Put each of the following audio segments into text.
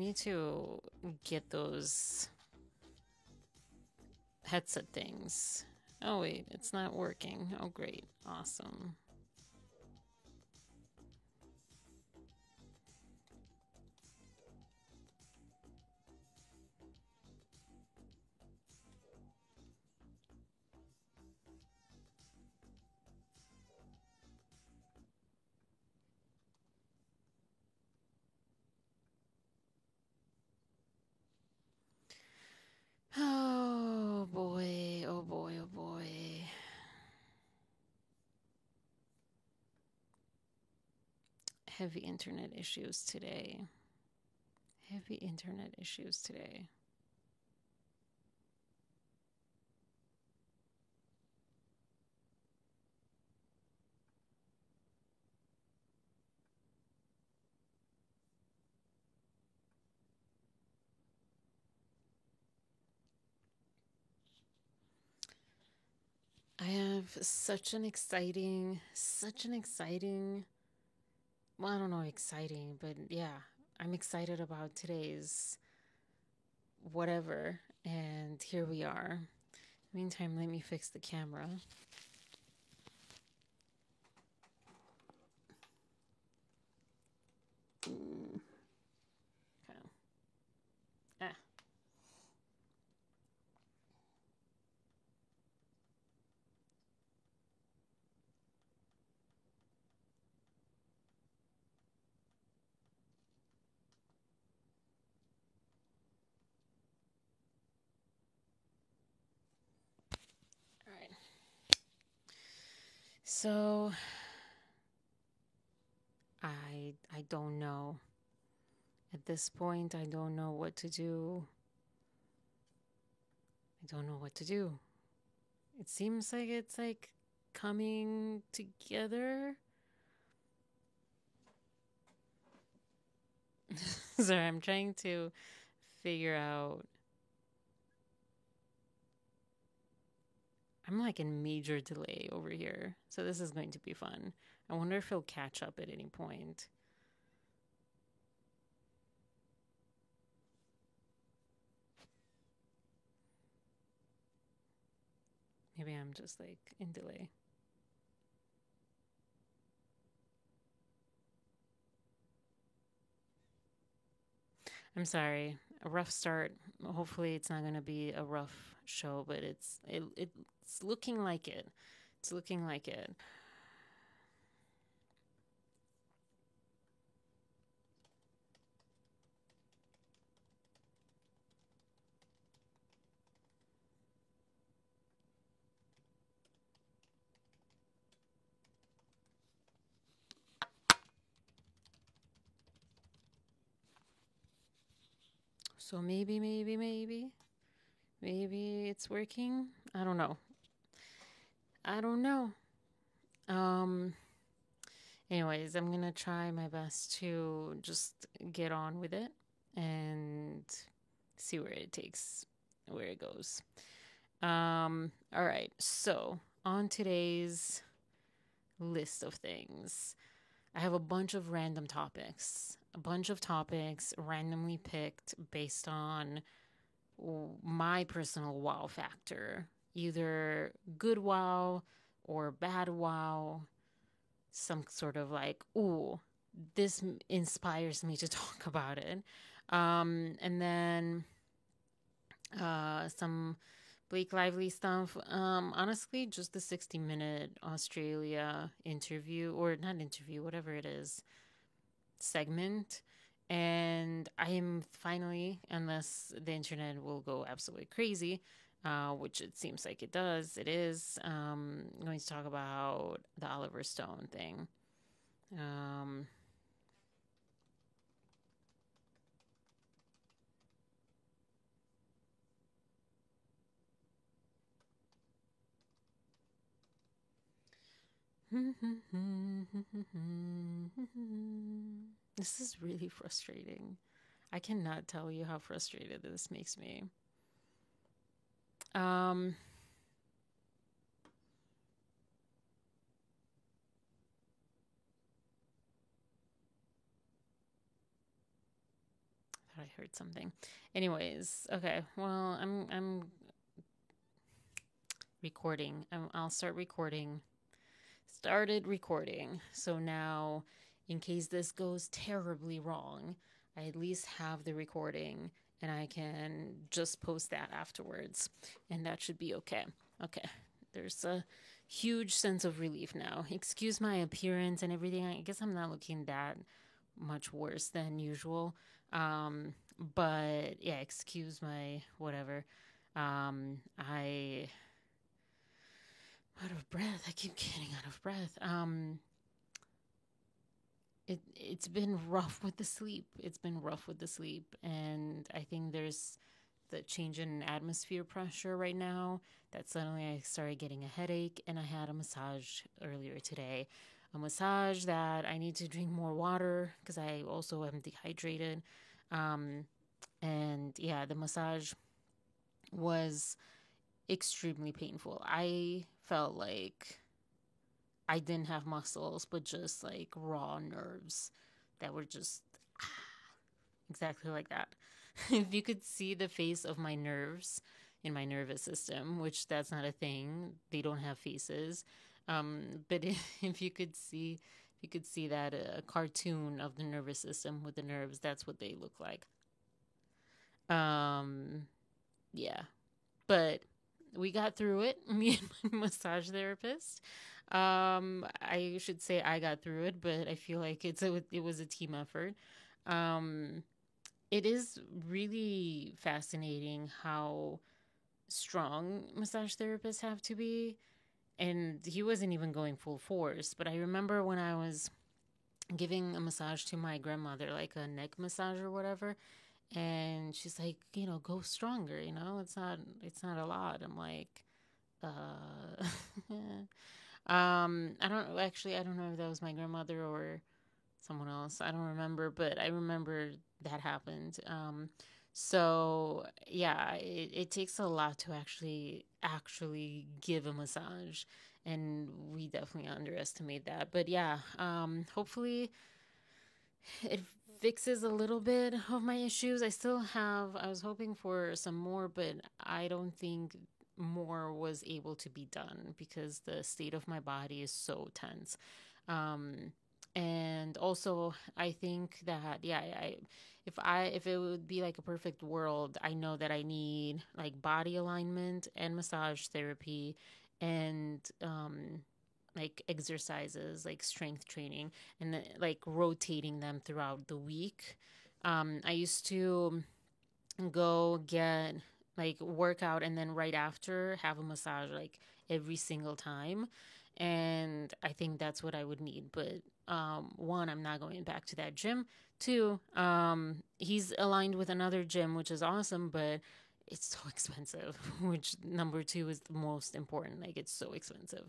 need to get those headset things. Oh, wait, it's not working. Oh, great. Awesome. Oh boy, oh boy, oh boy. Heavy internet issues today. Heavy internet issues today. I have such an exciting, well, I don't know, exciting, but yeah, I'm excited about today's whatever. And here we are. Meantime, let me fix the camera. Okay. Ah. All right. So I don't know. At this point, I don't know what to do. I don't know what to do. It seems like it's like coming together. Sorry, I'm trying to figure out. I'm like in major delay over here. So this is going to be fun. I wonder if he'll catch up at any point. Maybe I'm just like in delay. I'm sorry. A rough start. Hopefully it's not going to be a rough show, but it's looking like it. It's looking like it. So maybe it's working. I don't know. I don't know. Um Anyways, I'm going to try my best to just get on with it and see where it takes, where it goes. All right. So, on today's list of things, I have a bunch of random topics. A bunch of topics randomly picked based on my personal wow factor. Either good wow or bad wow, some sort of like, ooh, this inspires me to talk about it. And then some Blake Lively stuff. Honestly, just the 60-minute Australia interview, or not interview, whatever it is, segment. And I am finally, unless the internet will go absolutely crazy, which it seems like it is, going to talk about the Oliver Stone thing. Um, this is really frustrating. I cannot tell you how frustrated this makes me. Um, thought I heard something. Anyways, okay. Well, I'm recording. I'll start recording. Started recording. So now, in case this goes terribly wrong, I at least have the recording and I can just post that afterwards. And that should be okay. Okay. There's a huge sense of relief now. Excuse my appearance and everything. I guess I'm not looking that much worse than usual. But yeah, excuse my whatever. I out of breath. I keep getting out of breath. It's been rough with the sleep. It's been rough with the sleep, and I think there's the change in atmosphere pressure right now that suddenly I started getting a headache, and I had a massage earlier today. A massage that I need to drink more water because I also am dehydrated. Um, and yeah, the massage was extremely painful. I felt like I didn't have muscles, but just like raw nerves that were just exactly like that. If you could see the face of my nerves in my nervous system, which that's not a thing, they don't have faces. But if you could see that a cartoon of the nervous system with the nerves, that's what they look like. Um, yeah, but we got through it. Me and my massage therapist. I should say I got through it, but I feel like it was a team effort. Um, it is really fascinating how strong massage therapists have to be. And he wasn't even going full force. But I remember when I was giving a massage to my grandmother, like a neck massage or whatever, and she's like, go stronger, it's not a lot. I'm like, uh I don't know if that was my grandmother or someone else. I don't remember, but I remember that happened. So yeah, it takes a lot to actually give a massage, and we definitely underestimate that. But yeah, hopefully it fixes a little bit of my issues. I was hoping for some more, but I don't think more was able to be done because the state of my body is so tense. Um, and also, I think that, yeah, if it would be like a perfect world, I know that I need like body alignment and massage therapy and, like exercises, like strength training, and like rotating them throughout the week. I used to go get like workout and then right after have a massage like every single time. And I think that's what I would need. But one, I'm not going back to that gym. Two, he's aligned with another gym, which is awesome, but it's so expensive. Which number two is the most important. Like it's so expensive.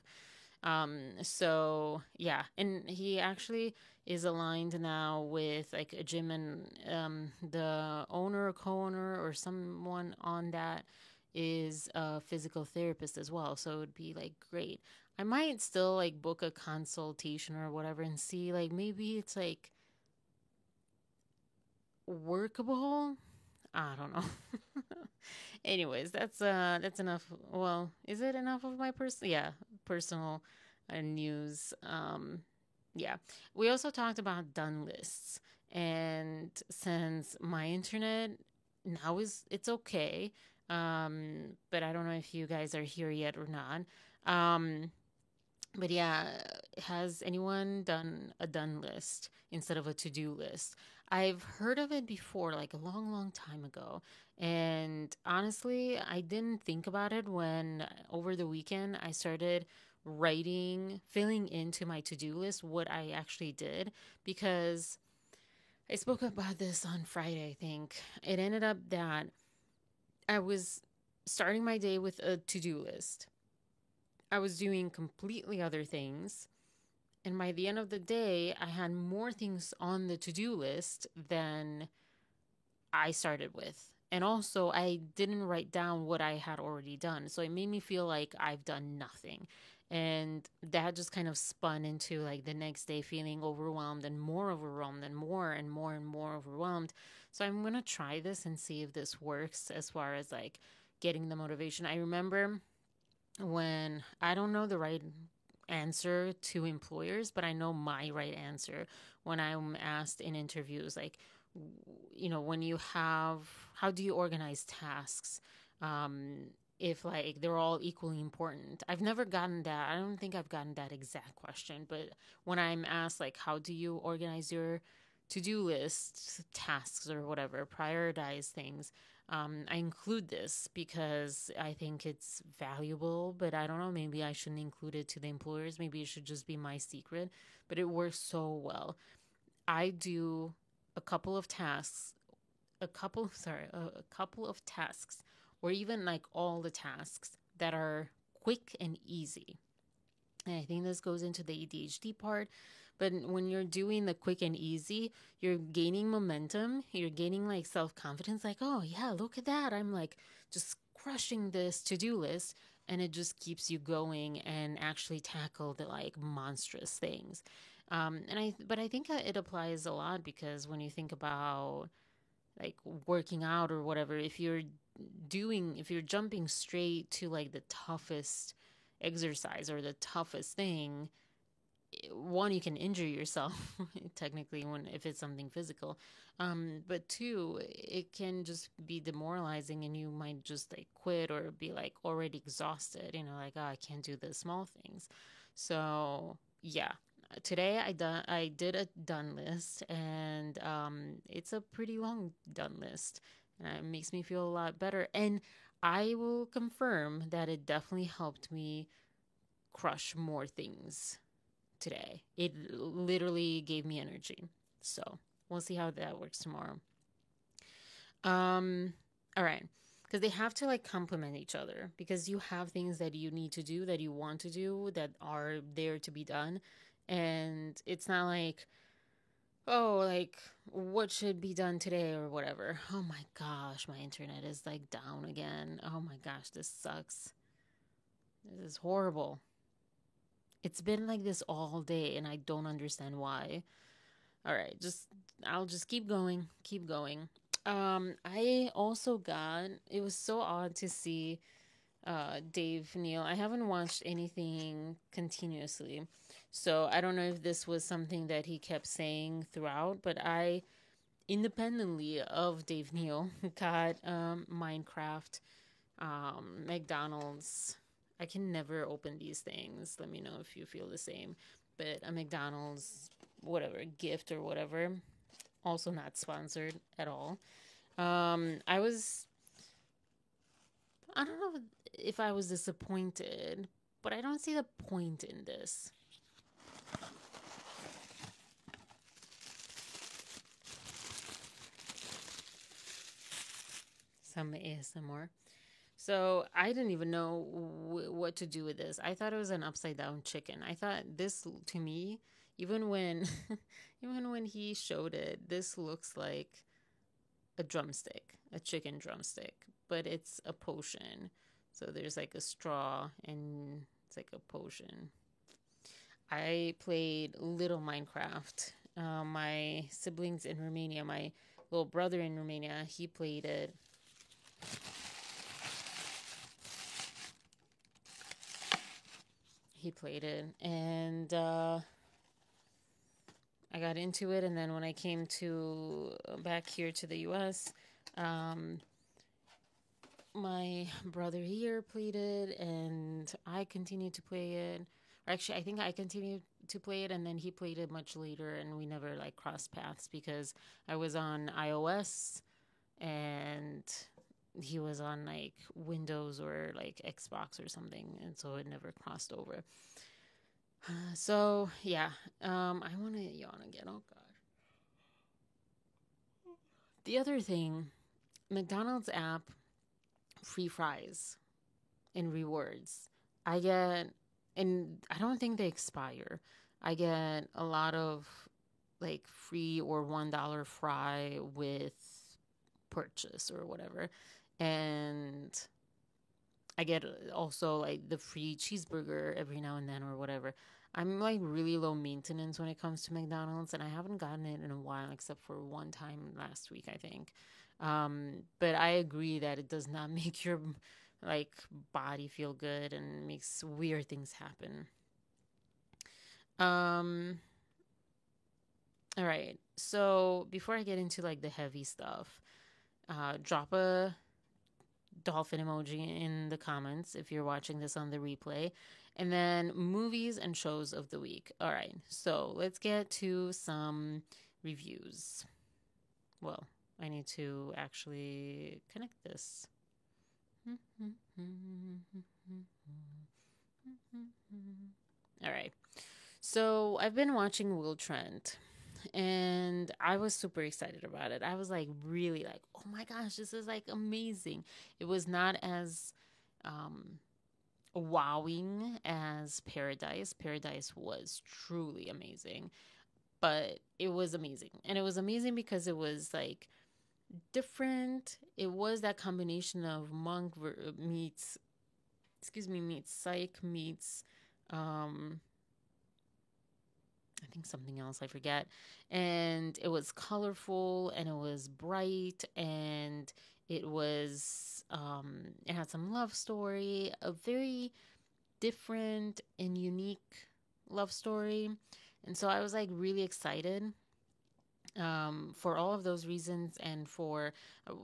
So yeah, and he actually is aligned now with like a gym, and the owner or co-owner or someone on that is a physical therapist as well. So it would be like great. I might still like book a consultation or whatever and see like maybe it's like workable. I don't know. Anyways, that's enough. Well, is it enough of my personal news? Yeah. We also talked about done lists, and since my internet now is it's okay, but I don't know if you guys are here yet or not. Um, but yeah, has anyone done a done list instead of a to do list? I've heard of it before, like a long, long time ago. And honestly, I didn't think about it when over the weekend I started filling into my to do list what I actually did, because I spoke about this on Friday, I think. It ended up that I was starting my day with a to do list. I was doing completely other things. And by the end of the day, I had more things on the to do list than I started with. And also, I didn't write down what I had already done. So it made me feel like I've done nothing. And that just kind of spun into like the next day feeling overwhelmed and more overwhelmed and more and more and more overwhelmed. So I'm going to try this and see if this works as far as like getting the motivation. I remember when I don't know the right answer to employers, but I know my right answer when I'm asked in interviews, like, when you have, how do you organize tasks? Um, if like they're all equally important. I've never gotten that. I don't think I've gotten that exact question, but when I'm asked, like, how do you organize your to do list, tasks, or whatever, prioritize things, I include this because I think it's valuable, but I don't know. Maybe I shouldn't include it to the employers. Maybe it should just be my secret, but it works so well. I do a couple of tasks, a couple of tasks, or even like all the tasks that are quick and easy. And I think this goes into the ADHD part. But when you're doing the quick and easy, you're gaining momentum. You're gaining like self confidence. Like, oh, yeah, look at that. I'm like just crushing this to do list. And it just keeps you going and actually tackle the like monstrous things. But I think it applies a lot because when you think about like working out or whatever, if you're jumping straight to like the toughest exercise or the toughest thing, one, you can injure yourself technically when if it's something physical, but two, it can just be demoralizing and you might just like quit or be like already exhausted, like, oh, I can't do the small things. So yeah, today I did a done list, and it's a pretty long done list, and it makes me feel a lot better. And I will confirm that it definitely helped me crush more things today. It literally gave me energy. So we'll see how that works tomorrow. All right. Because they have to like complement each other, because you have things that you need to do, that you want to do, that are there to be done. And it's not like, oh, like what should be done today or whatever. Oh my gosh, my internet is like down again. Oh my gosh, this sucks. This is horrible. It's been like this all day and I don't understand why. All right, I'll just keep going, keep going. I also got, it was so odd to see Dave Neal. I haven't watched anything continuously, so I don't know if this was something that he kept saying throughout, but I independently of Dave Neal got Minecraft, McDonald's. I can never open these things. Let me know if you feel the same. But a McDonald's, whatever, gift or whatever. Also not sponsored at all. I was, I don't know if I was disappointed, but I don't see the point in this. Some ASMR. So I didn't even know what to do with this. I thought it was an upside down chicken. I thought this, to me, even when even when he showed it, this looks like a drumstick, a chicken drumstick, but it's a potion. So there's like a straw and it's like a potion. I played Little Minecraft. My siblings in Romania, my little brother in Romania, he played it. He played it, and I got into it. And then when I came to back here to the U.S., my brother here played it, and I continued to play it. Or actually, I think I continued to play it, and then he played it much later, and we never like crossed paths because I was on iOS and he was on like Windows or like Xbox or something, and so it never crossed over. So yeah, I want to yawn again. Oh god. The other thing, McDonald's app, free fries and rewards. I get, and I don't think they expire. I get a lot of like free or $1 fry with purchase or whatever. And I get also like the free cheeseburger every now and then or whatever. I'm like really low maintenance when it comes to McDonald's, and I haven't gotten it in a while, except for one time last week, I think. But I agree that it does not make your like body feel good and makes weird things happen. Um, all right. So before I get into like the heavy stuff, drop a dolphin emoji in the comments if you're watching this on the replay. And then movies and shows of the week. All right, so let's get to some reviews. Well, I need to actually connect this. All right. So I've been watching Will Trent and I was super excited about it. I was like really like, "Oh my gosh, this is like amazing." It was not as um wowing as Paradise. Paradise was truly amazing, but it was amazing. And it was amazing because it was like different. It was that combination of meets, meets Psych meets um I think something else I forget. And it was colorful and it was bright and it had some love story, a very different and unique love story. And so I was like really excited for all of those reasons and for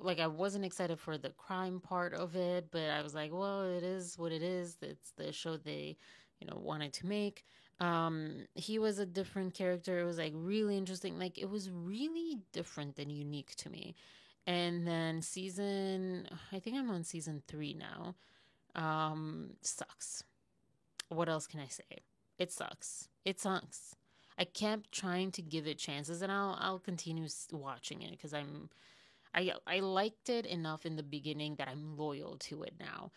like I wasn't excited for the crime part of it, but I was like, well, it is what it is. It's the show they, wanted to make. He was a different character. It was like really interesting. Like it was really different and unique to me. And then I think I'm on season 3 now. Sucks. What else can I say? It sucks. It sucks. I kept trying to give it chances, and I'll continue watching it because I liked it enough in the beginning that I'm loyal to it now.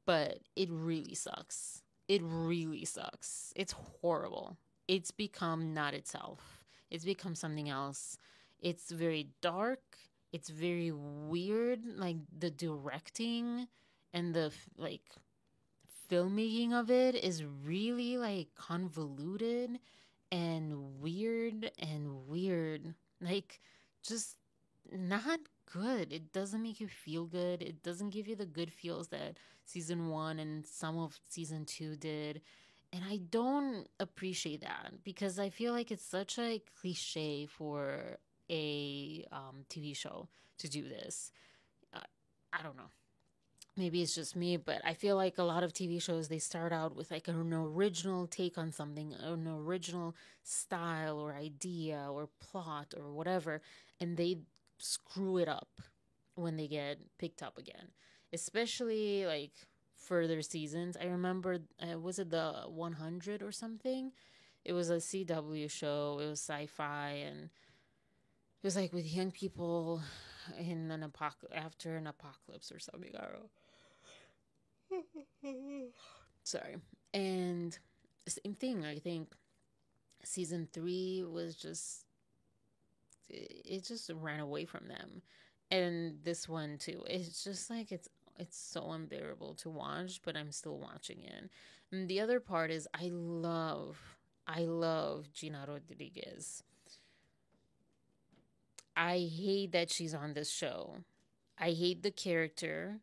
But it really sucks. It really sucks. It's horrible. It's become not itself. It's become something else. It's very dark. It's very weird. Like the directing and the like filmmaking of it is really like convoluted and weird. Like just not good. It doesn't make you feel good. It doesn't give you the good feels that season 1 and some of season 2 did. And I don't appreciate that because I feel like it's such a cliche for a TV show to do this. Uh, I don't know, maybe it's just me, but I feel like a lot of TV shows they start out with like an original take on something, an original style or idea or plot or whatever, and they screw it up when they get picked up again. Especially like further seasons. I remember was it the 100 or something? It was a CW show. It was sci-fi and it was like with young people in an after an apocalypse or something. I don't know. Sorry. And same thing. I think season 3 was just it just ran away from them, and this one too. It's just like it's so unbearable to watch, but I'm still watching it. And the other part is I love Gina Rodriguez. I hate that she's on this show. I hate the character.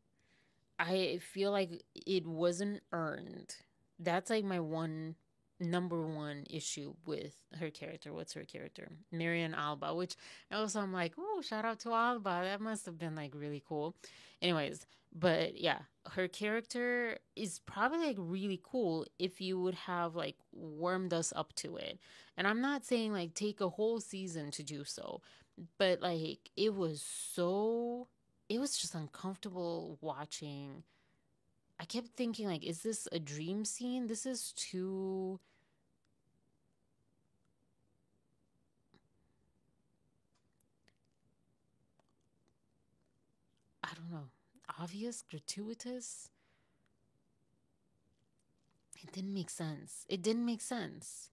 I feel like it wasn't earned. That's like my number one issue with her character. What's her character? Marian Alba, which also I'm like, oh, shout out to Alba. That must have been like really cool. Anyways, but yeah, her character is probably like really cool if you would have like warmed us up to it. And I'm not saying like take a whole season to do so, but like it was just uncomfortable watching. I kept thinking like, is this a dream scene? This is too, I don't know, obvious, gratuitous. It didn't make sense. It didn't make sense.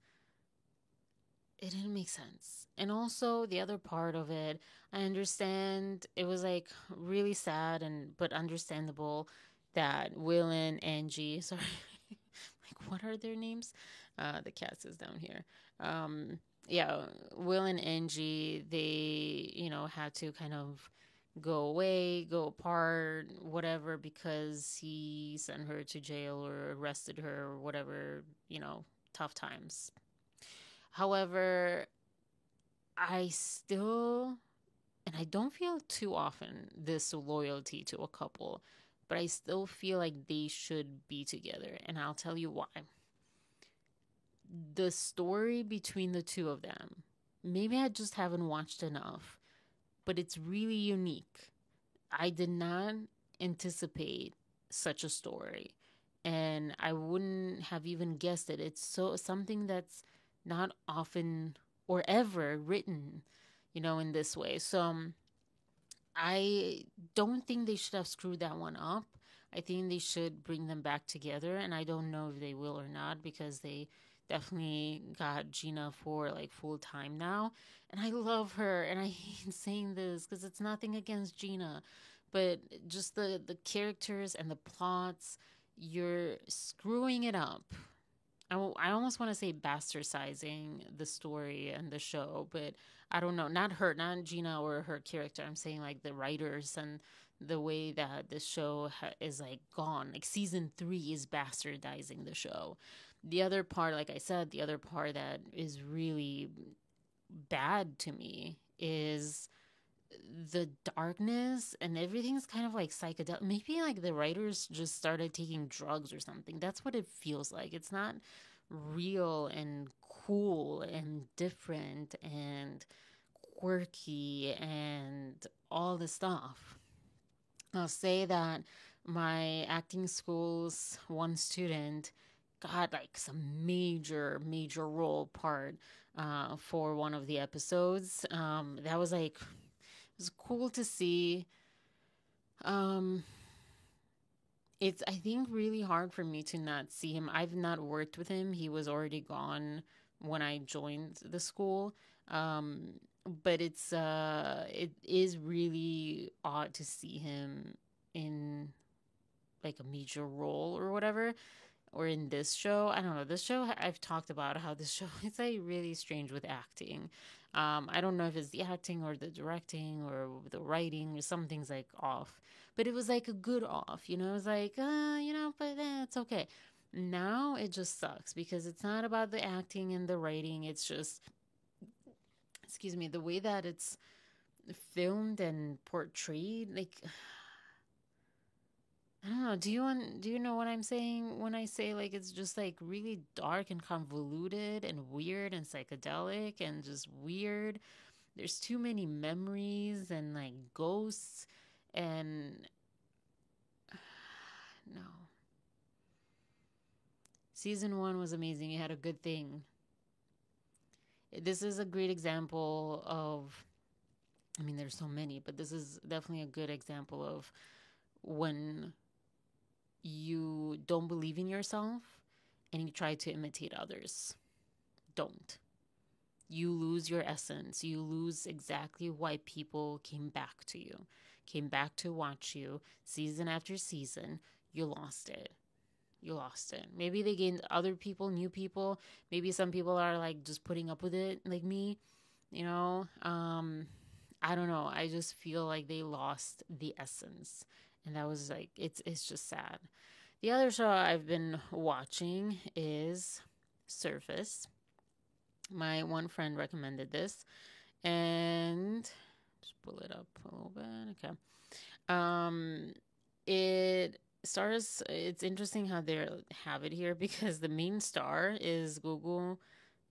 It didn't make sense. And also the other part of it, I understand it was like really sad and but understandable that Will and Angie, sorry, like what are their names? The cat is down here. Yeah, Will and Angie, they, had to kind of go away, go apart, whatever, because he sent her to jail or arrested her or whatever, tough times. However, I still, and I don't feel too often this loyalty to a couple, but I still feel like they should be together. And I'll tell you why. The story between the two of them, maybe I just haven't watched enough, but it's really unique. I did not anticipate such a story, and I wouldn't have even guessed it. It's so something that's not often or ever written, in this way. So I don't think they should have screwed that one up. I think they should bring them back together, and I don't know if they will or not because they definitely got Gina for like full time now. And I love her, and I hate saying this because it's nothing against Gina, but just the characters and the plots, you're screwing it up. I almost want to say bastardizing the story and the show, but I don't know. Not her, not Gina or her character. I'm saying like the writers and the way that the show is like gone. Like season 3 is bastardizing the show. The other part, like I said, the other part that is really bad to me is the darkness and everything's kind of like psychedelic. Maybe like the writers just started taking drugs or something. That's what it feels like. It's not real and cool and different and quirky and all the stuff. I'll say that my acting school's one student got like some major role part for one of the episodes. That was like it was cool to see. Um, it's I think really hard for me to not see him. I've not worked with him. He was already gone when I joined the school. Um, but it is really odd to see him in like a major role or whatever, or in this show. I don't know. This show, I've talked about how this show is like really strange with acting. I don't know if it's the acting or the directing or the writing or something's like off, but it was like a good off, It was like, but it's okay. Now it just sucks because it's not about the acting and the writing. It's just, excuse me, the way that it's filmed and portrayed. Like, I don't know. Do you know what I'm saying when I say like it's just like really dark and convoluted and weird and psychedelic and just weird. There's too many memories and like ghosts and no. Season 1 was amazing. You had a good thing. This is a great example of I mean there's so many, but this is definitely a good example of when you don't believe in yourself and you try to imitate others. Don't. You lose your essence. You lose exactly why people came back to you, came back to watch you season after season. You lost it. You lost it. Maybe they gained other people, new people. Maybe some people are like just putting up with it, like me, you know? I don't know. I just feel like they lost the essence. And that was like, it's just sad. The other show I've been watching is Surface. My one friend recommended this, and just pull it up a little bit. Okay. Um, it stars. It's interesting how they have it here because the main star is Gugu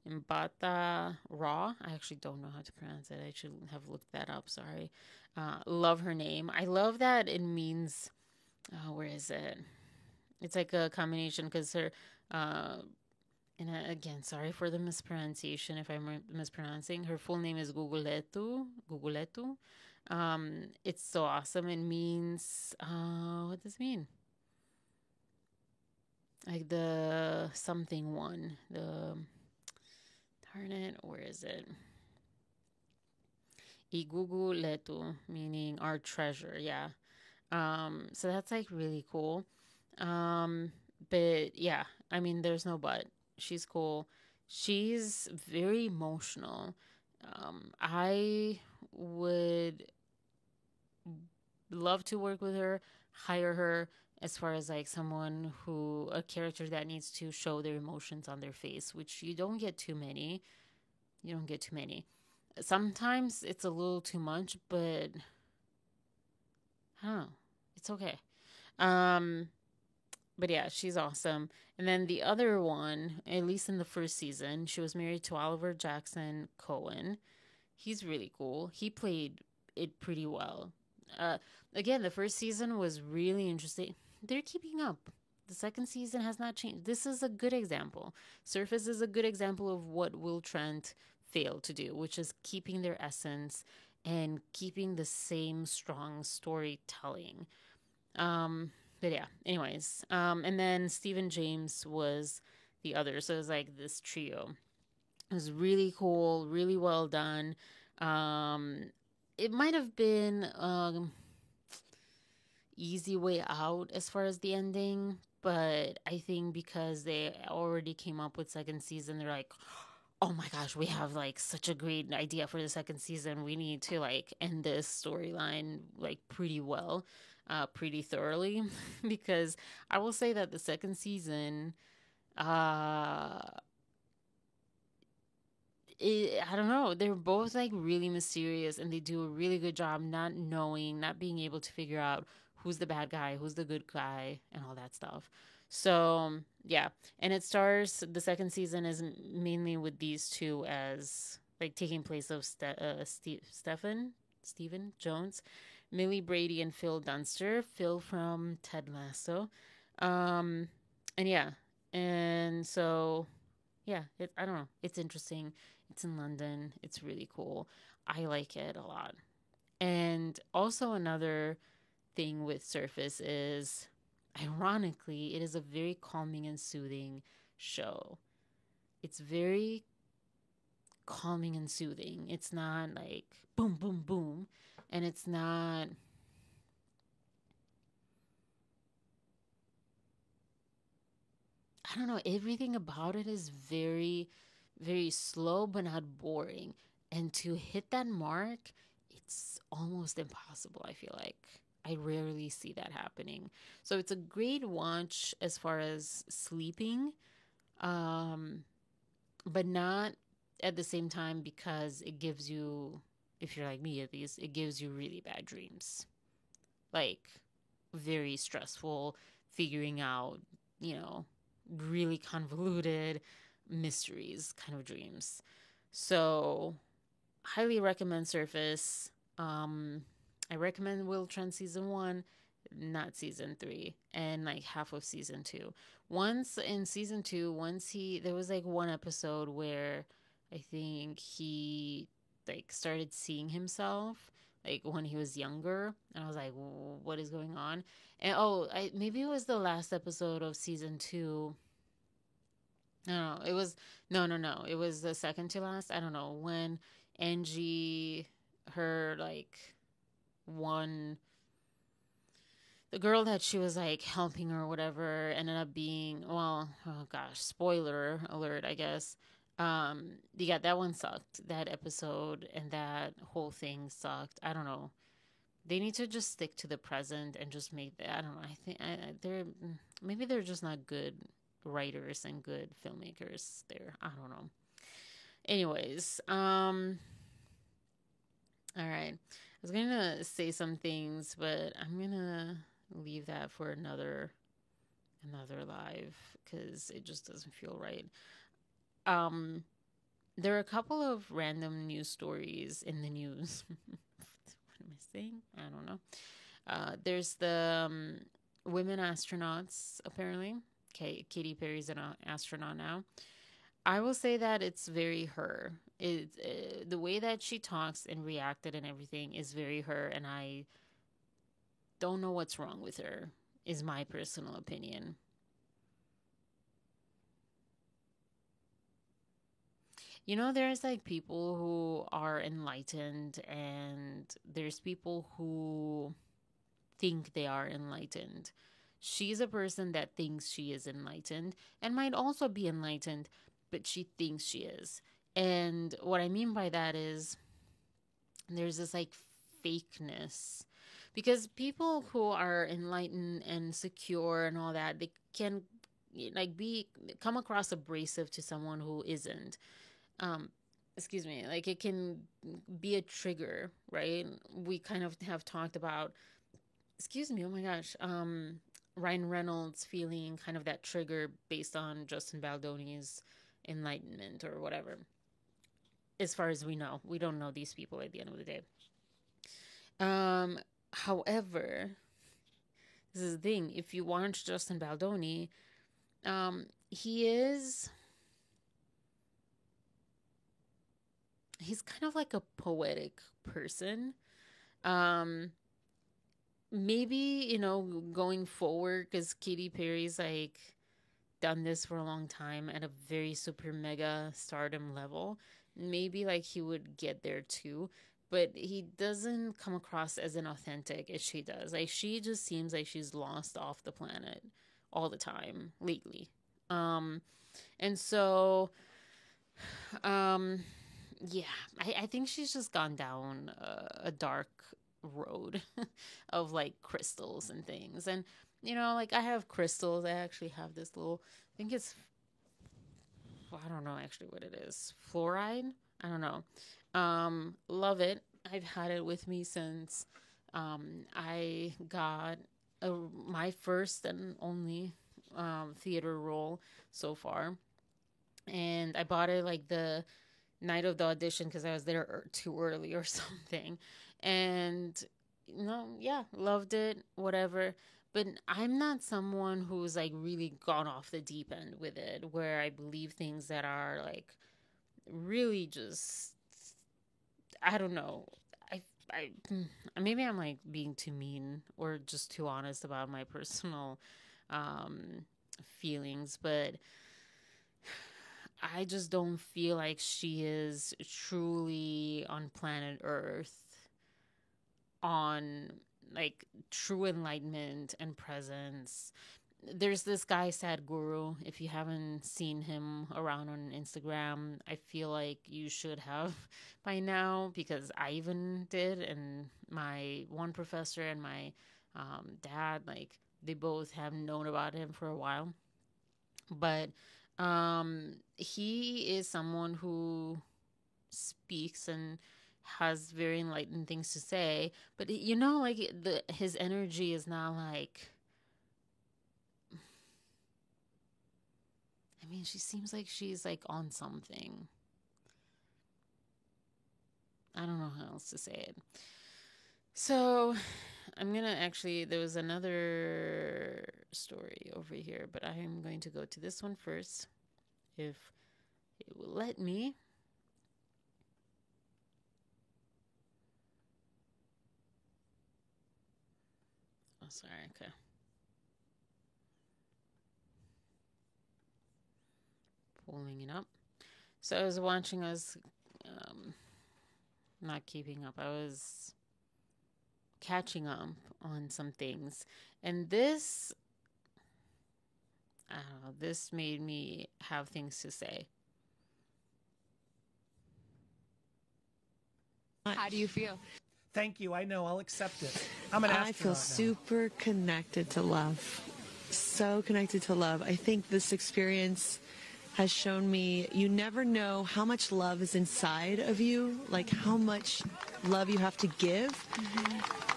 Mbata Raw. I actually don't know how to pronounce it. I should have looked that up. Sorry. Love her name. I love that it means. Where is it? It's like a combination because her and again, sorry for the mispronunciation if I'm mispronouncing. Her full name is Guguletu. Guguletu. It's so awesome. It means, what does it mean? Like the something one. Darn it, where is it? Iguguletu, meaning our treasure. Yeah. So that's like really cool. Um, but yeah, I mean, there's no but. She's cool. She's very emotional. I would love to work with her, hire her as far as like someone who, a character that needs to show their emotions on their face, which you don't get too many. You don't get too many. Sometimes it's a little too much, but I don't know. It's okay. Um, but yeah, she's awesome. And then the other one, at least in the first season, she was married to Oliver Jackson Cohen. He's really cool. He played it pretty well. Uh, Again, the first season was really interesting. They're keeping up. The second season has not changed. This is a good example. Surface is a good example of what Will Trent failed to do, which is keeping their essence and keeping the same strong storytelling. But yeah, anyways. And then Stephen James was the other. So it was like this trio. It was really cool, really well done. Um, it might have been easy way out as far as the ending, but I think because they already came up with second season, they're like, oh my gosh, we have like such a great idea for the second season. We need to like end this storyline like pretty well, pretty thoroughly, because I will say that the second season, uh, I don't know. They're both like really mysterious and they do a really good job not knowing, not being able to figure out who's the bad guy, who's the good guy, and all that stuff. So, yeah. And it stars, the second season is mainly with these two as like taking place of Stephen Jones, Millie Brady, and Phil Dunster. Phil from Ted Lasso. Um, and yeah. And so yeah, I don't know. It's interesting. It's in London. It's really cool. I like it a lot. And also another thing with Surface is, ironically, it is a very calming and soothing show. It's very calming and soothing. It's not like boom, boom, boom. And it's not, I don't know, everything about it is very, very slow but not boring. And to hit that mark, it's almost impossible, I feel like. I rarely see that happening. So it's a great watch as far as sleeping, um, but not at the same time because it gives you, if you're like me at least, it gives you really bad dreams. Like, very stressful, figuring out, you know, really convoluted mysteries kind of dreams. So, highly recommend Surface. Um, I recommend Will Trent season one, not season three, and like half of season two. Once in season two, there was like one episode where I think he like started seeing himself like when he was younger, and I was like, what is going on? And maybe it was the last episode of season two. No, it was no. It was the second to last. I don't know when Angie, her like one, the girl that she was like helping or whatever ended up being, well, oh gosh, spoiler alert, I guess. Yeah, that one sucked. That episode and that whole thing sucked. I don't know. They need to just stick to the present and just make that. I don't know. I think they're maybe they're just not good writers and good filmmakers there. I don't know. Anyways, all right. I was gonna say some things, but I'm gonna leave that for another live because it just doesn't feel right. Um, there are a couple of random news stories in the news. What am I saying? I don't know. There's the women astronauts, apparently. Okay, Katy Perry's an astronaut now. I will say that it's very her. The way that she talks and reacted and everything is very her, and I don't know what's wrong with her, is my personal opinion. You know, there's like people who are enlightened, and there's people who think they are enlightened. She's a person that thinks she is enlightened and might also be enlightened, but she thinks she is. And what I mean by that is there's this like fakeness, because people who are enlightened and secure and all that, they can like be come across abrasive to someone who isn't. um Excuse me, like it can be a trigger, right? We kind of have talked about, excuse me, oh my gosh, Ryan Reynolds feeling kind of that trigger based on Justin Baldoni's enlightenment or whatever. As far as we know, we don't know these people at the end of the day. However, this is the thing. If you watch Justin Baldoni, he is, he's kind of like a poetic person. Um, Maybe, going forward, because Katy Perry's like done this for a long time at a very super mega stardom level. Maybe like he would get there too, but he doesn't come across as an authentic as she does. Like she just seems like she's lost off the planet all the time lately. Um, and so, um, yeah, I think she's just gone down a dark road of like crystals and things. And, like I have crystals. I actually have this little, I think it's, well, I don't know actually what it is. Fluoride? I don't know. Love it. I've had it with me since I got my first and only theater role so far. And I bought it like the night of the audition because I was there too early or something. And yeah, loved it, whatever. But I'm not someone who's like really gone off the deep end with it, where I believe things that are like really just, I don't know. I maybe I'm like being too mean or just too honest about my personal um feelings, but I just don't feel like she is truly on planet Earth on like true enlightenment and presence. There's this guy Sadhguru. If you haven't seen him around on Instagram, I feel like you should have by now, because I even did, and my one professor and my dad, like they both have known about him for a while. But he is someone who speaks and has very enlightened things to say, but like the his energy is not like, I mean, she seems like she's like on something. I don't know how else to say it. So I'm gonna actually, there was another story over here, but I am going to go to this one first, if it will let me. Oh, sorry. Okay. Pulling it up. So I was watching, I was not keeping up. I was catching up on some things. And this, I don't know, this made me have things to say. How do you feel? Thank you. I know. I'll accept it. I'm an astronaut I feel now. super connected to love. So connected to love. I think this experience has shown me you never know how much love is inside of you, like how much love you have to give,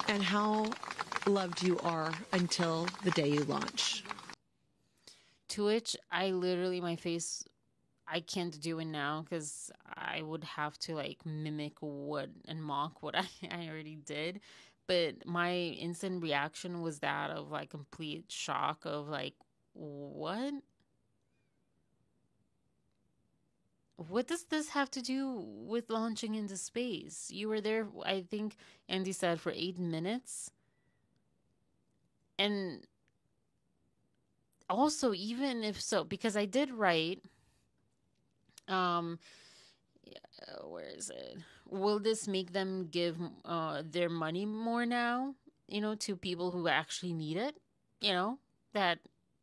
and how loved you are until the day you launch. To which I literally, my face, I can't do it now because I would have to like mimic what and mock what I already did. But my instant reaction was that of like complete shock of like, what? What does this have to do with launching into space? You were there, I think Andy said, for 8 minutes. And also, even if so, because I did write, um, where is it? Will this make them give their money more now? to people who actually need it, that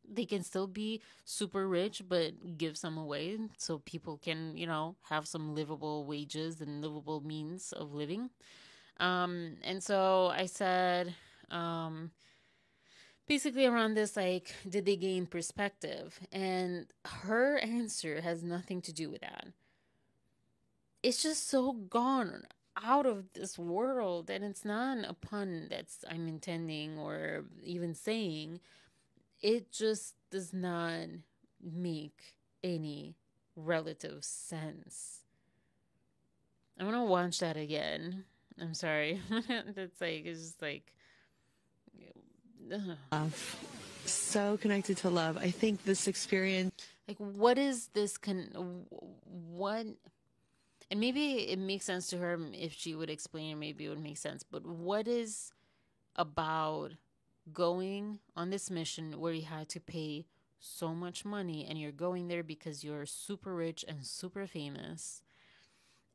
they can still be super rich but give some away so people can, have some livable wages and livable means of living. And so I said, um, basically around this, like, did they gain perspective? And her answer has nothing to do with that. It's just so gone out of this world, and it's not a pun that's I'm intending or even saying. It just does not make any relative sense. I'm gonna watch that again. I'm sorry. It's just like, ugh. Love. So connected to love. I think this experience. Like, what is this? What? And maybe it makes sense to her if she would explain it. Maybe it would make sense. But what is about going on this mission where you had to pay so much money and you're going there because you're super rich and super famous,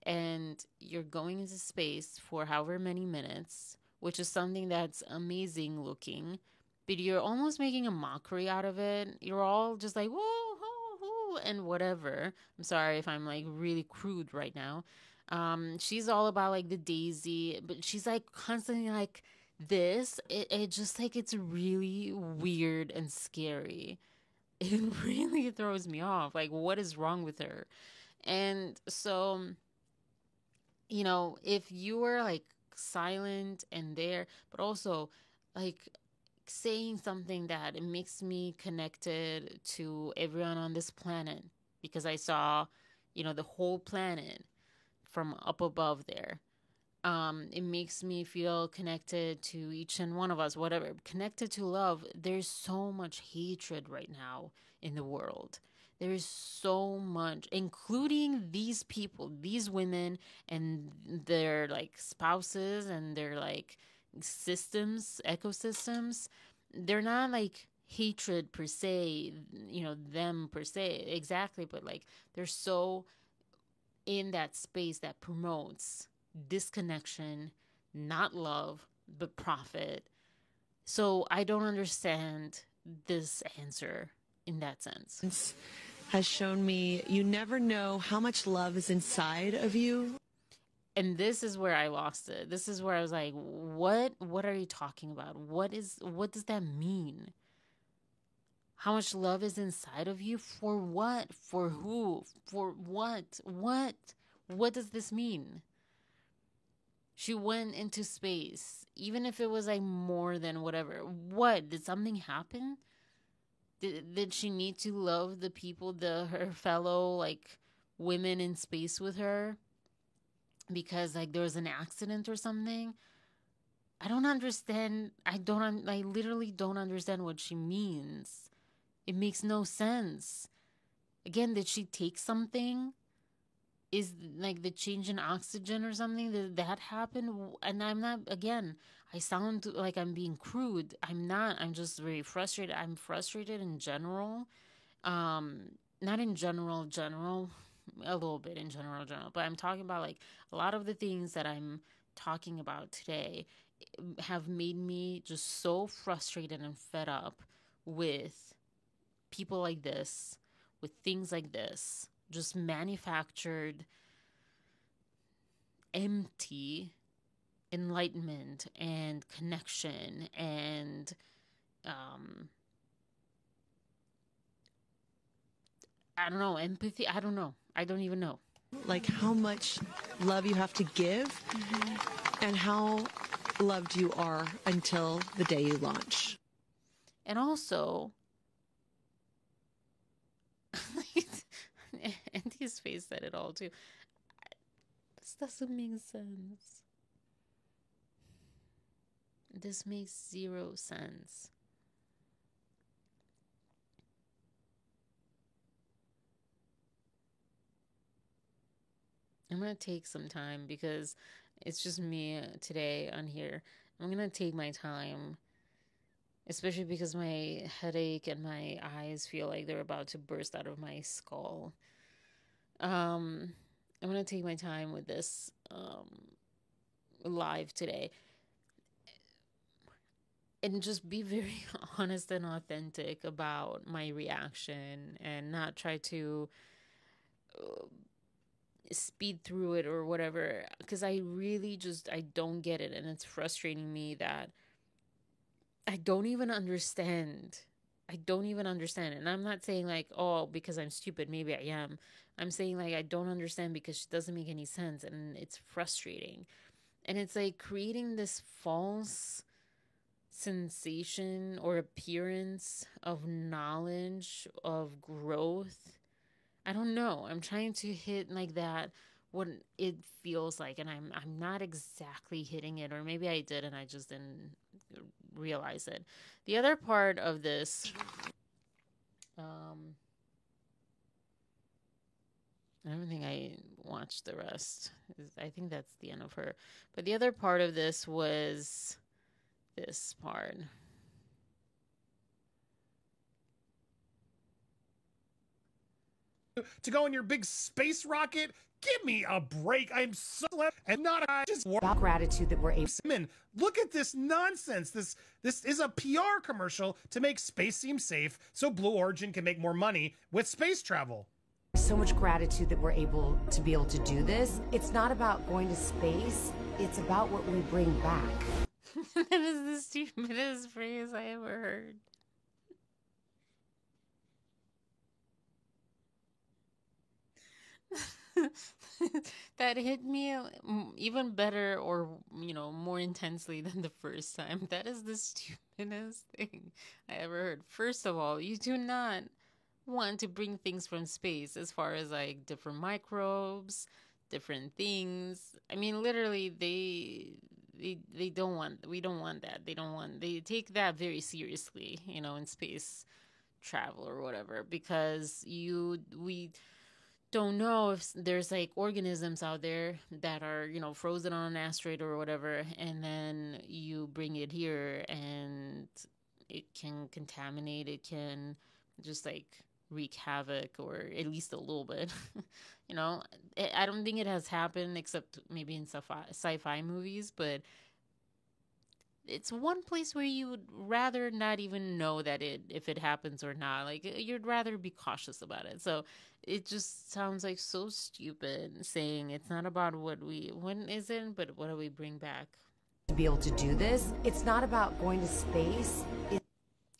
and you're going into space for however many minutes, which is something that's amazing looking, but you're almost making a mockery out of it. You're all just like, whoa, whoa, whoa, and whatever. I'm sorry if I'm like really crude right now. She's all about like the daisy, but she's like constantly like this. It just like, it's really weird and scary. It really throws me off. Like, what is wrong with her? And so, if you were like silent and there, but also like saying something that it makes me connected to everyone on this planet, because I saw, the whole planet from up above there. It makes me feel connected to each and one of us, whatever. Connected to love. There's so much hatred right now in the world. There is so much, including these people, these women, and their like spouses and their like systems, ecosystems. They're not like hatred per se, them per se, exactly, but like they're so in that space that promotes disconnection, not love, but profit. So I don't understand this answer in that sense. Has shown me you never know how much love is inside of you. And this is where I lost it. This is where I was like, what are you talking about? What does that mean? How much love is inside of you? For what? For who? For what? What does this mean? She went into space, even if it was like more than whatever. What? Did something happen? Did she need to love the people, her fellow like women in space with her? Because like there was an accident or something? I don't understand. I literally don't understand what she means. It makes no sense. Again, did she take something? Is like the change in oxygen or something? Did that happen? And I'm not, again, I sound like I'm being crude. I'm not. I'm just very frustrated. I'm frustrated in general. Not in general, a little bit in general, but I'm talking about like a lot of the things that I'm talking about today have made me just so frustrated and fed up with people like this, with things like this, just manufactured, empty enlightenment and connection and I don't know, empathy. I don't know. I don't even know. Like how much love you have to give and how loved you are until the day you launch. And also, Andy's face said it all too. This doesn't make sense. This makes zero sense. I'm going to take some time because it's just me today on here. I'm going to take my time, especially because my headache and my eyes feel like they're about to burst out of my skull. I'm going to take my time with this live today. and just be very honest and authentic about my reaction and not try to speed through it or whatever, because I really just I don't get it, and it's frustrating me that I don't even understand. I don't even understand. And I'm not saying like, oh, because I'm stupid, maybe I am. I'm saying like I don't understand because it doesn't make any sense and it's frustrating. And it's like creating this false sensation or appearance of knowledge, of growth. I don't know. I'm trying to hit like that what it feels like, and I'm not exactly hitting it, or maybe I did and I just didn't realize it. The other part of this, I don't think I watched the rest. I think that's the end of her. But the other part of this was this part. To go in your big space rocket? Give me a break. I'm so and not just about gratitude that we're able. Look at this nonsense. This is a PR commercial to make space seem safe so Blue Origin can make more money with space travel. So much gratitude that we're able to do this. It's not about going to space. It's about what we bring back. That is the stupidest phrase I ever heard. That hit me even better, or more intensely than the first time. That is the stupidest thing I ever heard. First of all, you do not want to bring things from space, as far as like different microbes, different things. I mean, literally, they don't want, we don't want that. They take that very seriously, in space travel or whatever, because we don't know if there's like organisms out there that are frozen on an asteroid or whatever, and then you bring it here and it can contaminate, it can just like wreak havoc, or at least a little bit. I don't think it has happened except maybe in sci-fi movies, but it's one place where you would rather not even know that if it happens or not. Like, you'd rather be cautious about it. So it just sounds like so stupid saying it's not about what isn't, but what do we bring back? To be able to do this, it's not about going to space.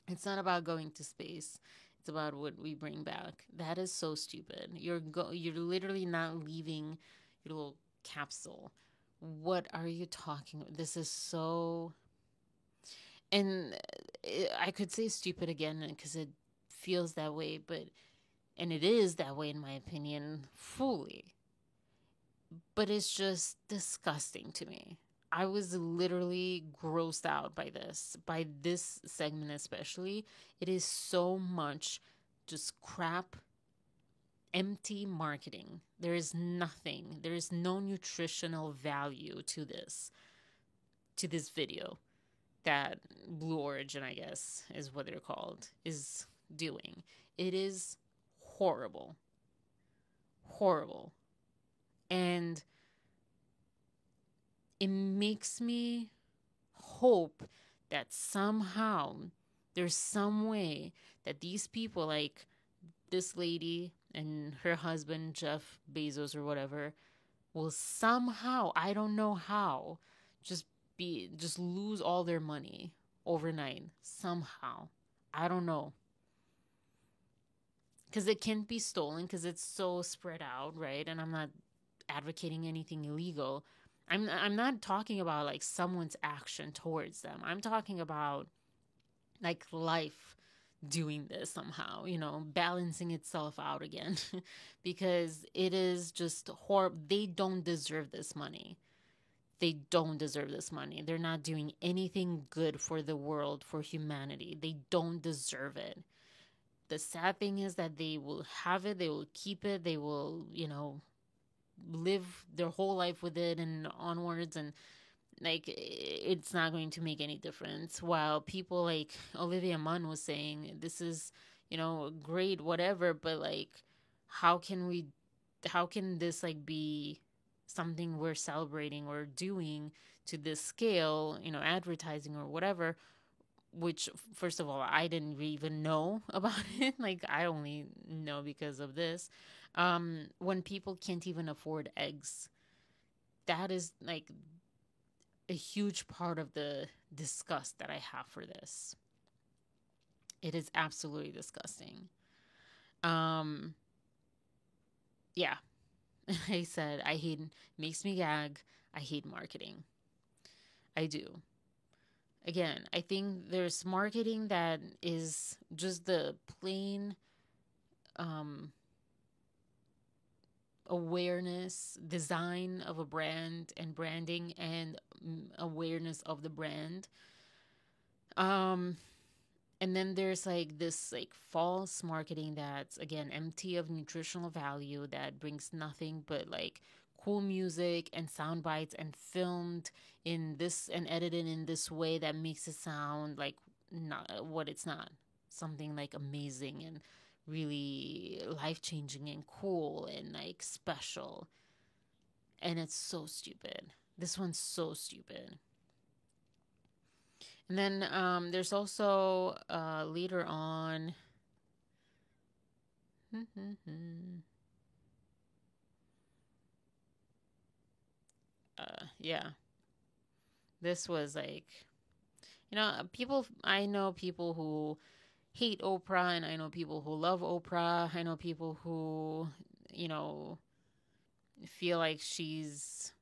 It's not about going to space. It's about what we bring back. That is so stupid. You're literally not leaving your little capsule. What are you talking about? This is so... And I could say stupid again because it feels that way, and it is that way in my opinion, fully. But it's just disgusting to me. I was literally grossed out by this segment especially. It is so much just crap, empty marketing. There is nothing. There is no nutritional value to this video that Blue Origin, I guess, is what they're called, is doing. It is horrible. Horrible. And it makes me hope that somehow there's some way that these people, like this lady and her husband, Jeff Bezos or whatever, will somehow, I don't know how, just lose all their money overnight somehow. I don't know. Because it can't be stolen because it's so spread out, right? And I'm not advocating anything illegal. I'm not talking about like someone's action towards them. I'm talking about like life doing this somehow, balancing itself out again. Because it is just horrible. They don't deserve this money. They don't deserve this money. They're not doing anything good for the world, for humanity. They don't deserve it. The sad thing is that they will have it, they will keep it, they will, live their whole life with it and onwards, and like it's not going to make any difference. While people like Olivia Munn was saying, this is, great, whatever, but like how can this like be something we're celebrating or doing to this scale, advertising or whatever, which, first of all, I didn't even know about it. Like, I only know because of this. When people can't even afford eggs, that is like a huge part of the disgust that I have for this. It is absolutely disgusting. Yeah. I said, I hate, makes me gag. I hate marketing. I do. Again, I think there's marketing that is just the plain awareness, design of a brand and branding and awareness of the brand. And then there's like this like false marketing that's again empty of nutritional value, that brings nothing but like cool music and sound bites and filmed in this and edited in this way that makes it sound like not what it's not. Something like amazing and really life-changing and cool and like special. And it's so stupid. This one's so stupid. And then there's also later on. Yeah. This was like, people, I know people who hate Oprah, and I know people who love Oprah. I know people who, feel like she's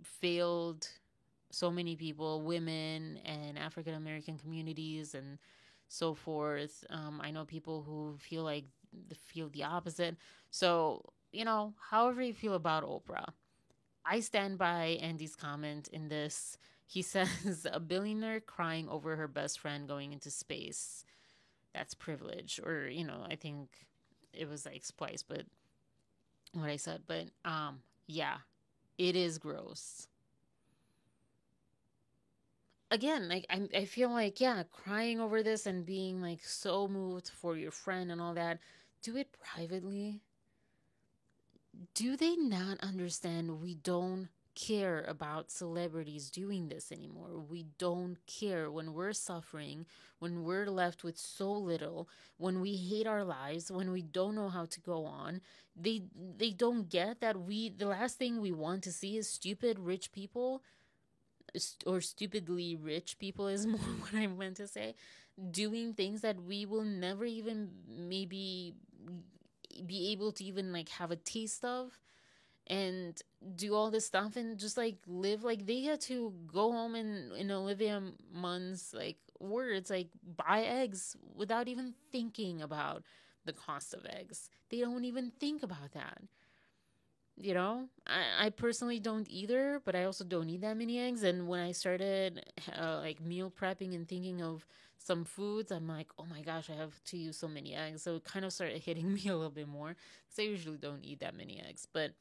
failed so many people, women and African American communities and so forth. I know people who feel the opposite. So, however you feel about Oprah, I stand by Andy's comment in this. He says, a billionaire crying over her best friend going into space. That's privilege. Or, I think it was like Splice, but what I said. But, yeah, it is gross. Again, like I feel like, yeah, crying over this and being like so moved for your friend and all that, do it privately. Do they not understand we don't care about celebrities doing this anymore? We don't care when we're suffering, when we're left with so little, when we hate our lives, when we don't know how to go on. They don't get that the last thing we want to see is stupid rich people, or stupidly rich people is more what I meant to say, doing things that we will never even maybe be able to even like have a taste of, and do all this stuff and just like live like they get to go home and in Olivia Munn's like words, like buy eggs without even thinking about the cost of eggs. They don't even think about that. I personally don't either, but I also don't eat that many eggs. And when I started like meal prepping and thinking of some foods, I'm like, oh my gosh, I have to use so many eggs. So it kind of started hitting me a little bit more, because I usually don't eat that many eggs. But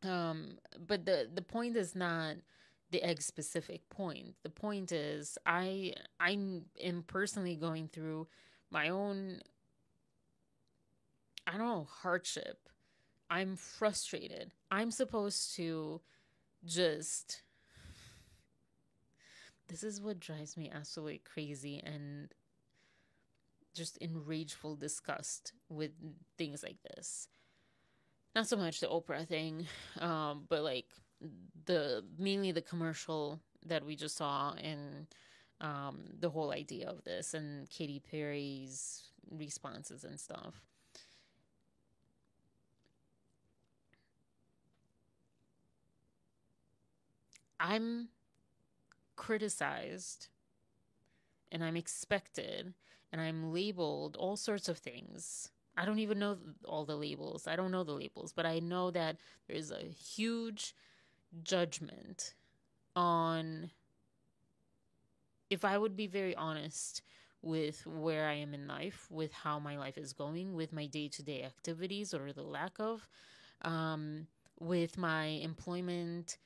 the point is not the egg specific point. The point is I am personally going through my own, I don't know, hardship. I'm frustrated. I'm supposed to just... This is what drives me absolutely crazy and just in rageful disgust with things like this. Not so much the Oprah thing, but like mainly the commercial that we just saw, and the whole idea of this and Katy Perry's responses and stuff. I'm criticized and I'm expected and I'm labeled all sorts of things. I don't even know all the labels. I don't know the labels, but I know that there's a huge judgment on, if I would be very honest with where I am in life, with how my life is going, with my day-to-day activities or the lack of, with my employment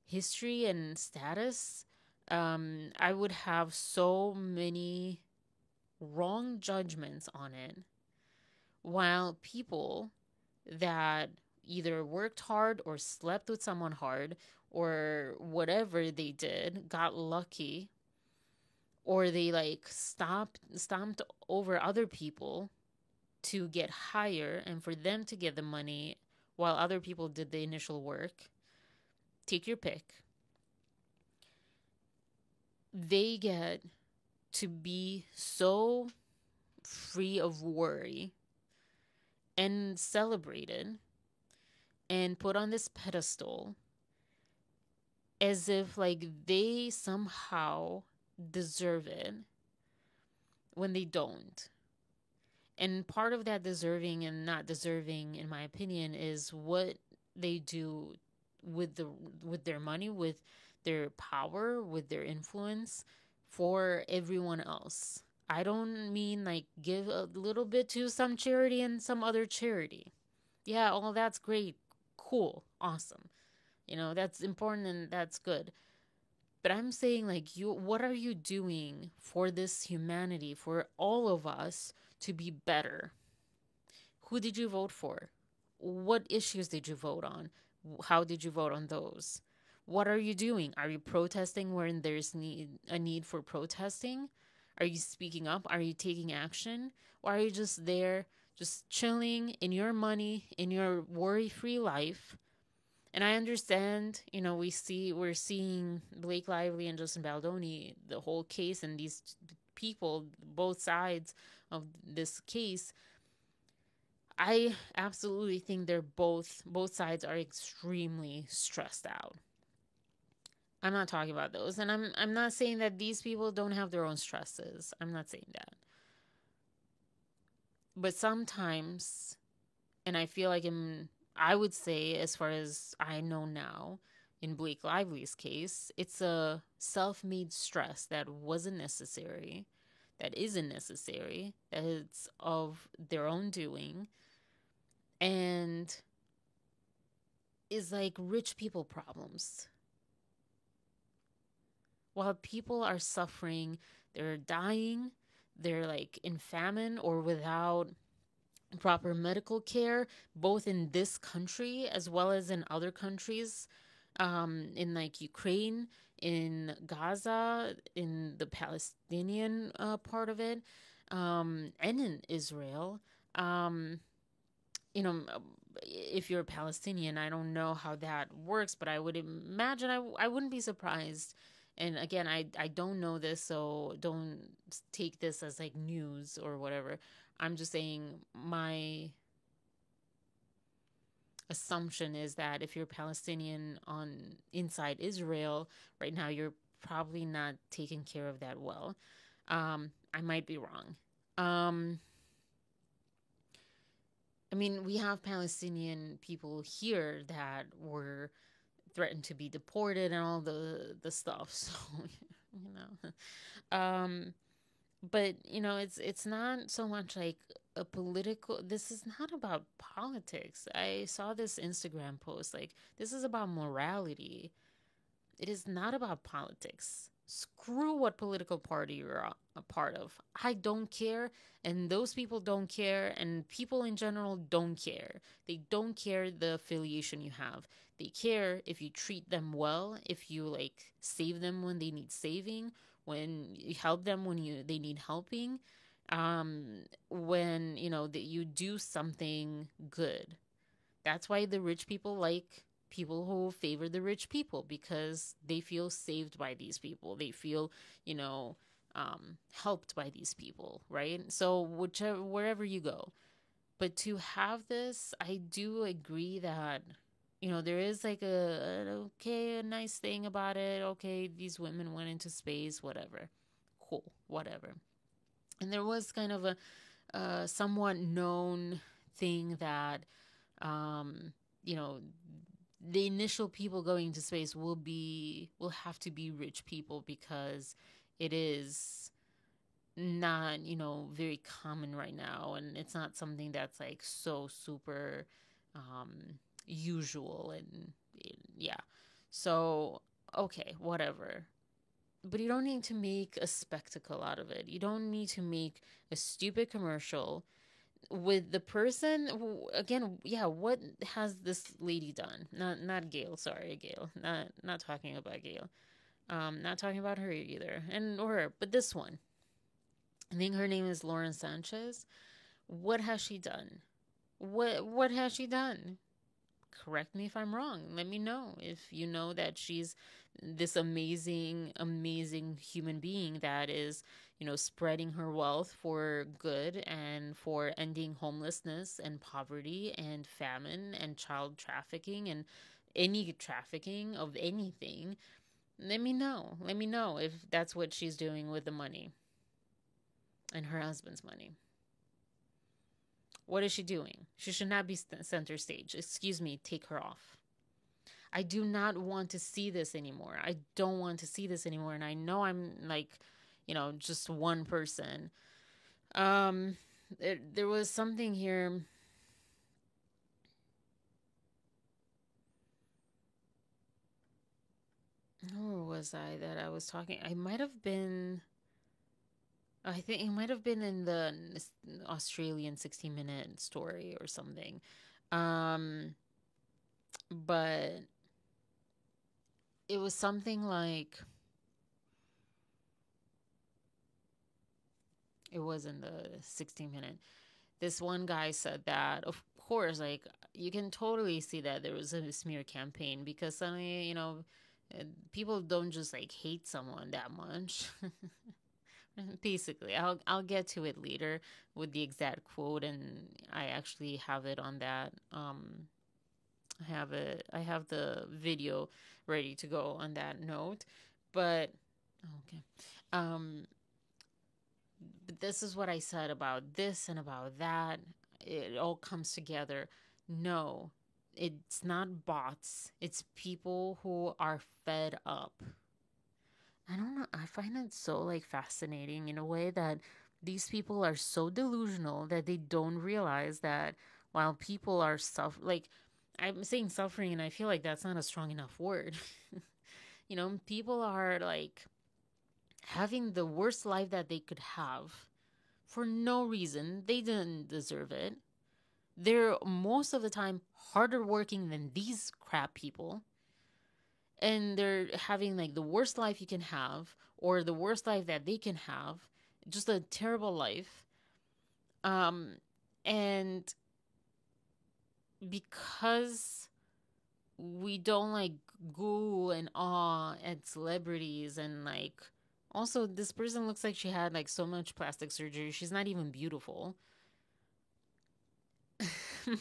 history and status, I would have so many wrong judgments on it, while people that either worked hard or slept with someone hard or whatever they did, got lucky, or they like stomped over other people to get higher and for them to get the money while other people did the initial work. Take your pick. They get to be so free of worry and celebrated and put on this pedestal as if like they somehow deserve it when they don't. And part of that deserving and not deserving, in my opinion, is what they do with their money, with their power, with their influence for everyone else. I don't mean like give a little bit to some charity and some other charity. Yeah, all that's great, cool, awesome. That's important and that's good. But I'm saying like what are you doing for this humanity, for all of us to be better? Who did you vote for? What issues did you vote on? How did you vote on those? What are you doing? Are you protesting when there's a need for protesting? Are you speaking up? Are you taking action? Or are you just there, just chilling in your money, in your worry-free life? And I understand, we're seeing Blake Lively and Justin Baldoni, the whole case, and these people, both sides of this case. I absolutely think both sides are extremely stressed out. I'm not talking about those. And I'm not saying that these people don't have their own stresses. I'm not saying that. But sometimes, and I feel like I would say, as far as I know now, in Blake Lively's case, it's a self-made stress that wasn't necessary, that isn't necessary, that it's of their own doing, and is like rich people problems. While people are suffering, they're dying, they're like in famine or without proper medical care, both in this country as well as in other countries, in like Ukraine, in Gaza, in the Palestinian part of it, and in Israel. If you're a Palestinian, I don't know how that works, but I would imagine I wouldn't be surprised. And again, I don't know this, so don't take this as like news or whatever. I'm just saying my assumption is that if you're Palestinian inside Israel right now, you're probably not taken care of that well. I might be wrong. I mean, we have Palestinian people here that were threatened to be deported and all the stuff. So, but it's not so much like a political. This is not about politics. I saw this Instagram post, like, this is about morality. It is not about politics. Screw what political party you're a part of. I don't care, and those people don't care, and people in general don't care. They don't care the affiliation you have. They care if you treat them well, if you like save them when they need saving, when you help them when they need helping, when that you do something good. That's why the rich people like people who favor the rich people, because they feel saved by these people. They feel, helped by these people, right? So wherever you go. But to have this, I do agree that, there is like a nice thing about it. Okay, these women went into space, whatever. Cool, whatever. And there was kind of a somewhat known thing that, the initial people going to space will have to be rich people, because it is not, very common right now, and it's not something that's like so super usual, and yeah. So, okay, whatever. But you don't need to make a spectacle out of it. You don't need to make a stupid commercial with the person who, again, yeah, what has this lady done? Not Gail, sorry, Gail. Not talking about Gail. Not talking about her either, and or her, but this one. I think her name is Lauren Sanchez. What has she done? What has she done? Correct me if I'm wrong. Let me know if you know that she's this amazing, amazing human being that is, spreading her wealth for good and for ending homelessness and poverty and famine and child trafficking and any trafficking of anything. Let me know. Let me know if that's what she's doing with the money and her husband's money. What is she doing? She should not be center stage. Excuse me, take her off. I do not want to see this anymore. I don't want to see this anymore. And I know I'm like, just one person. There was something here. Where was I that I was talking? I think it might have been in the Australian 60-minute story or something. But it was something like, it was in the 60-minute. This one guy said that, of course, like, you can totally see that there was a smear campaign because suddenly, people don't just like hate someone that much. Basically, I'll get to it later with the exact quote, and I actually have it on that. I have the video ready to go on that note, but okay. But this is what I said about this and about that. It all comes together. No, it's not bots. It's people who are fed up. I don't know. I find it so like fascinating in a way that these people are so delusional that they don't realize that while people are like, I'm saying suffering, and I feel like that's not a strong enough word. People are like having the worst life that they could have for no reason. They didn't deserve it. They're most of the time harder working than these crap people. And they're having like the worst life you can have, or the worst life that they can have, just a terrible life. And because we don't like goo and awe at celebrities, and like, also this person looks like she had like so much plastic surgery. She's not even beautiful.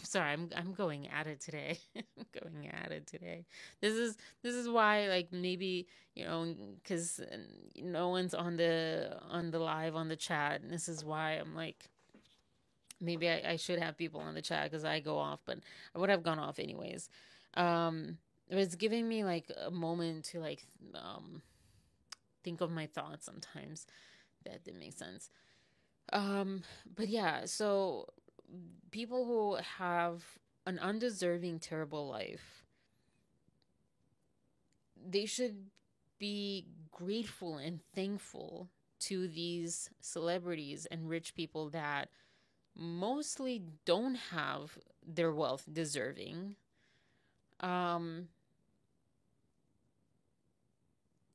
Sorry, I'm going at it today. I'm going at it today. This is why, like, maybe, because no one's on the live on the chat. And this is why I'm like, maybe I should have people on the chat because I go off, but I would have gone off anyways. It was giving me like a moment to like think of my thoughts sometimes. That didn't make sense. But yeah, so people who have an undeserving, terrible life, they should be grateful and thankful to these celebrities and rich people that mostly don't have their wealth deserving.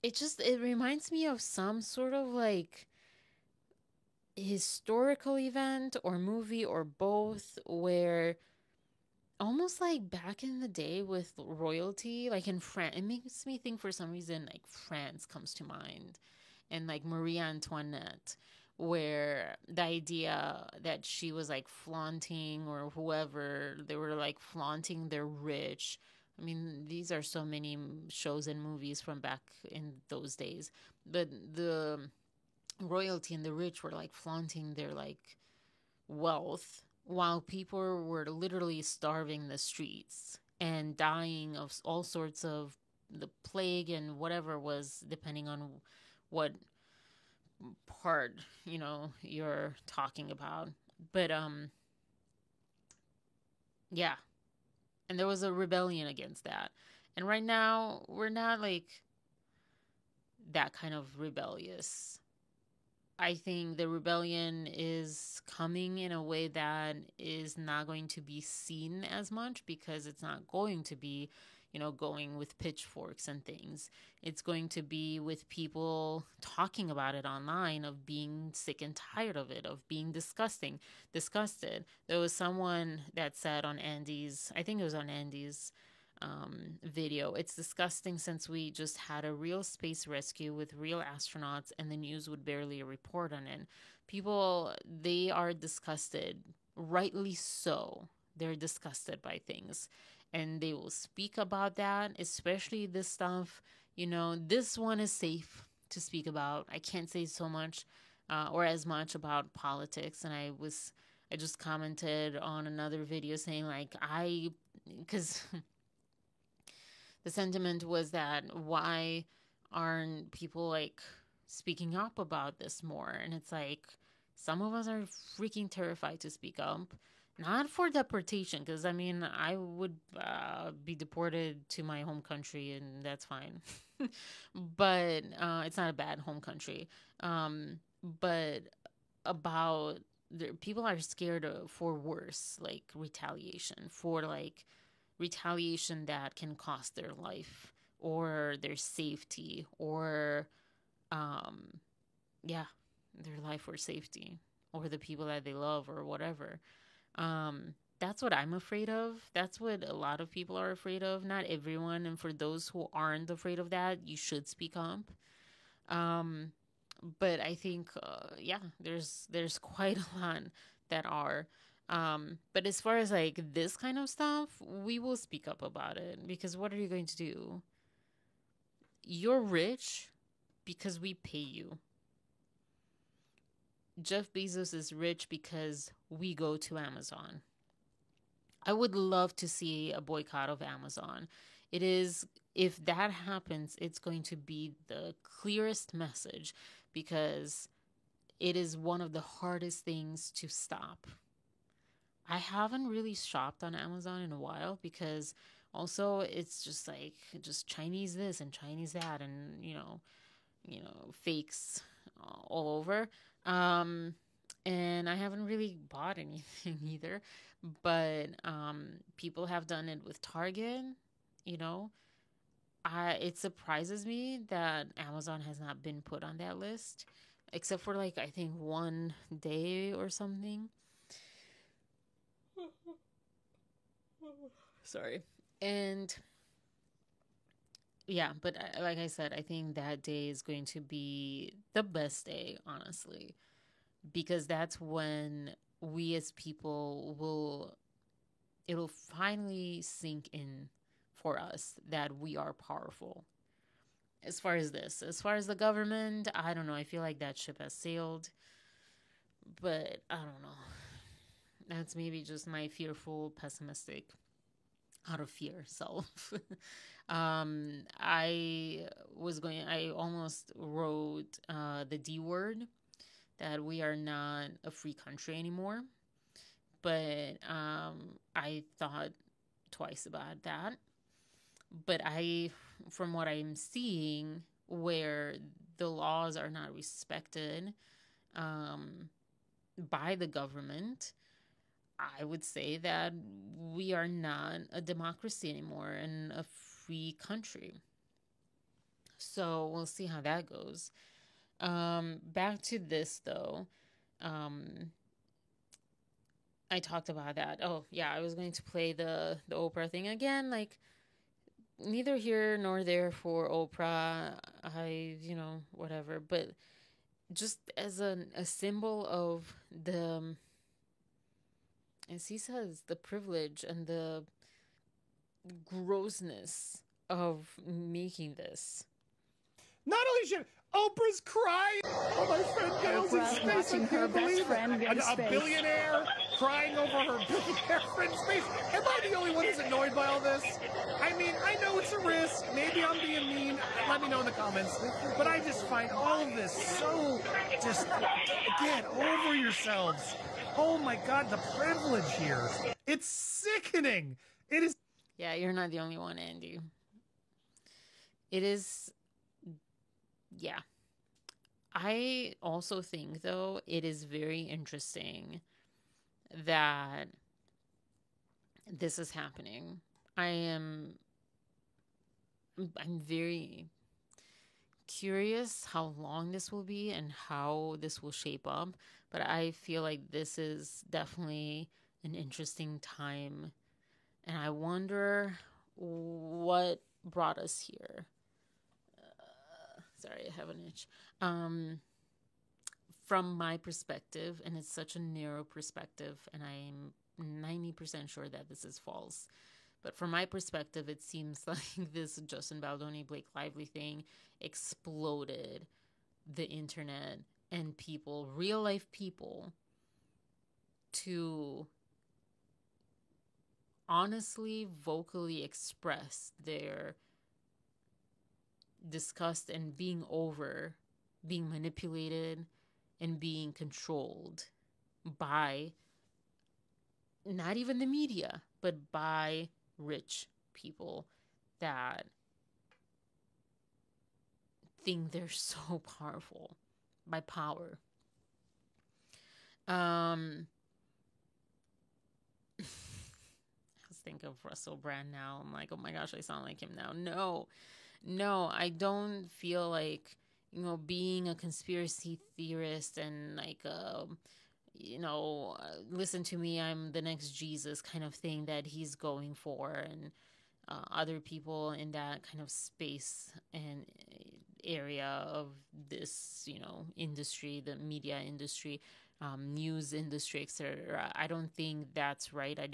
It reminds me of some sort of like historical event or movie or both, where almost like back in the day with royalty, like in France, it makes me think for some reason like France comes to mind, and like Marie Antoinette, where the idea that she was like flaunting, or whoever, they were like flaunting their rich. I mean, these are so many shows and movies from back in those days, but the royalty and the rich were like flaunting their like wealth while people were literally starving the streets and dying of all sorts of the plague and whatever was, depending on what part you're talking about. But yeah, and there was a rebellion against that. And right now we're not like that kind of rebellious. I think the rebellion is coming in a way that is not going to be seen as much, because it's not going to be, going with pitchforks and things. It's going to be with people talking about it online, of being sick and tired of it, of being disgusted. There was someone that said on Andy's, I think it was on Andy's video, it's disgusting since we just had a real space rescue with real astronauts and the news would barely report on it. People, they are disgusted, rightly so. They're disgusted by things and they will speak about that, especially this stuff. This one is safe to speak about. I can't say so much or as much about politics. And I just commented on another video saying because the sentiment was that why aren't people speaking up about this more? And it's some of us are freaking terrified to speak up. Not for deportation, because I would be deported to my home country and that's fine. But it's not a bad home country. But about people are scared for worse, retaliation, retaliation that can cost their life or their safety or their life or safety or the people that they love or whatever. That's what I'm afraid of. That's what a lot of people are afraid of. Not everyone. And for those who aren't afraid of that, you should speak up. But I think, there's quite a lot that are. But as far as this kind of stuff, we will speak up about it, because what are you going to do? You're rich because we pay you. Jeff Bezos is rich because we go to Amazon. I would love to see a boycott of Amazon. If that happens, it's going to be the clearest message, because it is one of the hardest things to stop. I haven't really shopped on Amazon in a while, because also it's just Chinese this and Chinese that, and fakes all over. And I haven't really bought anything either, but people have done it with Target. It surprises me that Amazon has not been put on that list, except for I think one day or something. Sorry. And yeah, but like I said, I think that day is going to be the best day, honestly, because that's when we as people it'll finally sink in for us that we are powerful. As far as the government, I don't know. I feel like that ship has sailed, but I don't know. That's maybe just my fearful, pessimistic, out of fear self. I almost wrote the D word, that we are not a free country anymore. But I thought twice about that. But from what I'm seeing, where the laws are not respected by the government, I would say that we are not a democracy anymore and a free country. So we'll see how that goes. Back to this, though. I talked about that. Oh, yeah, I was going to play the Oprah thing again. Neither here nor there for Oprah. Whatever. But just as a symbol of the... as he says, the privilege and the grossness of making this. Not only should Oprah's crying. Oh, my friend Gail's in space. I can't believe it. A billionaire crying over her billionaire friend in space. Am I the only one who's annoyed by all this? I mean, I know it's a risk. Maybe I'm being mean. Let me know in the comments. But I just find all of this so just get over yourselves. Oh my God, the privilege here. It's sickening. It is. Yeah, you're not the only one, Andy. It is. Yeah. I also think, though, it is very interesting that this is happening. I am I'm very curious how long this will be and how this will shape up. But I feel like this is definitely an interesting time. And I wonder what brought us here. Sorry, I have an itch. From my perspective, and it's such a narrow perspective, and I'm 90% sure that this is false. But from my perspective, it seems like this Justin Baldoni, Blake Lively thing exploded the internet and people, real life people, to honestly, vocally express their disgust and being manipulated, and being controlled by not even the media, but by rich people that think they're so powerful, by power. I just think of Russell Brand now. I'm like, oh my gosh, I sound like him now. No, I don't feel like, being a conspiracy theorist and like, listen to me, I'm the next Jesus kind of thing that he's going for, and other people in that kind of space and area of this, industry, the media industry, news industry, etc. I don't think that's right. I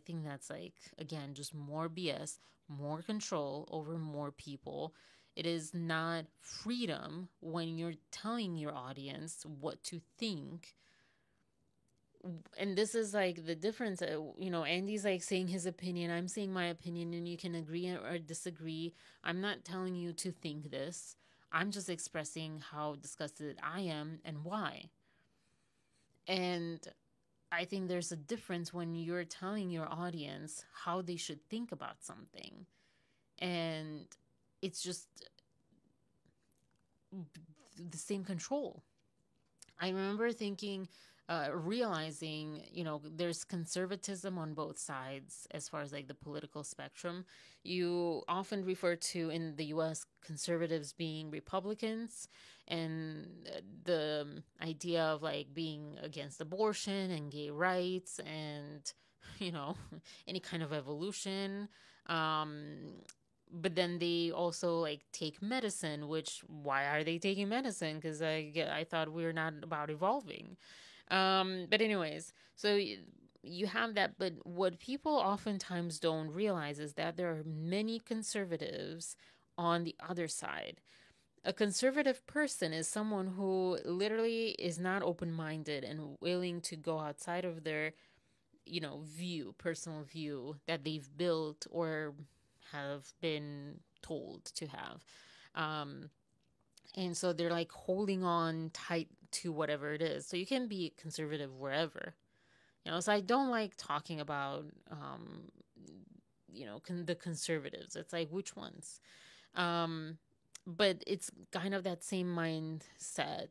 think that's like, again, just more BS, more control over more people. It is not freedom when you're telling your audience what to think. And this is like the difference. Andy's like saying his opinion, I'm saying my opinion, and you can agree or disagree. I'm not telling you to think this. I'm just expressing how disgusted I am and why. And I think there's a difference when you're telling your audience how they should think about something. And it's just the same control. I remember realizing, there's conservatism on both sides as far as like the political spectrum. You often refer to in the US conservatives being Republicans, and the idea of like being against abortion and gay rights and, any kind of evolution. But then they also like take medicine, which, why are they taking medicine? Because I thought we're not about evolving. But anyways, so you have that. But what people oftentimes don't realize is that there are many conservatives on the other side. A conservative person is someone who literally is not open-minded and willing to go outside of their, personal view that they've built or have been told to have. And so they're like holding on tight to whatever it is. So you can be conservative wherever. So I don't like talking about, the conservatives. It's like, which ones? But it's kind of that same mindset,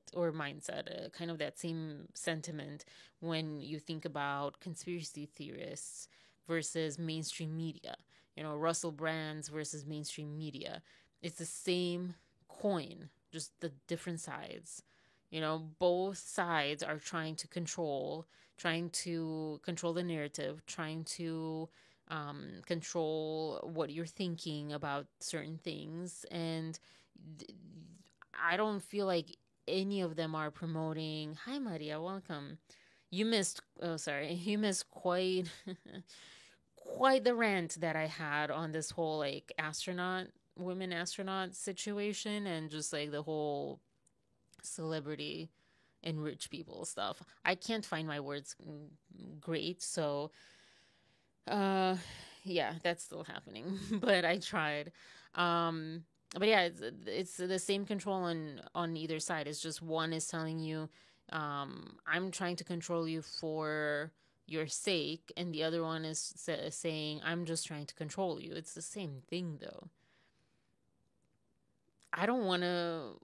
kind of that same sentiment when you think about conspiracy theorists versus mainstream media. Russell Brands versus mainstream media. It's the same coin, just the different sides. Both sides are trying to control the narrative, trying to control what you're thinking about certain things. And I don't feel like any of them are promoting, hi Maria, welcome. You missed quite quite the rant that I had on this whole like women astronaut situation, and just like the whole celebrity and rich people stuff. I can't find my words great, so yeah, that's still happening. But I tried. But yeah, it's the same control on either side. It's just one is telling you, I'm trying to control you for your sake, and the other one is saying, I'm just trying to control you. It's the same thing, though. I don't want to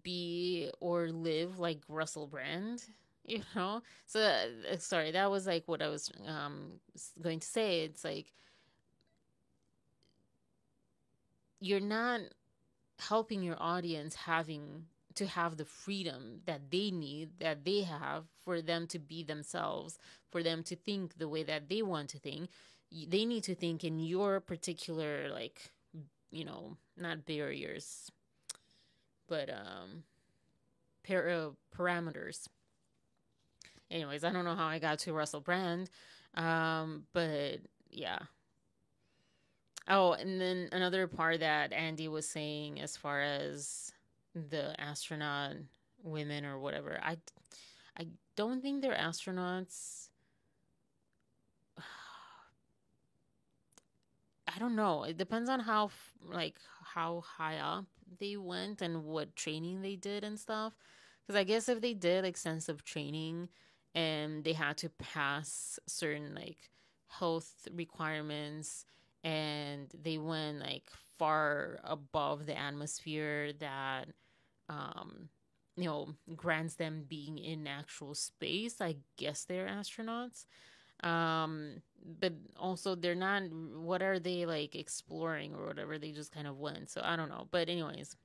be or live like Russell Brand, So, sorry, that was like what I was going to say. It's like, you're not helping your audience having to have the freedom that they need, that they have, for them to be themselves, for them to think the way that they want to think. They need to think in your particular, like, not barriers, but parameters. Anyways, I don't know how I got to Russell Brand, but yeah. Oh, and then another part that Andy was saying, as far as the astronaut women or whatever, I don't think they're astronauts. I don't know. It depends on how high up they went and what training they did and stuff. Because I guess if they did extensive training and they had to pass certain like health requirements, and they went like far above the atmosphere that grants them being in actual space, I guess they're astronauts. But also they're not, what are they like exploring or whatever? They just kind of went. So I don't know. But anyways,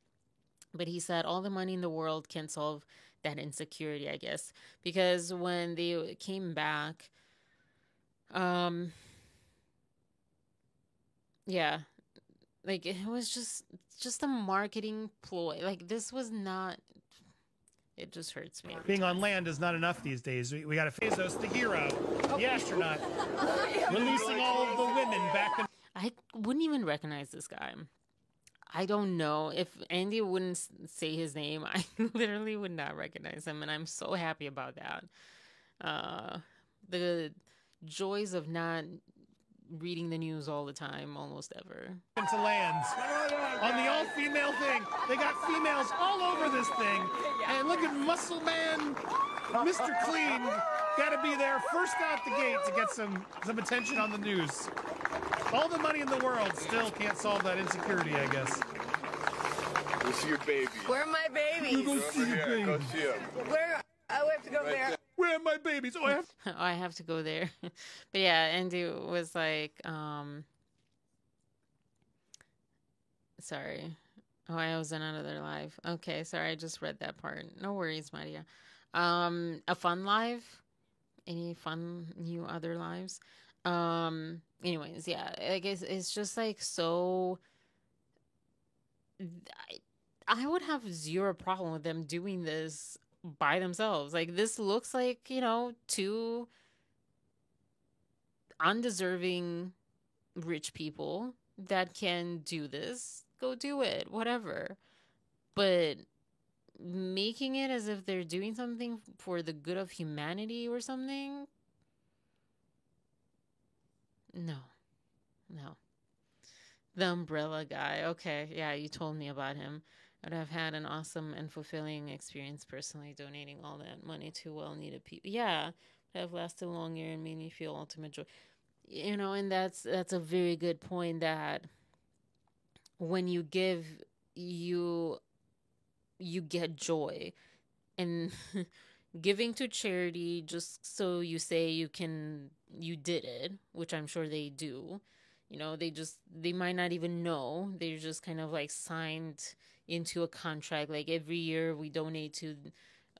but he said all the money in the world can solve that insecurity, I guess, because when they came back, yeah, like it was just a marketing ploy. Like this was not. It just hurts me. Being on land is not enough these days. We got to Bezos, the hero, the astronaut, releasing all of the women back. I wouldn't even recognize this guy. I don't know. If Andy wouldn't say his name, I literally would not recognize him, and I'm so happy about that. The joys of not reading the news all the time, almost ever. Into lands on the all-female thing. They got females all over this thing. And look at Muscle Man, Mr. Clean, got to be there first out the gate to get some attention on the news. All the money in the world still can't solve that insecurity, I guess. Go see your baby. Where are my babies? Go see your baby. Go see them. Where? I have to go there. Where are my babies? Oh, I have to go there. But yeah, Andy was like, sorry. Oh, I was in another live. Okay, sorry, I just read that part. No worries, Maria. A fun live? Any fun new other lives? Anyways, yeah, I guess it's just like so. I would have zero problem with them doing this by themselves. Like this looks like, two undeserving rich people that can do this. Go do it, whatever. But making it as if they're doing something for the good of humanity or something, no. The umbrella guy. Okay, yeah, you told me about him. I'd have had an awesome and fulfilling experience personally donating all that money to well-needed people. Yeah, it have lasted longer and made me feel ultimate joy. And that's a very good point, that when you give, you get joy. And giving to charity, just so you say you did it, which I'm sure they do. They might not even know. They're just kind of like signed into a contract. Like every year we donate to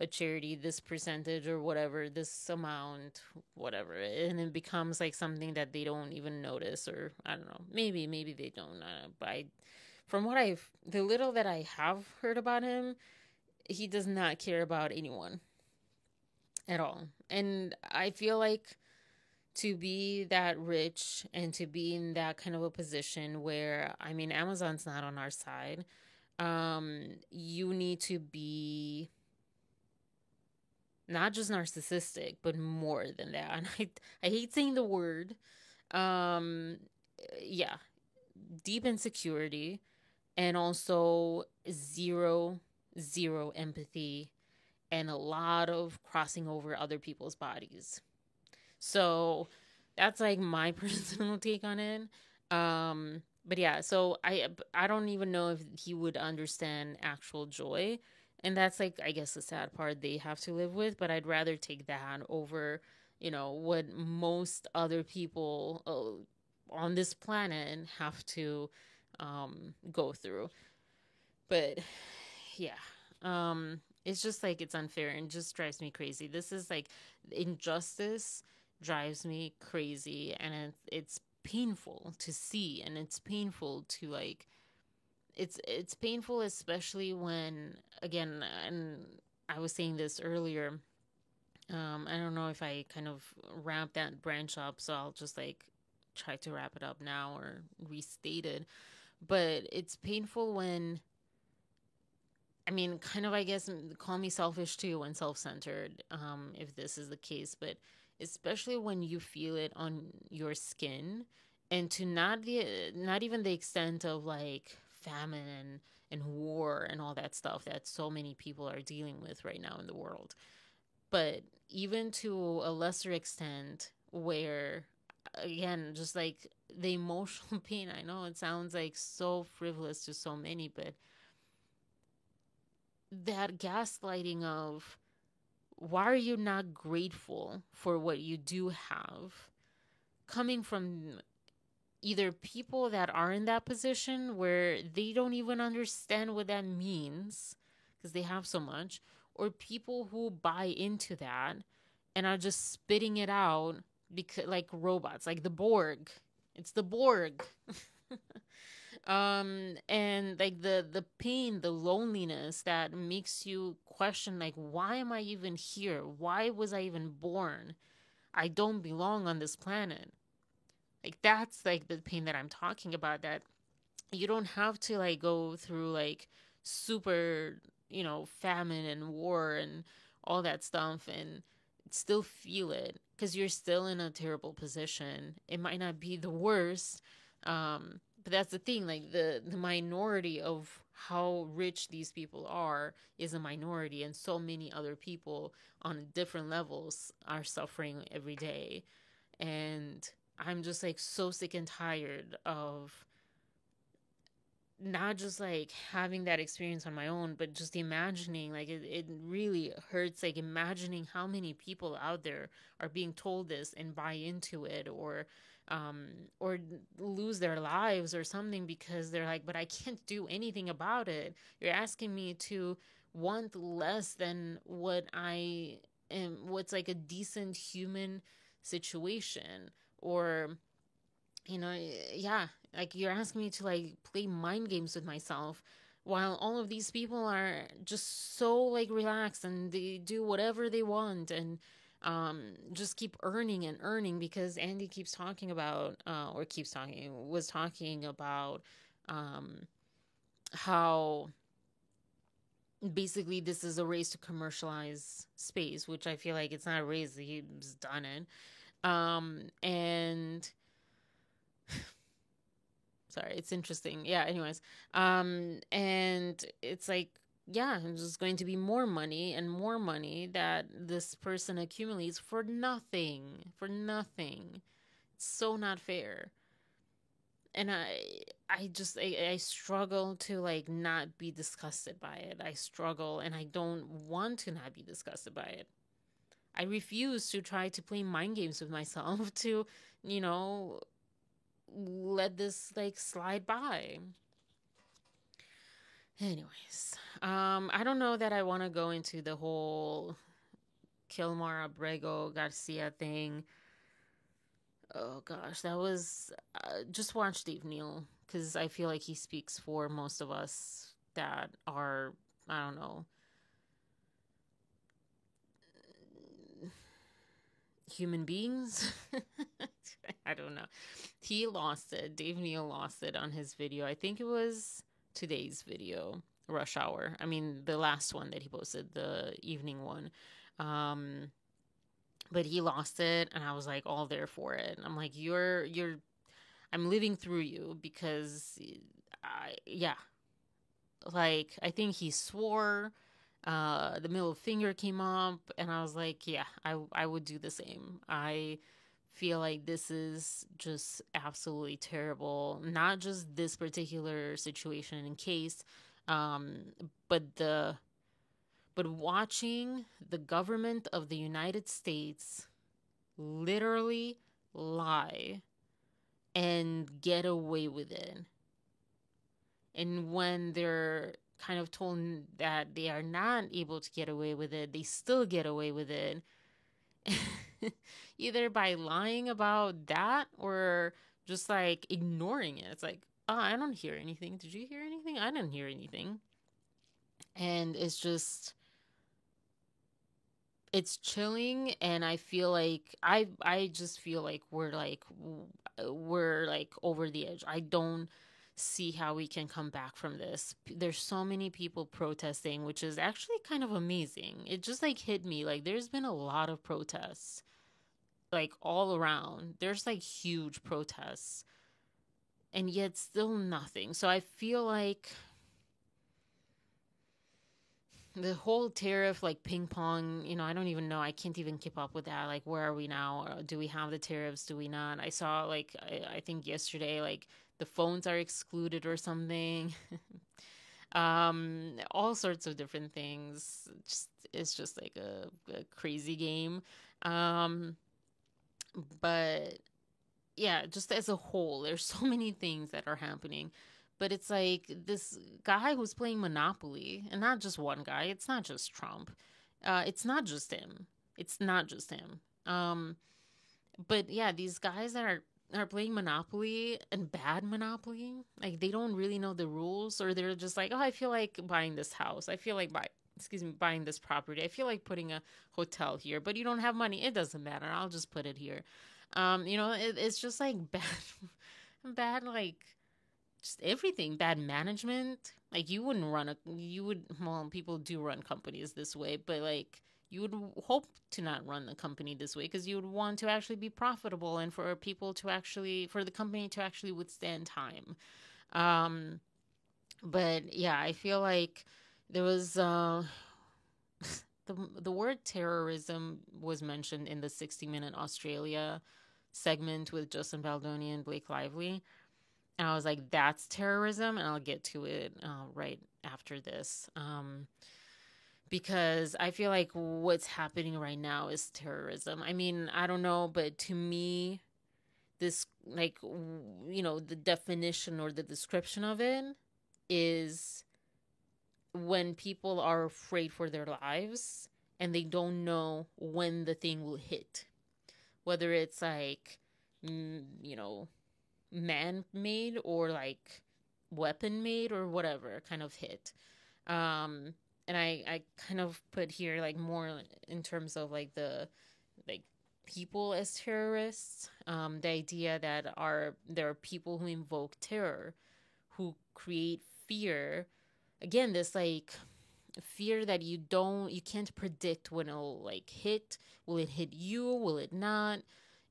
a charity this percentage or whatever, this amount, whatever. And it becomes like something that they don't even notice, or I don't know. Maybe they don't. But from the little that I have heard about him, he does not care about anyone at all. And I feel like to be that rich and to be in that kind of a position where, Amazon's not on our side, you need to be not just narcissistic, but more than that. And I hate saying the word. Yeah, deep insecurity, and also zero empathy, and a lot of crossing over other people's bodies. So that's like my personal take on it. But yeah, so I don't even know if he would understand actual joy. And that's like, I guess, the sad part they have to live with. But I'd rather take that over, what most other people on this planet have to go through. But yeah, it's just like, it's unfair and just drives me crazy. This is like, injustice drives me crazy, and it's painful to see, and it's painful to like, it's painful, especially when, again, and I was saying this earlier, I don't know if I kind of wrap that branch up, so I'll just like try to wrap it up now or restate it. But it's painful when, I mean, kind of, I guess, call me selfish too and self-centered, if this is the case, but especially when you feel it on your skin, and to not even the extent of like famine and war and all that stuff that so many people are dealing with right now in the world, but even to a lesser extent where, again, just like the emotional pain. I know it sounds like so frivolous to so many, but that gaslighting of, why are you not grateful for what you do have, coming from either people that are in that position where they don't even understand what that means because they have so much, or people who buy into that and are just spitting it out because, like robots, like the Borg. It's the Borg. And like the pain, the loneliness that makes you question, like, why am I even here? Why was I even born? I don't belong on this planet. Like, that's like the pain that I'm talking about, that you don't have to like go through like super, famine and war and all that stuff and still feel it, because you're still in a terrible position. It might not be the worst, but that's the thing, like the minority of how rich these people are is a minority, and so many other people on different levels are suffering every day. And I'm just like so sick and tired of not just like having that experience on my own, but just imagining, like it really hurts, like imagining how many people out there are being told this and buy into it, or lose their lives or something because they're like, but I can't do anything about it. You're asking me to want less than what I am, what's like a decent human situation, or yeah, like you're asking me to like play mind games with myself while all of these people are just so like relaxed and they do whatever they want and just keep earning and earning, because Andy keeps talking about was talking about how basically this is a race to commercialize space, which I feel like it's not a race, he's done it. And sorry, it's interesting. Yeah, anyways. And it's like, yeah, there's going to be more money and more money that this person accumulates for nothing. For nothing. It's so not fair. And I struggle to like not be disgusted by it. I struggle, and I don't want to not be disgusted by it. I refuse to try to play mind games with myself to, let this like slide by. Anyways, I don't know that I want to go into the whole Kilmar Abrego Garcia thing. Oh gosh, that was just watch Dave Neal, because I feel like he speaks for most of us that are, I don't know, human beings. I don't know. He lost it. Dave Neal lost it on his video. I think it was today's video, Rush Hour. I mean, the last one that he posted, the evening one. But he lost it, and I was like all there for it. I'm like, I'm living through you, because like, I think he swore, the middle finger came up, and I was like, yeah, I would do the same. I feel like this is just absolutely terrible. Not just this particular situation and case, but watching the government of the United States literally lie and get away with it And when they're kind of told that they are not able to get away with it, they still get away with it. Either by lying about that or just like ignoring it. It's like, oh, I don't hear anything. Did you hear anything? I didn't hear anything. And it's just, it's chilling. And I feel like, I just feel like we're like over the edge. I don't see how we can come back from this. There's so many people protesting, which is actually kind of amazing. It just like hit me, like there's been a lot of protests like all around. There's like huge protests and yet still nothing. So I feel like the whole tariff like ping pong, you know, I don't even know, I can't even keep up with that. Like, where are we now? Do we have the tariffs? Do we not? I saw like I think yesterday, like the phones are excluded or something. All sorts of different things. It's just like a crazy game. But yeah, just as a whole, there's so many things that are happening. But it's like this guy who's playing Monopoly, and not just one guy. It's not just Trump. It's not just him. It's not just him. But yeah, these guys that are playing Monopoly, and bad Monopoly, like they don't really know the rules, or they're just like, oh, I feel like buying this house. I feel like buying this property. I feel like putting a hotel here, but you don't have money. It doesn't matter. I'll just put it here. You know, it's just like bad, like just everything. Bad management. Like well, people do run companies this way, but like you would hope to not run the company this way because you would want to actually be profitable and for the company to actually withstand time. But yeah, I feel like there was the word terrorism was mentioned in the 60 Minute Australia segment with Justin Baldoni and Blake Lively. And I was like, that's terrorism. And I'll get to it right after this. Because I feel like what's happening right now is terrorism. I mean, I don't know, but to me, this, like, you know, the definition or the description of it is when people are afraid for their lives and they don't know when the thing will hit. Whether it's like, you know, man-made or like weapon-made or whatever kind of hit. And I kind of put here like more in terms of like the like people as terrorists. The idea that there are people who invoke terror, who create fear. Again, this like fear that you can't predict when it'll like hit. Will it hit you? Will it not?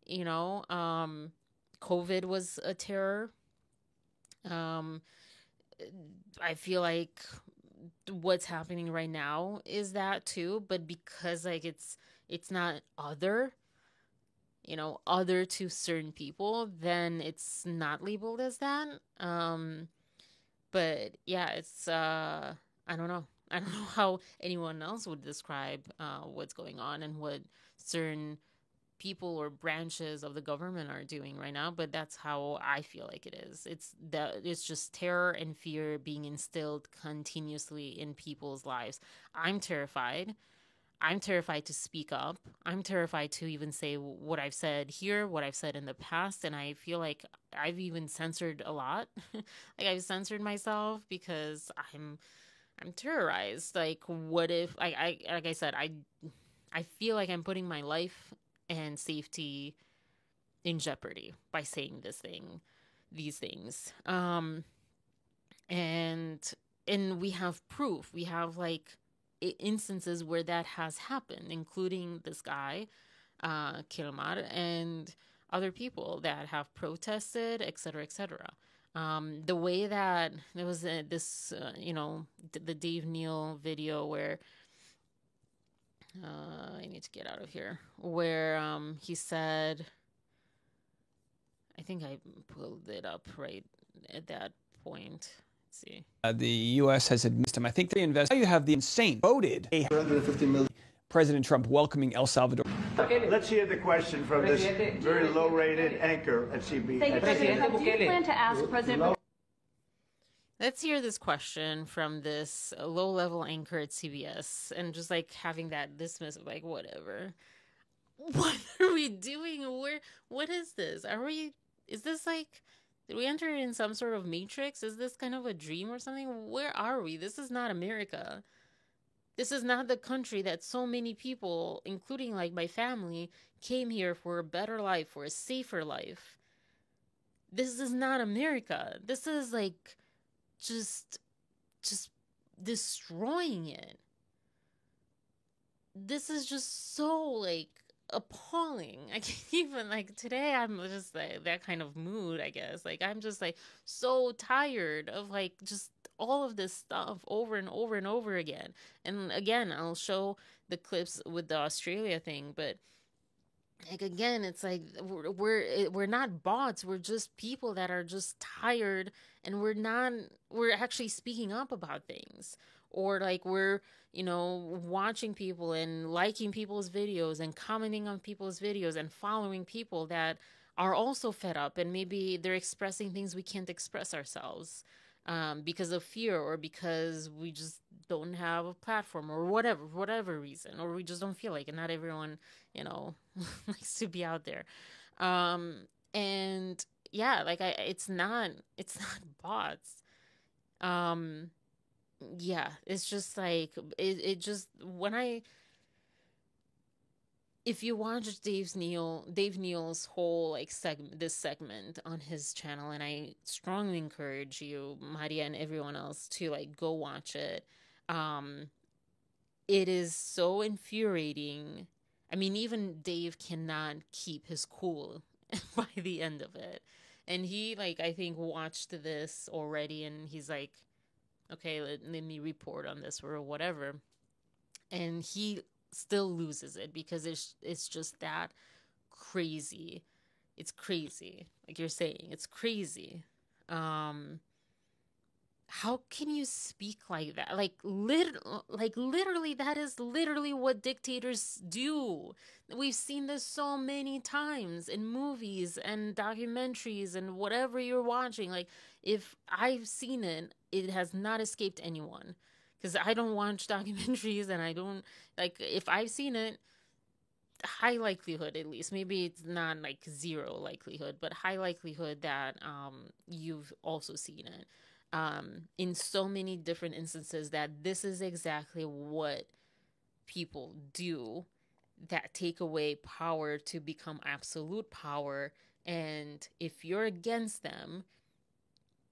You know, COVID was a terror. I feel like what's happening right now is that too, but because like it's not other to certain people, then it's not labeled as that. But yeah, it's I don't know how anyone else would describe what's going on and what certain people or branches of the government are doing right now, but that's how I feel like it is. It's just terror and fear being instilled continuously in people's lives. I'm terrified. I'm terrified to speak up. I'm terrified to even say what I've said here, what I've said in the past, and I feel like I've even censored a lot. Like I've censored myself because I'm terrorized. Like, what if like I said, I feel like I'm putting my life and safety in jeopardy by saying these things. And we have proof. We have like instances where that has happened, including this guy, Kilmar, and other people that have protested, etc., etc. The way that there was this, the Dave Neal video where I need to get out of here, where he said, I think I pulled it up right at that point. Let's see. The U.S. has admitted him. I think they invest. Now you have the insane voted $150 million. President Trump welcoming El Salvador. Let's hear the question from this very low-rated anchor at CBS. Thank you, President. Do you plan to ask President? Let's hear this question from this low-level anchor at CBS, and just like having that dismissive, like, whatever. What are we doing? What is this? Is this like, did we enter in some sort of matrix? Is this kind of a dream or something? Where are we? This is not America. This is not the country that so many people, including like my family, came here for a better life, for a safer life. This is not America. This is like just destroying it. This is just so like appalling. I can't even, like, today I'm just like that kind of mood, I guess. Like, I'm just like so tired of like just all of this stuff over and over and over again. And again, I'll show the clips with the Australia thing, but like, again, it's like we're not bots. We're just people that are just tired, and we're actually speaking up about things, or like we're, watching people and liking people's videos and commenting on people's videos and following people that are also fed up, and maybe they're expressing things we can't express ourselves, because of fear, or because we just don't have a platform, or whatever reason, or we just don't feel like it. Not everyone, likes to be out there. And yeah, like it's not bots. Yeah, it's just like, it just, if you watch Dave Neal's whole like segment on his channel, and I strongly encourage you, Maria, and everyone else to like go watch it. It is so infuriating. I mean, even Dave cannot keep his cool by the end of it. And he, like, I think watched this already, and he's like, okay, let me report on this or whatever. And he still loses it because it's just that crazy. It's crazy. Like you're saying, it's crazy. How can you speak like that? Like literally, that is literally what dictators do. We've seen this so many times in movies and documentaries and whatever you're watching. Like, if I've seen it, it has not escaped anyone. Because I don't watch documentaries, and I don't, like, if I've seen it, high likelihood, at least, maybe it's not like zero likelihood, but high likelihood that you've also seen it. In so many different instances, that this is exactly what people do, that take away power to become absolute power. And if you're against them,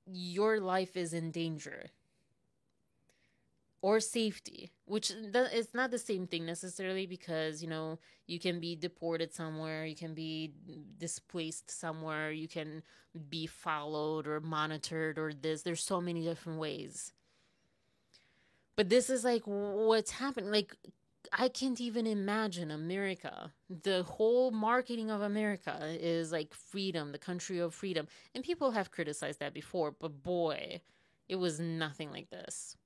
your life is in danger, or safety, which is not the same thing necessarily, because, you can be deported somewhere, you can be displaced somewhere, you can be followed or monitored, or there's so many different ways. But this is like what's happening. Like, I can't even imagine America. The whole marketing of America is like freedom, the country of freedom. And people have criticized that before, but boy, it was nothing like this.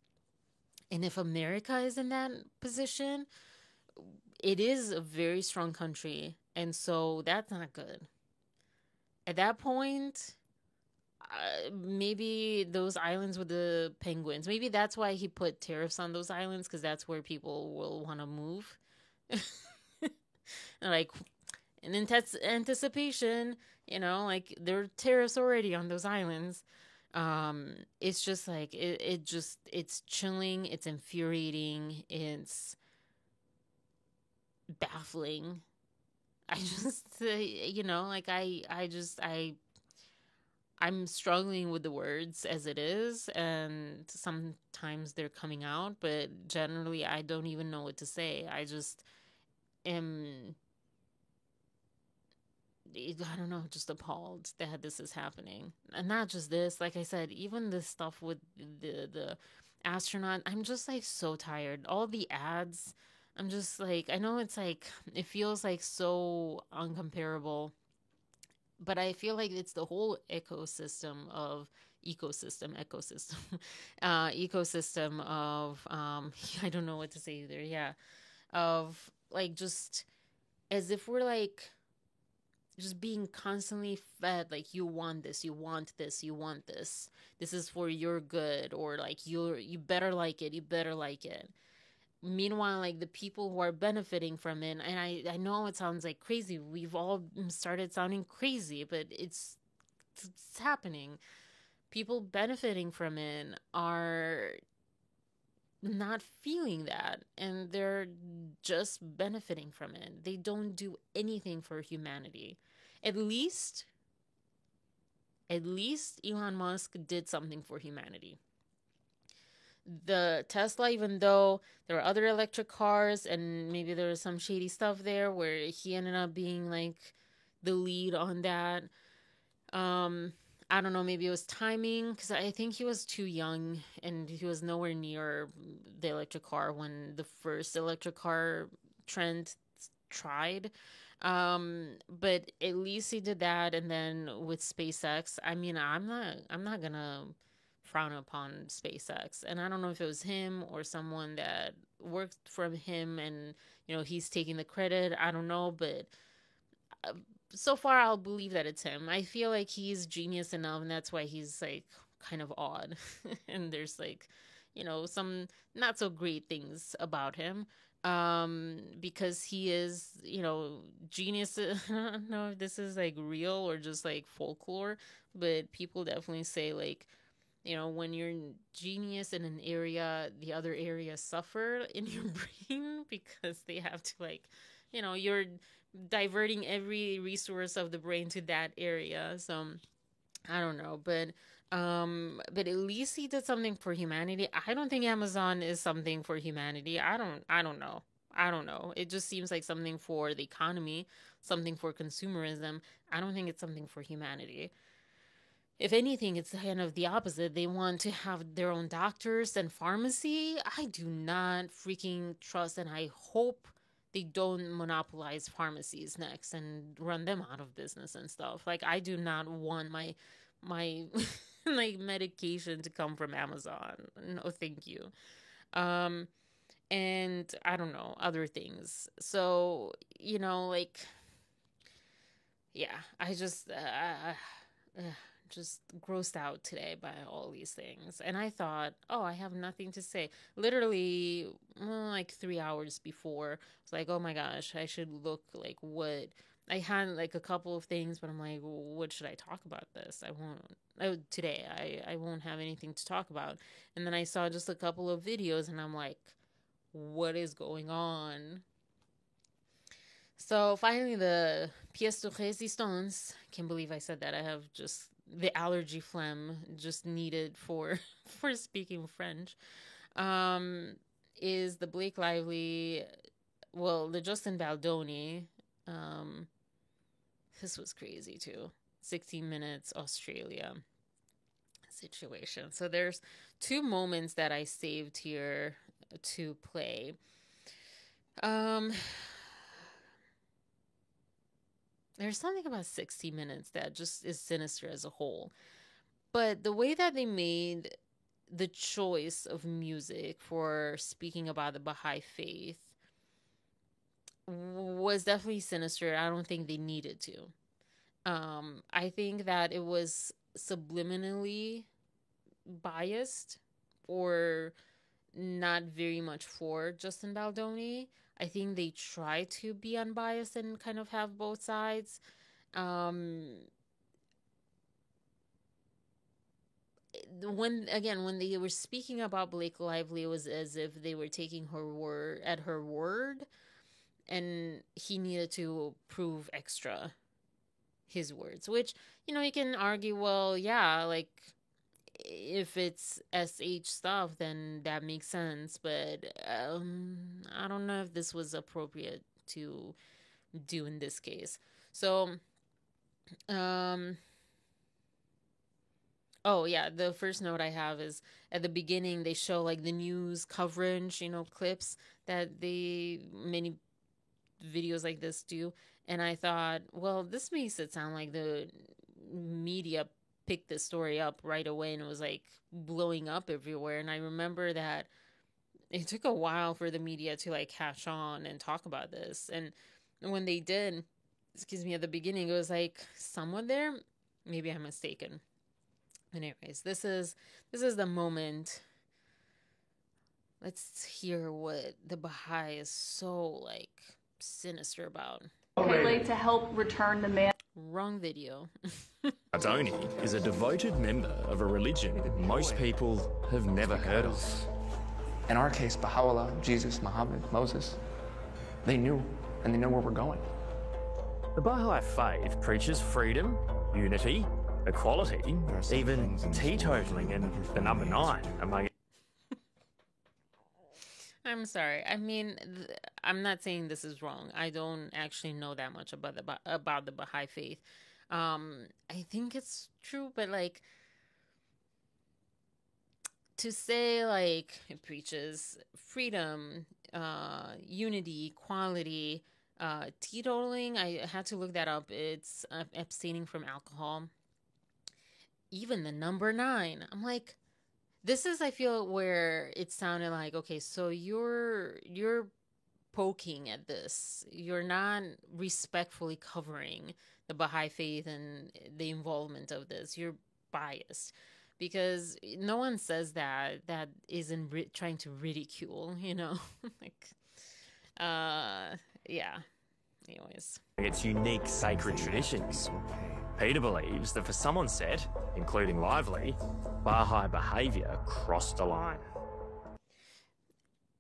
And if America is in that position, it is a very strong country. And so that's not good. At that point, maybe those islands with the penguins, maybe that's why he put tariffs on those islands, because that's where people will want to move. Like, in anticipation, like, there are tariffs already on those islands. It's just like, it's chilling, it's infuriating, it's baffling. I just, like, I'm struggling with the words as it is, and sometimes they're coming out, but generally I don't even know what to say. I just am, I don't know, just appalled that this is happening. And not just this, like I said, even this stuff with the astronaut, I'm just like so tired. All the ads, I'm just like, I know it's like, it feels like so uncomparable, but I feel like it's the whole ecosystem of I don't know what to say either. Yeah. Of like, just as if we're like just being constantly fed like, you want this, you want this, you want this, this is for your good, or like you better like it, you better like it. Meanwhile, like the people who are benefiting from it, and I know it sounds like crazy, we've all started sounding crazy, but it's happening. People benefiting from it are not feeling that, and they're just benefiting from it. They don't do anything for humanity. At least Elon Musk did something for humanity. The Tesla, even though there are other electric cars and maybe there was some shady stuff there where he ended up being like the lead on that, I don't know, maybe it was timing, because I think he was too young and he was nowhere near the electric car when the first electric car trend tried. But at least he did that. And then with SpaceX, I mean, I'm not gonna frown upon SpaceX. And I don't know if it was him or someone that worked for him and, you know, he's taking the credit. I don't know, but so far I'll believe that it's him. I feel like he's genius enough, and that's why he's like kind of odd. And there's like, you know, some not so great things about him. Because he is, you know, genius. I don't know if this is like real or just like folklore, but people definitely say like, you know, when you're genius in an area, the other areas suffer in your brain because they have to like, you know, you're diverting every resource of the brain to that area. So I don't know, but at least he did something for humanity. I don't think Amazon is something for humanity. I don't know. It just seems like something for the economy, something for consumerism. I don't think it's something for humanity. If anything, it's kind of the opposite. They want to have their own doctors and pharmacy. I do not freaking trust, and I hope they don't monopolize pharmacies next and run them out of business and stuff. Like, I do not want my like medication to come from Amazon. No, thank you. And I don't know, other things. So, you know, like, yeah, I just grossed out today by all these things. And I thought, oh, I have nothing to say. Literally, like 3 hours before, it's like, oh my gosh, I should look like what. I had like a couple of things, but I'm like, what should I talk about this? Today, I won't have anything to talk about. And then I saw just a couple of videos and I'm like, what is going on? So finally, the pièce de résistance, can't believe I said that. I have just the allergy phlegm just needed for speaking French, is the Blake Lively, the Justin Baldoni. This was crazy too. 16 Minutes Australia situation. So there's two moments that I saved here to play. There's something about 60 Minutes that just is sinister as a whole. But the way that they made the choice of music for speaking about the Baha'i faith was definitely sinister. I don't think they needed to. I think that it was subliminally biased or not very much for Justin Baldoni. I think they try to be unbiased and kind of have both sides. When they were speaking about Blake Lively, it was as if they were taking her word at her word, and he needed to prove extra his words, which, you know, you can argue, well, yeah, like, if it's SH stuff, then that makes sense. But I don't know if this was appropriate to do in this case. So, oh yeah, the first note I have is at the beginning they show like the news coverage, you know, clips that many videos like this do. And I thought, well, this makes it sound like the media picked this story up right away and it was like blowing up everywhere. And I remember that it took a while for the media to like catch on and talk about this. And when they did, excuse me, at the beginning, it was like someone there. Maybe I'm mistaken. Anyways, this is the moment. Let's hear what the Baha'i is so like sinister about. Pele to help return the man. Wrong video. Adoni is a devoted member of a religion most people have never heard of. In our case, Baha'u'llah, Jesus, Muhammad, Moses, they knew, and they know where we're going. The Baha'i faith preaches freedom, unity, equality, even teetotaling, and the number 9 among. I'm sorry. I mean, I'm not saying this is wrong. I don't actually know that much about the Baha'i faith. I think it's true, but like to say like it preaches freedom, unity, equality, teetotaling. I had to look that up. It's abstaining from alcohol. Even the number 9. I'm like, this is, I feel, where it sounded like, okay, so you're poking at this. You're not respectfully covering the Baha'i faith and the involvement of this. You're biased. Because no one says that isn't trying to ridicule, you know? Like, yeah. Anyways. Its unique sacred traditions. Peter believes that for someone set, including Lively, Baha'i behaviour crossed a line.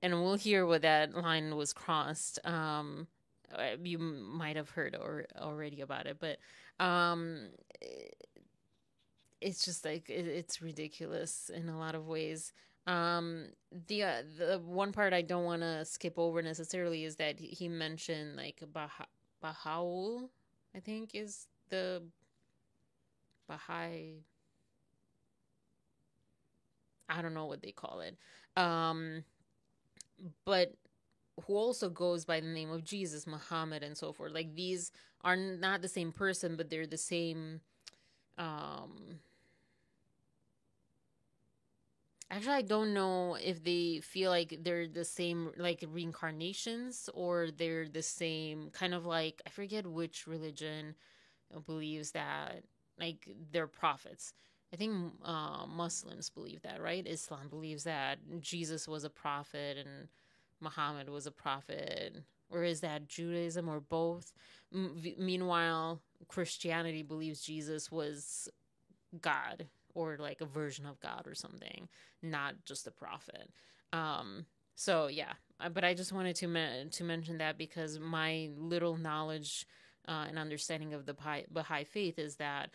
And we'll hear what that line was crossed. You might have heard already about it, but it's just like it's ridiculous in a lot of ways. The one part I don't want to skip over necessarily is that he mentioned like Baha'ul, I think is the Baha'i. I don't know what they call it. But who also goes by the name of Jesus, Muhammad, and so forth. Like, these are not the same person, but they're the same. Actually, I don't know if they feel like they're the same, like, reincarnations, or they're the same, kind of like, I forget which religion believes that, like, they're prophets. I think Muslims believe that, right? Islam believes that Jesus was a prophet and Muhammad was a prophet. Or is that Judaism, or both? Meanwhile, Christianity believes Jesus was God, or like a version of God or something, not just a prophet. So yeah, but I just wanted to mention that because my little knowledge and understanding of the Baha'i faith is that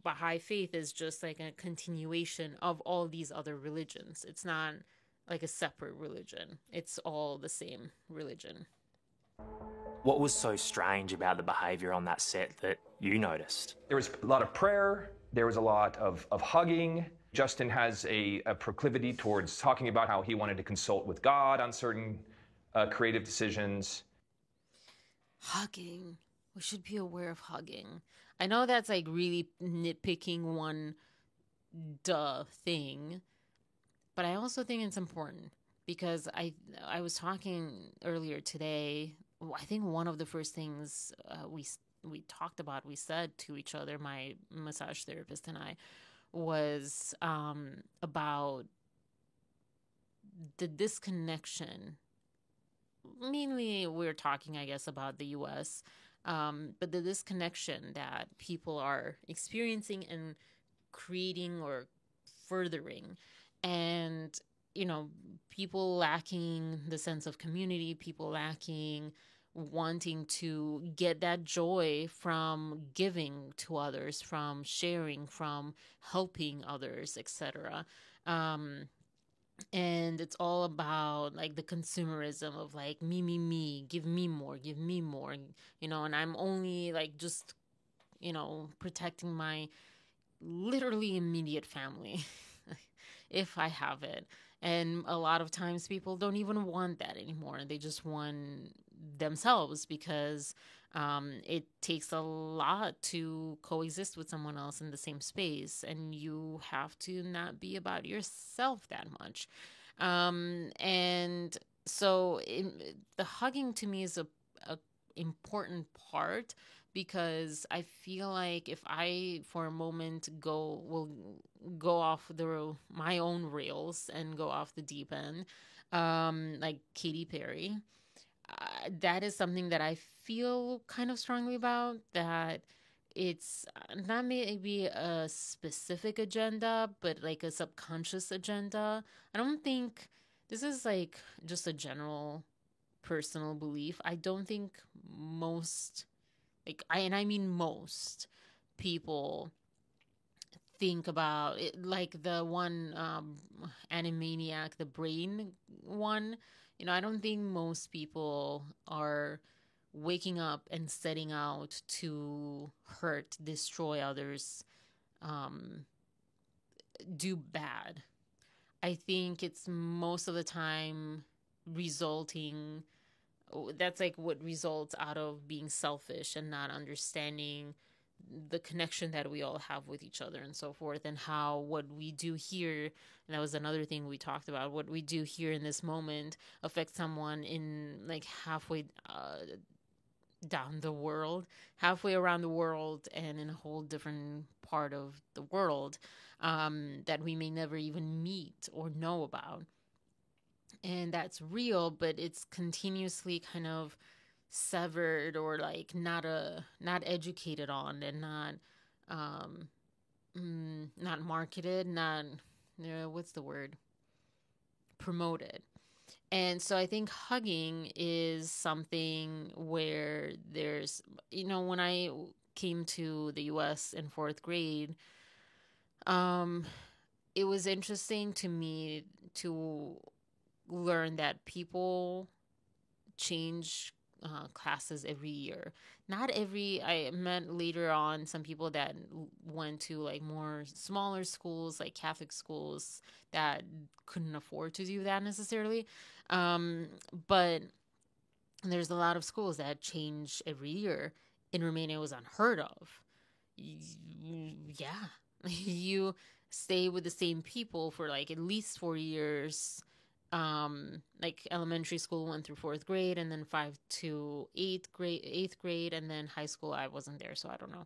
Baha'i faith is just like a continuation of all these other religions. It's not like a separate religion. It's all the same religion. What was so strange about the behaviour on that set that you noticed? There was a lot of prayer. There was a lot of hugging. Justin has a proclivity towards talking about how he wanted to consult with God on certain creative decisions. Hugging. We should be aware of hugging. I know that's like really nitpicking one thing, but I also think it's important because I was talking earlier today. I think one of the first things we talked about, we said to each other, my massage therapist and I, was about the disconnection. Mainly, we're talking, I guess, about the U.S., but the disconnection that people are experiencing and creating or furthering. And, you know, people lacking the sense of community, people lacking wanting to get that joy from giving to others, from sharing, from helping others, etc. And it's all about like the consumerism of like me, give me more, you know, and I'm only like just, you know, protecting my literally immediate family if I have it. And a lot of times people don't even want that anymore. They just want themselves because it takes a lot to coexist with someone else in the same space, and you have to not be about yourself that much. And so the hugging to me is important part, because I feel like if I for a moment will go off my own rails and go off the deep end, like Katy Perry, that is something that I feel kind of strongly about, that it's not maybe a specific agenda, but like a subconscious agenda. I don't think this is like just a general personal belief. I don't think most, I mean most people think about it, like the one Animaniac, the brain one. I don't think most people are waking up and setting out to hurt, destroy others, do bad. I think it's most of the time that's like what results out of being selfish and not understanding the connection that we all have with each other and so forth, and how what we do here, and that was another thing we talked about, what we do here in this moment affects someone in like halfway down the world, halfway around the world, and in a whole different part of the world that we may never even meet or know about. And that's real, but it's continuously kind of severed, or like not educated on, and not marketed, not what's the word, promoted. And so I think hugging is something where there's, when I came to the US in 4th grade, it was interesting to me to learn that people change classes every year. I met later on some people that went to like more smaller schools, like Catholic schools, that couldn't afford to do that necessarily. But there's a lot of schools that change every year. In Romania, it was unheard of. Yeah. You stay with the same people for like at least 4 years. Like elementary school 1 through 4th grade, and then 5 to 8th grade, and then high school I wasn't there, so I don't know.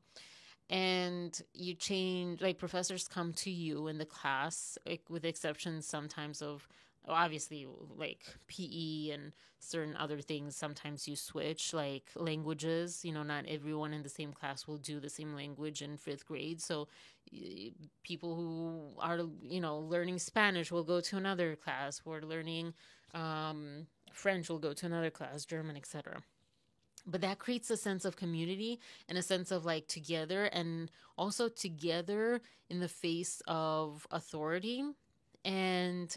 And you change, like professors come to you in the class, like with exceptions sometimes of, obviously, like PE and certain other things. Sometimes you switch, like languages. Not everyone in the same class will do the same language in 5th grade. So people who are, learning Spanish will go to another class. Who are learning French will go to another class, German, etc. But that creates a sense of community and a sense of like together, and also together in the face of authority. And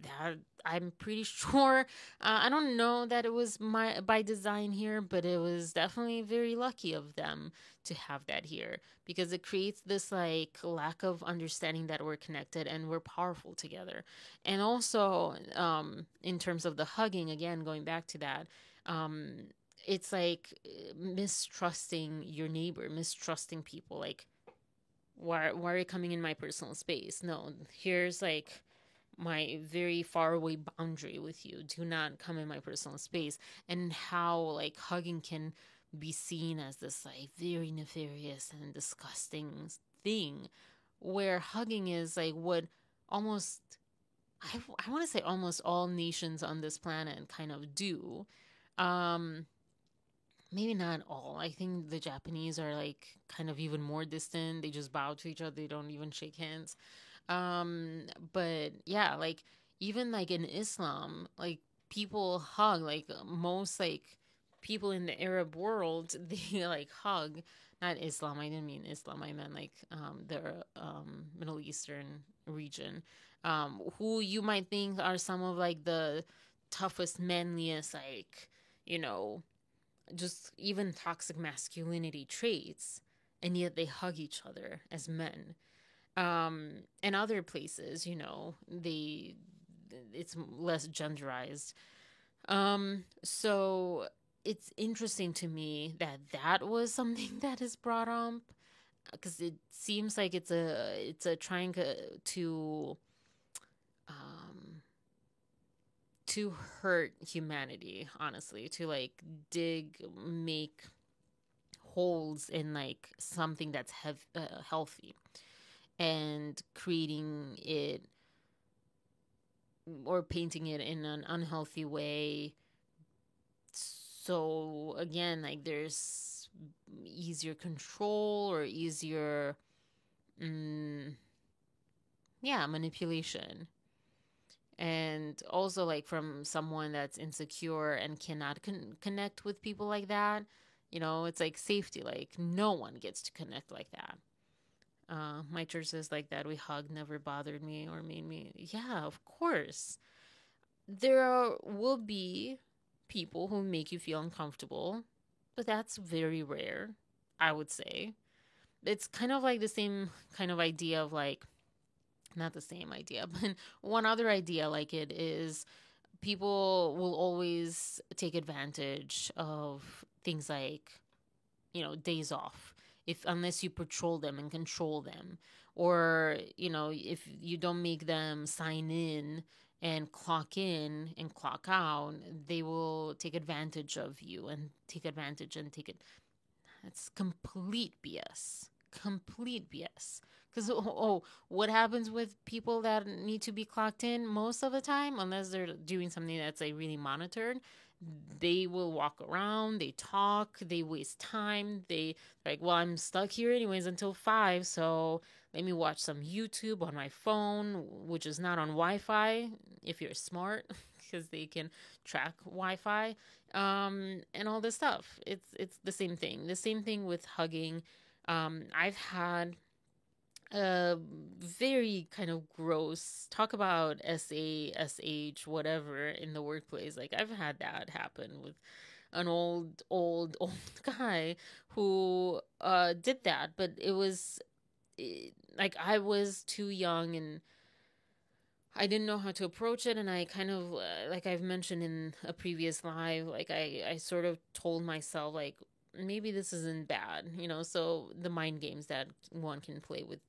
that, I'm pretty sure, I don't know that it was by design here, but it was definitely very lucky of them to have that here, because it creates this like lack of understanding that we're connected and we're powerful together. And also in terms of the hugging, again, going back to that, it's like mistrusting your neighbor, mistrusting people. Like, why are you coming in my personal space? No, here's like my very far away boundary with you. Do not come in my personal space. And how like hugging can be seen as this like very nefarious and disgusting thing, where hugging is like what almost, I want to say almost all nations on this planet kind of do. Maybe not all. I think the Japanese are like kind of even more distant. They just bow to each other. They don't even shake hands. But yeah, like even like in Islam, like people hug, like most like people in the Arab world, they like hug. Not Islam. I didn't mean Islam. I meant like the Middle Eastern region, who you might think are some of like the toughest, manliest, like, just even toxic masculinity traits, and yet they hug each other as men. And other places, it's less genderized. So it's interesting to me that was something that is brought up, because it seems like it's a trying to to hurt humanity, honestly, to like make holes in like something that's healthy, and creating it or painting it in an unhealthy way. So again, like there's easier control or easier manipulation. And also like from someone that's insecure and cannot connect with people like that, it's like safety, like no one gets to connect like that. My church says like that we hug never bothered me or made me. Yeah, of course there will be people who make you feel uncomfortable, but that's very rare, I would say. It's kind of like the same kind of idea of like, not the same idea, but one other idea like it is people will always take advantage of things like, days off, unless you patrol them and control them, or, if you don't make them sign in and clock out, they will take advantage of you and take advantage and take it. That's complete BS. Complete BS. Because, what happens with people that need to be clocked in most of the time, unless they're doing something that's like really monitored, they will walk around, they talk, they waste time. They like, well, I'm stuck here anyways until 5, so let me watch some YouTube on my phone, which is not on Wi-Fi if you're smart, because they can track Wi-Fi, and all this stuff. It's the same thing. The same thing with hugging. I've had a very kind of gross, talk about SH, whatever, in the workplace. Like I've had that happen with an old guy who did that, but it was like I was too young and I didn't know how to approach it, and I kind of like I've mentioned in a previous live, like I sort of told myself like maybe this isn't bad, so the mind games that one can play with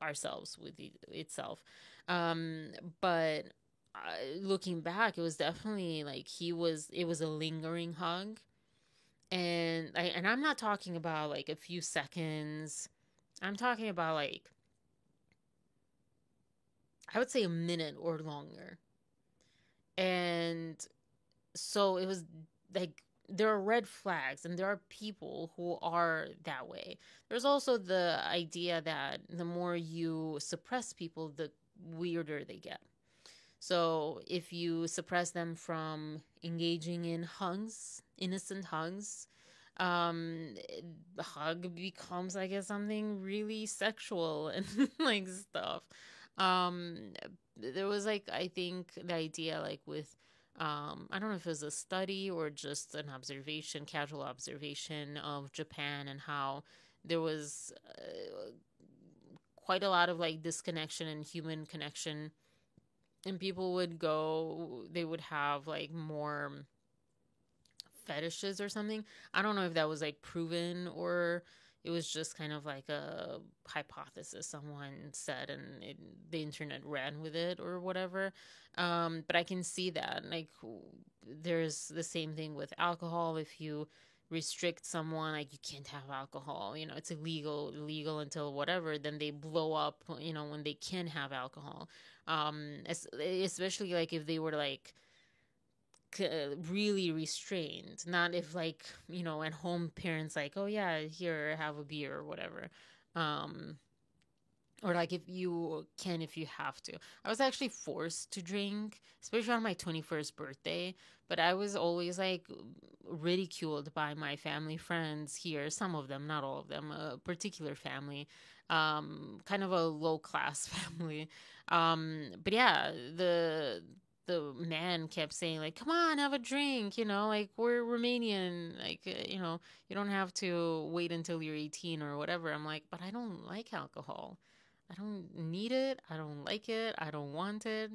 ourselves, with itself, but looking back, it was definitely like it was a lingering hug, and I'm not talking about like a few seconds. I'm talking about like, I would say a minute or longer. And so it was like, there are red flags and there are people who are that way. There's also the idea that the more you suppress people, the weirder they get. So if you suppress them from engaging in hugs, innocent hugs, hug becomes, I guess, something really sexual and like stuff. There was like, I think the idea like with, I don't know if it was a study or just an observation, casual observation of Japan, and how there was quite a lot of like disconnection and human connection, and people would they would have like more fetishes or something. I don't know if that was like proven or it was just kind of like a hypothesis someone said and the internet ran with it or whatever. But I can see that like there's the same thing with alcohol. If you restrict someone, like you can't have alcohol, it's illegal until whatever, then they blow up, when they can have alcohol. Especially like if they were like really restrained, not if like, at home parents like, oh yeah, here, have a beer or whatever. Or like if you have to. I was actually forced to drink, especially on my 21st birthday, but I was always like ridiculed by my family friends here, some of them, not all of them, a particular family, kind of a low class family. But yeah, the man kept saying like, come on, have a drink, like we're Romanian, like, you don't have to wait until you're 18 or whatever. I'm like, but I don't like alcohol. I don't need it. I don't like it. I don't want it.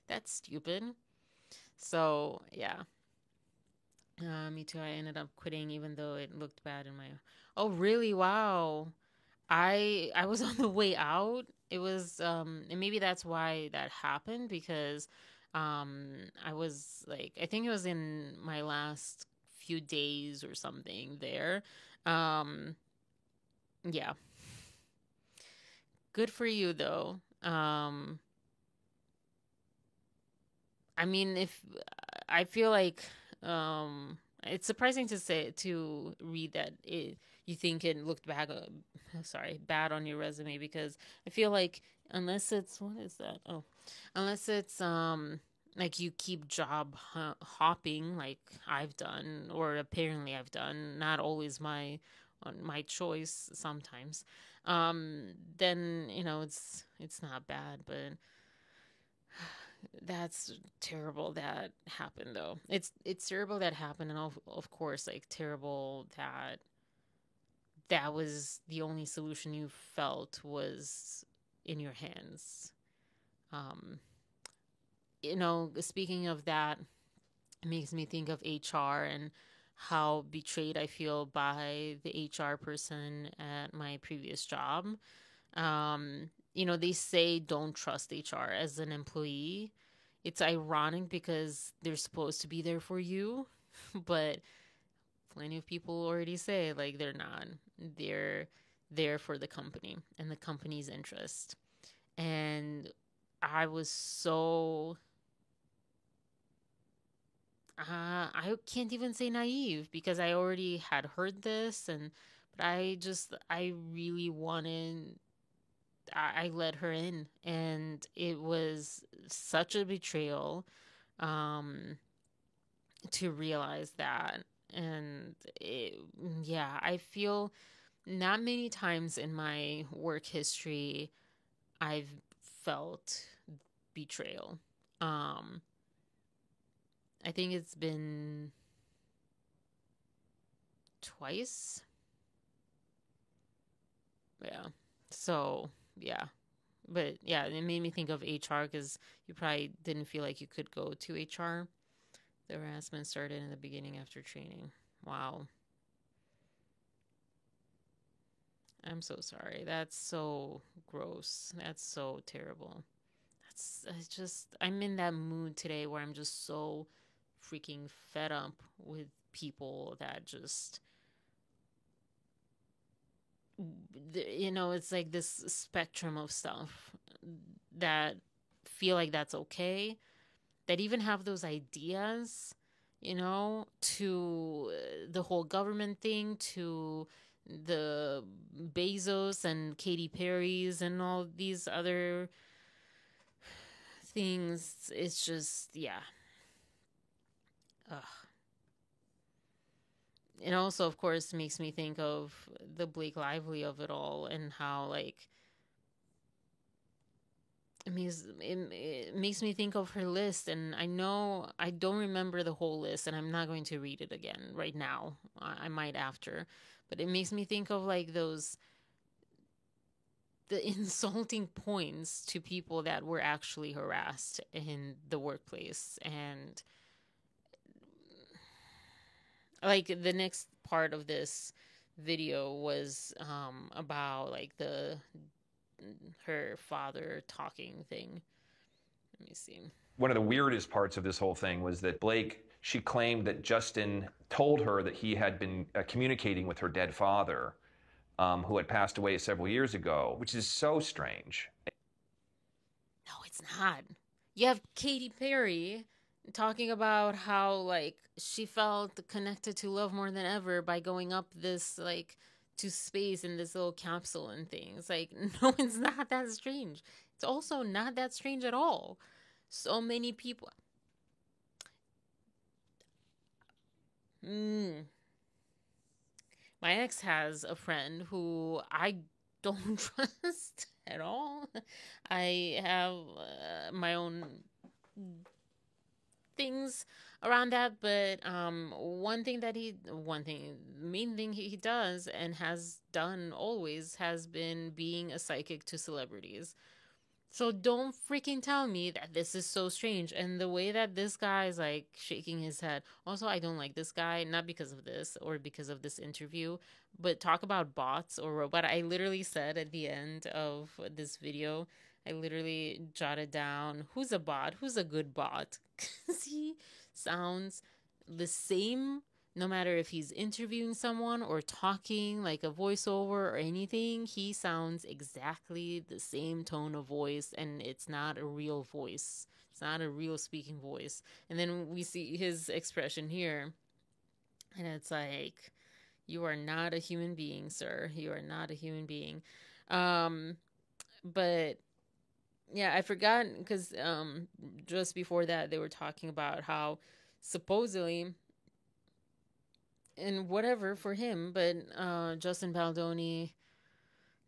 That's stupid. So yeah. Me too. I ended up quitting even though it looked bad in my... Oh, really? Wow. I was on the way out. It was, and maybe that's why that happened, because I was like, I think it was in my last few days or something there. Yeah. Good for you though. I mean, if I feel like it's surprising to read that you think it looked bad on your resume, because I feel like unless it's, what is that? Oh, unless it's like you keep job hopping like I've done, or apparently I've done, not always my choice sometimes, then it's not bad. But that's terrible that happened though. It's terrible that happened, and of course, like, terrible that was the only solution you felt was in your hands. Speaking of that, it makes me think of HR and how betrayed I feel by the HR person at my previous job. They say don't trust HR as an employee. It's ironic because they're supposed to be there for you, but plenty of people already say, like, they're not. They're there for the company and the company's interest. And I was so... I can't even say naive, because I already had heard this, but I really wanted... I let her in, and it was such a betrayal to realize that. And I feel not many times in my work history I've felt betrayal. I think it's been twice. Yeah. So, yeah. But yeah, it made me think of HR, because you probably didn't feel like you could go to HR. The harassment started in the beginning after training. Wow. I'm so sorry. That's so gross. That's so terrible. I'm in that mood today where I'm just so freaking fed up with people that just, it's like this spectrum of stuff that feel like that's okay, that even have those ideas, to the whole government thing, to the Bezos and Katy Perry's and all these other things. It's just, yeah. Ugh. And also, of course, makes me think of the Blake Lively of it all, and how, like, it makes me think of her list. And I know I don't remember the whole list, and I'm not going to read it again right now. I might after. But it makes me think of, like, the insulting points to people that were actually harassed in the workplace. And, like, the next part of this video was about, like, her father talking thing. Let me see. One of the weirdest parts of this whole thing was that she claimed that Justin told her that he had been communicating with her dead father, who had passed away several years ago, which is so strange. No, it's not. You have Katy Perry talking about how, like, she felt connected to love more than ever by going up this, like, to space in this little capsule and things. Like, no, it's not that strange. It's also not that strange at all. So many people... My ex has a friend who I don't trust at all. I have my own things around that, but main thing he does and has done always has been being a psychic to celebrities. So don't freaking tell me that this is so strange. And the way that this guy is, like, shaking his head. Also, I don't like this guy, not because of this or because of this interview, but talk about bots or robot. I literally said at the end of this video, I literally jotted down, who's a bot? Who's a good bot? Because he sounds the same no matter if he's interviewing someone or talking like a voiceover or anything. He sounds exactly the same tone of voice, and it's not a real voice. It's not a real speaking voice. And then we see his expression here, and it's like, you are not a human being, sir. You are not a human being. But yeah, I forgot because just before that, they were talking about how supposedly, and whatever for him, but Justin Baldoni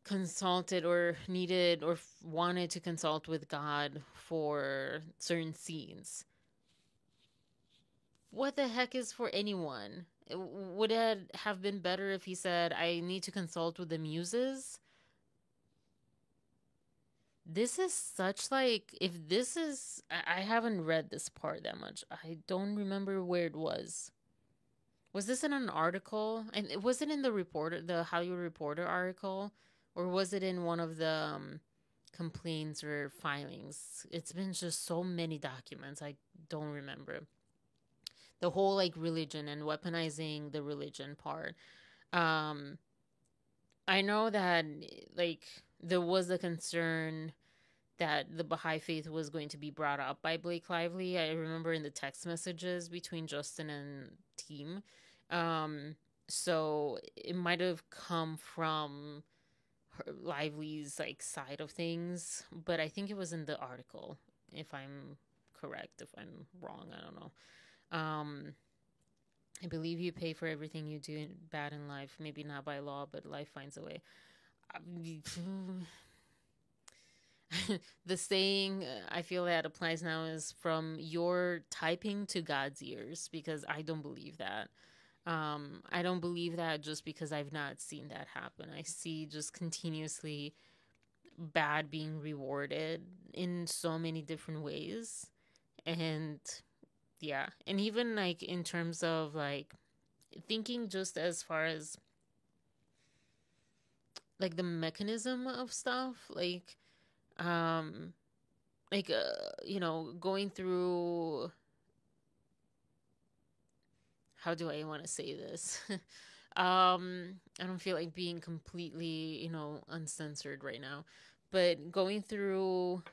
consulted or needed or wanted to consult with God for certain scenes. What the heck is for anyone? Would it have been better if he said, I need to consult with the muses? This is such like, if this is, I haven't read this part that much. I don't remember where it was. Was this in an article? And was it in the Hollywood Reporter article? Or was it in one of the complaints or filings? It's been just so many documents. I don't remember. The whole like religion and weaponizing the religion part. I know that like there was a concern that the Baha'i faith was going to be brought up by Blake Lively. I remember in the text messages between Justin and team. So it might have come from Lively's like side of things, but I think it was in the article, if I'm correct. If I'm wrong, I don't know. I believe you pay for everything you do bad in life. Maybe not by law, but life finds a way. The saying I feel that applies now is from your typing to God's ears, because I don't believe that. I don't believe that just because I've not seen that happen. I see just continuously bad being rewarded in so many different ways. And yeah, and even like in terms of like thinking just as far as like the mechanism of stuff, like you know, going through, how do I want to say this? I don't feel like being completely, you know, uncensored right now, but going through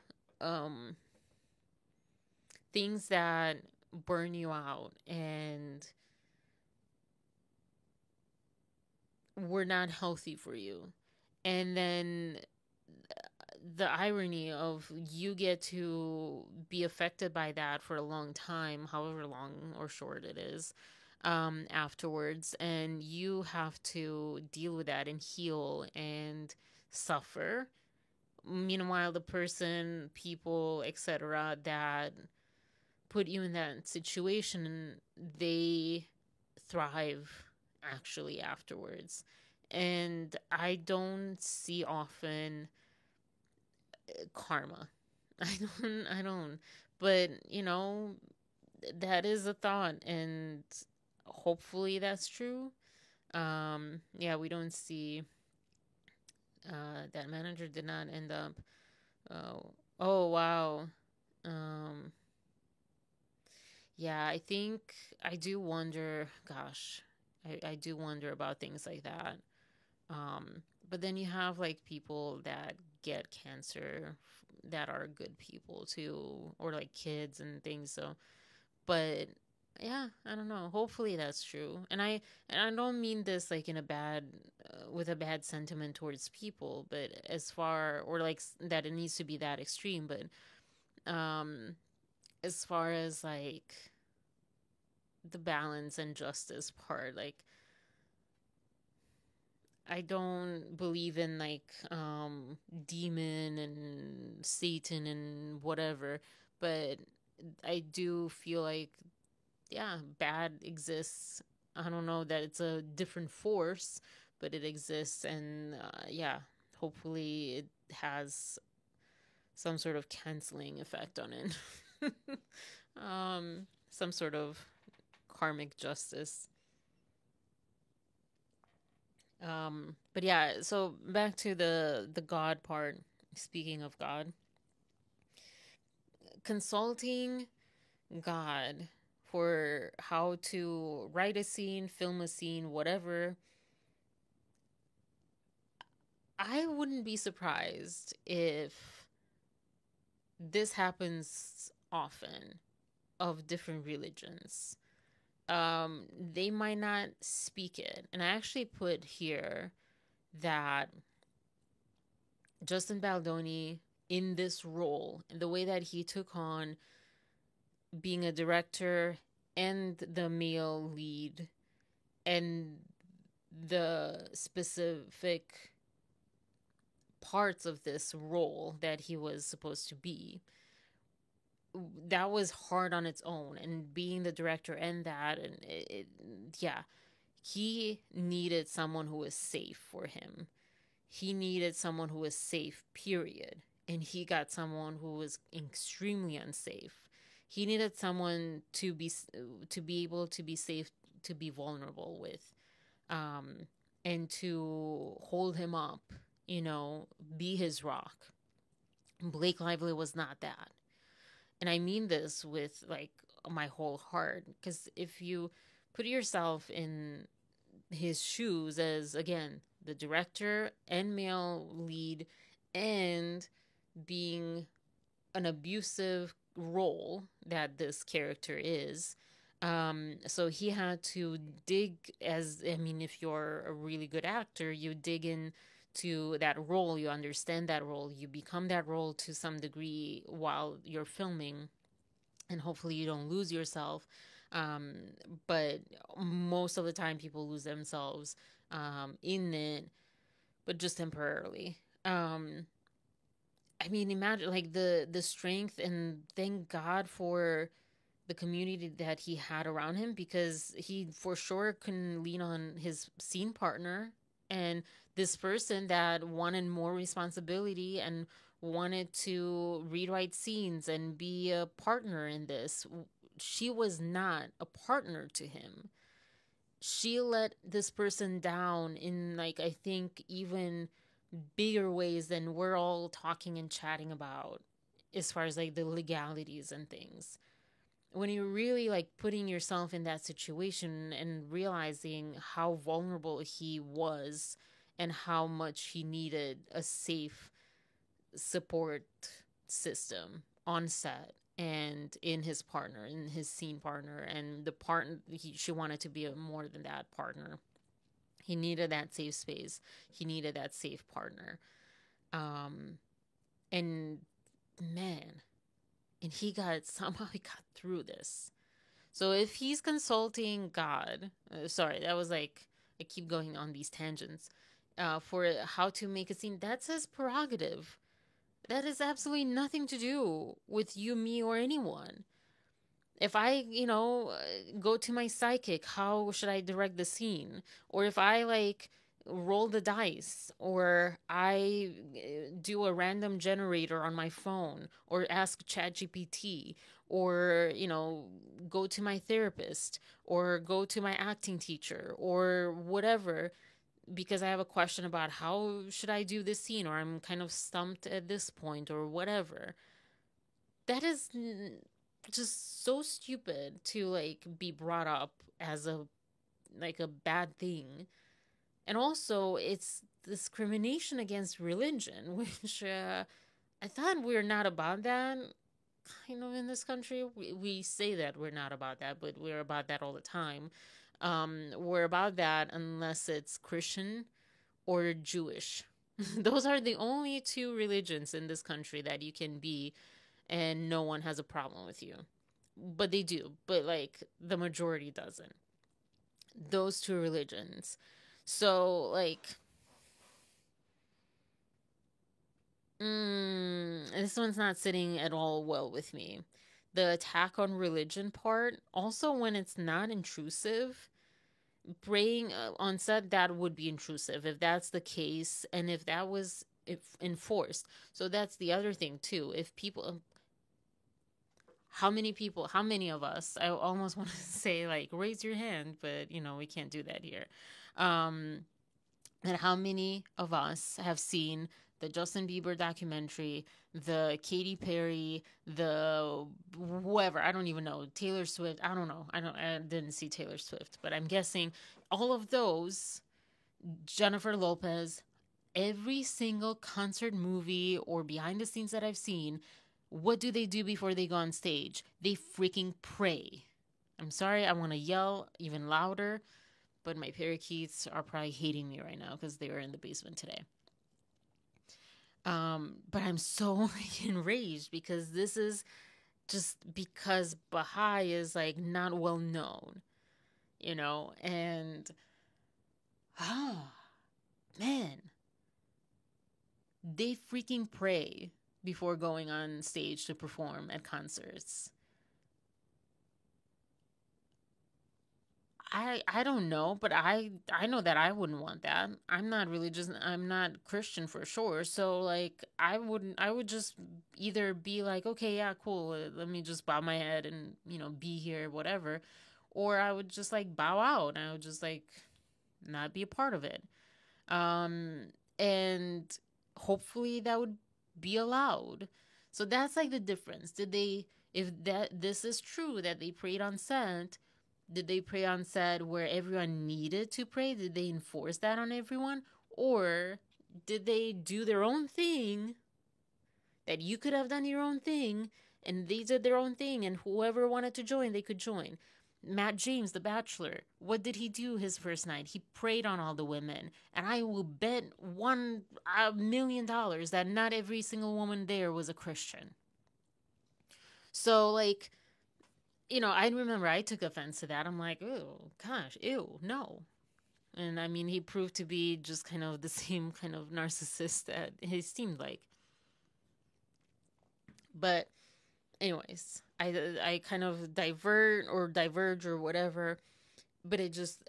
things that burn you out and were not healthy for you. And then the irony of you get to be affected by that for a long time, however long or short it is, afterwards, and you have to deal with that and heal and suffer. Meanwhile, the person, people, etc., that put you in that situation, they thrive actually afterwards. And I don't see often karma. I don't. But, you know, that is a thought, and hopefully that's true. Yeah, we don't see that manager did not end up. Oh wow. Yeah, I think I do wonder. Gosh, I do wonder about things like that. But then you have like people that get cancer that are good people too, or like kids and things. So, but yeah, I don't know. Hopefully that's true. And I don't mean this like in a bad, with a bad sentiment towards people, but as far, or like that it needs to be that extreme. But as far as like the balance and justice part, like I don't believe in like demon and Satan and whatever, but I do feel like, yeah, bad exists. I don't know that it's a different force, but it exists, and yeah, hopefully it has some sort of canceling effect on it. Some sort of karmic justice. But yeah, so back to the God part. Speaking of God, consulting God for how to write a scene, film a scene, whatever, I wouldn't be surprised if this happens often of different religions. They might not speak it. And I actually put here that Justin Baldoni, in this role, and the way that he took on being a director and the male lead and the specific parts of this role that he was supposed to be, that was hard on its own. And being the director and that, and he needed someone who was safe for him. He needed someone who was safe, period. And he got someone who was extremely unsafe. He needed someone to be able to be safe, to be vulnerable with, and to hold him up, be his rock. Blake Lively was not that. And I mean this with like my whole heart, because if you put yourself in his shoes as, again, the director and male lead, and being an abusive role that this character is, so he had to dig, if you're a really good actor, you dig in to that role, you understand that role, you become that role to some degree while you're filming, and hopefully you don't lose yourself. But most of the time people lose themselves in it, but just temporarily. Imagine like the strength, and thank God for the community that he had around him, because he for sure couldn't lean on his scene partner, and this person that wanted more responsibility and wanted to rewrite scenes and be a partner in this. She was not a partner to him. She let this person down in, like, I think even bigger ways than we're all talking and chatting about, as far as like the legalities and things. When you're really like putting yourself in that situation and realizing how vulnerable he was and how much he needed a safe support system on set and in his partner, in his scene partner, and the partner, she wanted to be a more than that partner. He needed that safe space. He needed that safe partner. And man, and somehow he got through this. So if he's consulting God, sorry, that was like, I keep going on these tangents, for how to make a scene, that's his prerogative. That has absolutely nothing to do with you, me, or anyone. If I, go to my psychic, how should I direct the scene? Or if I like roll the dice, or I do a random generator on my phone, or ask ChatGPT, or, go to my therapist, or go to my acting teacher, or whatever, because I have a question about how should I do this scene, or I'm kind of stumped at this point, or whatever. That is just so stupid to like be brought up as a bad thing. And also it's discrimination against religion, which I thought we're not about that kind of in this country. We say that we're not about that, but we're about that all the time. We're about that unless it's Christian or Jewish. Those are the only two religions in this country that you can be and no one has a problem with you. But they do, but like the majority doesn't. Those two religions. So like, this one's not sitting at all well with me. The attack on religion part, also when it's not intrusive. Praying on set, that would be intrusive if that's the case, and if that was enforced. So that's the other thing too. If people, how many of us, I almost want to say like raise your hand, but we can't do that here. And how many of us have seen the Justin Bieber documentary, the Katy Perry, the whoever, I don't even know, Taylor Swift, I don't know. I didn't see Taylor Swift, but I'm guessing all of those, Jennifer Lopez, every single concert, movie, or behind the scenes that I've seen, what do they do before they go on stage? They freaking pray. I'm sorry, I want to yell even louder, but my parakeets are probably hating me right now because they were in the basement today. But I'm so enraged because this is just because Baha'i is like not well known, you know, and man, they freaking pray before going on stage to perform at concerts. I don't know, but I know that I wouldn't want that. I'm not religious. I'm not Christian for sure. So like I would just either be like, okay, yeah, cool. Let me just bow my head and, you know, be here, whatever. Or I would just like bow out and I would just like not be a part of it. And hopefully that would be allowed. So that's like the difference. If this is true that they prayed on set, did they pray on set where everyone needed to pray? Did they enforce that on everyone? Or did they do their own thing that you could have done your own thing and they did their own thing and whoever wanted to join, they could join? Matt James, The Bachelor, what did he do his first night? He prayed on all the women. And I will bet $1 million that not every single woman there was a Christian. So like, you know, I remember I took offense to that. I'm like, oh, gosh, ew, no. And I mean, he proved to be just kind of the same kind of narcissist that he seemed like. But anyways, I kind of diverge or whatever. But it just,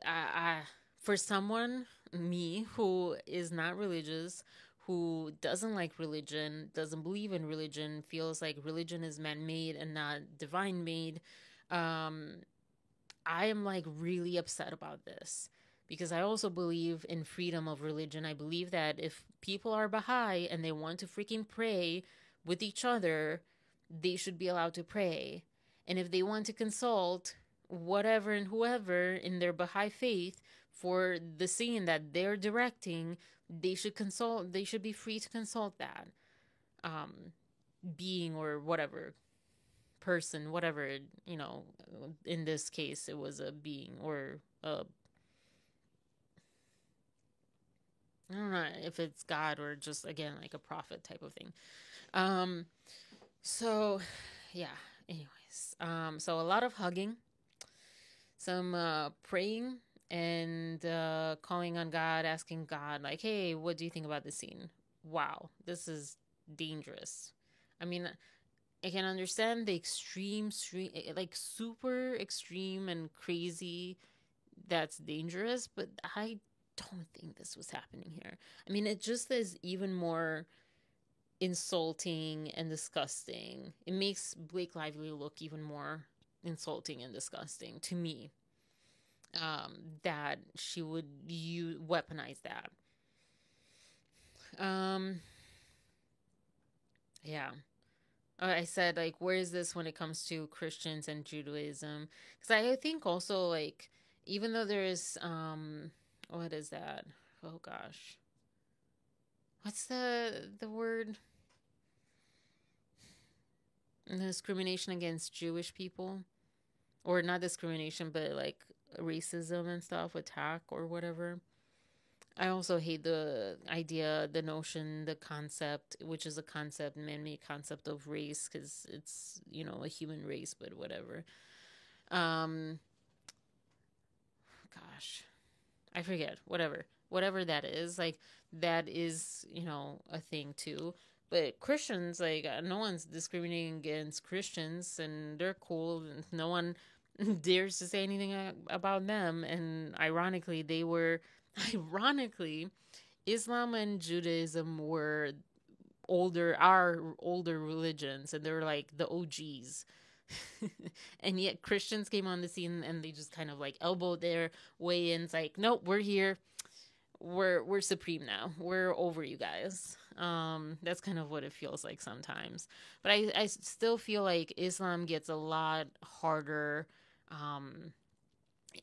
for someone, me, who is not religious, who doesn't like religion, doesn't believe in religion, feels like religion is man-made and not divine-made, I am like really upset about this because I also believe in freedom of religion. I believe that if people are Baha'i and they want to freaking pray with each other, they should be allowed to pray. And if they want to consult whatever and whoever in their Baha'i faith for the scene that they're directing, they should consult. They should be free to consult that being or whatever person, whatever, you know, in this case it was a being or a, I don't know if it's God or just again like a prophet type of thing. So yeah, anyways, so a lot of hugging, some praying and calling on God, asking God like, hey, what do you think about this scene? Wow, this is dangerous. I mean, I can understand the extreme, like super extreme and crazy, that's dangerous, but I don't think this was happening here. I mean, it just is even more insulting and disgusting. It makes Blake Lively look even more insulting and disgusting to me, that she would weaponize that. Yeah. I said, like, where is this when it comes to Christians and Judaism? Because I think also, like, even though there is, what is that? Oh, gosh. What's the word? Discrimination against Jewish people? Or not discrimination, but, like, racism and stuff, attack or whatever. I also hate the idea, the notion, the concept, which is a concept, man-made concept of race, because it's, you know, a human race, but whatever. Gosh, I forget, whatever that is, like, that is, you know, a thing too. But Christians, like, no one's discriminating against Christians, and they're cool, and no one dares to say anything about them, and ironically, Islam and Judaism were our older religions, and they're like the OGs. And yet Christians came on the scene and they just kind of like elbowed their way in. It's like, nope, we're here. We're supreme now. We're over you guys. That's kind of what it feels like sometimes. But I still feel like Islam gets a lot harder.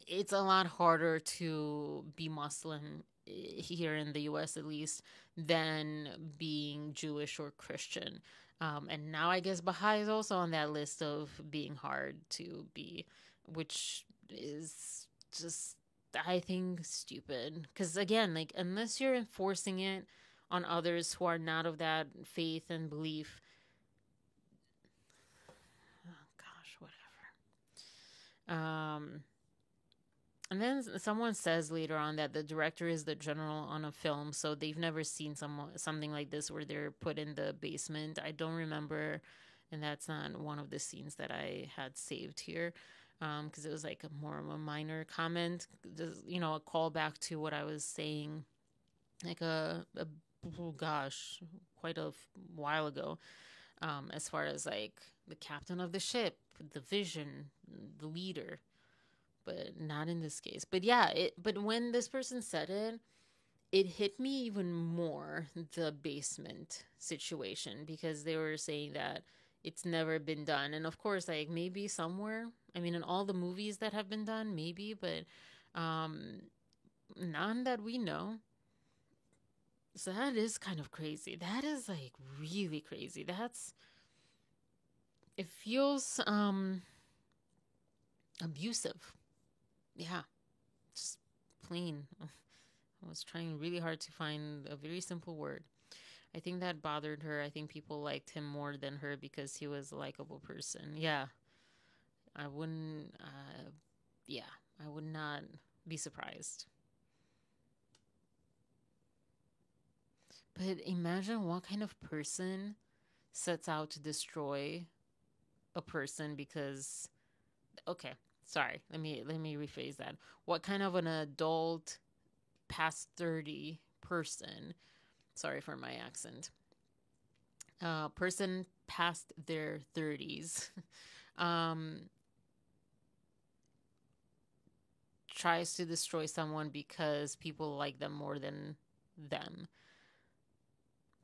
It's a lot harder to be Muslim here in the US, at least, than being Jewish or Christian. And now I guess Baha'i is also on that list of being hard to be, which is just, I think, stupid. Because again, like, unless you're enforcing it on others who are not of that faith and belief, oh gosh, whatever. And then someone says later on that the director is the general on a film, so they've never seen something like this where they're put in the basement. I don't remember, and that's not one of the scenes that I had saved here, because it was like more of a minor comment, just, a callback to what I was saying, like oh gosh, quite a while ago, as far as like the captain of the ship, the vision, the leader. But not in this case. But yeah, but when this person said it, it hit me even more, the basement situation, because they were saying that it's never been done. And of course, like, maybe somewhere, I mean, in all the movies that have been done, maybe, but none that we know. So that is kind of crazy. That is like really crazy. It feels abusive. Yeah, just plain. I was trying really hard to find a very simple word. I think that bothered her. I think people liked him more than her because he was a likable person. Yeah, I wouldn't, I would not be surprised. But imagine what kind of person sets out to destroy a person because, okay. Sorry, let me rephrase that. What kind of an adult past 30 person, sorry for my accent, person past their 30s tries to destroy someone because people like them more than them.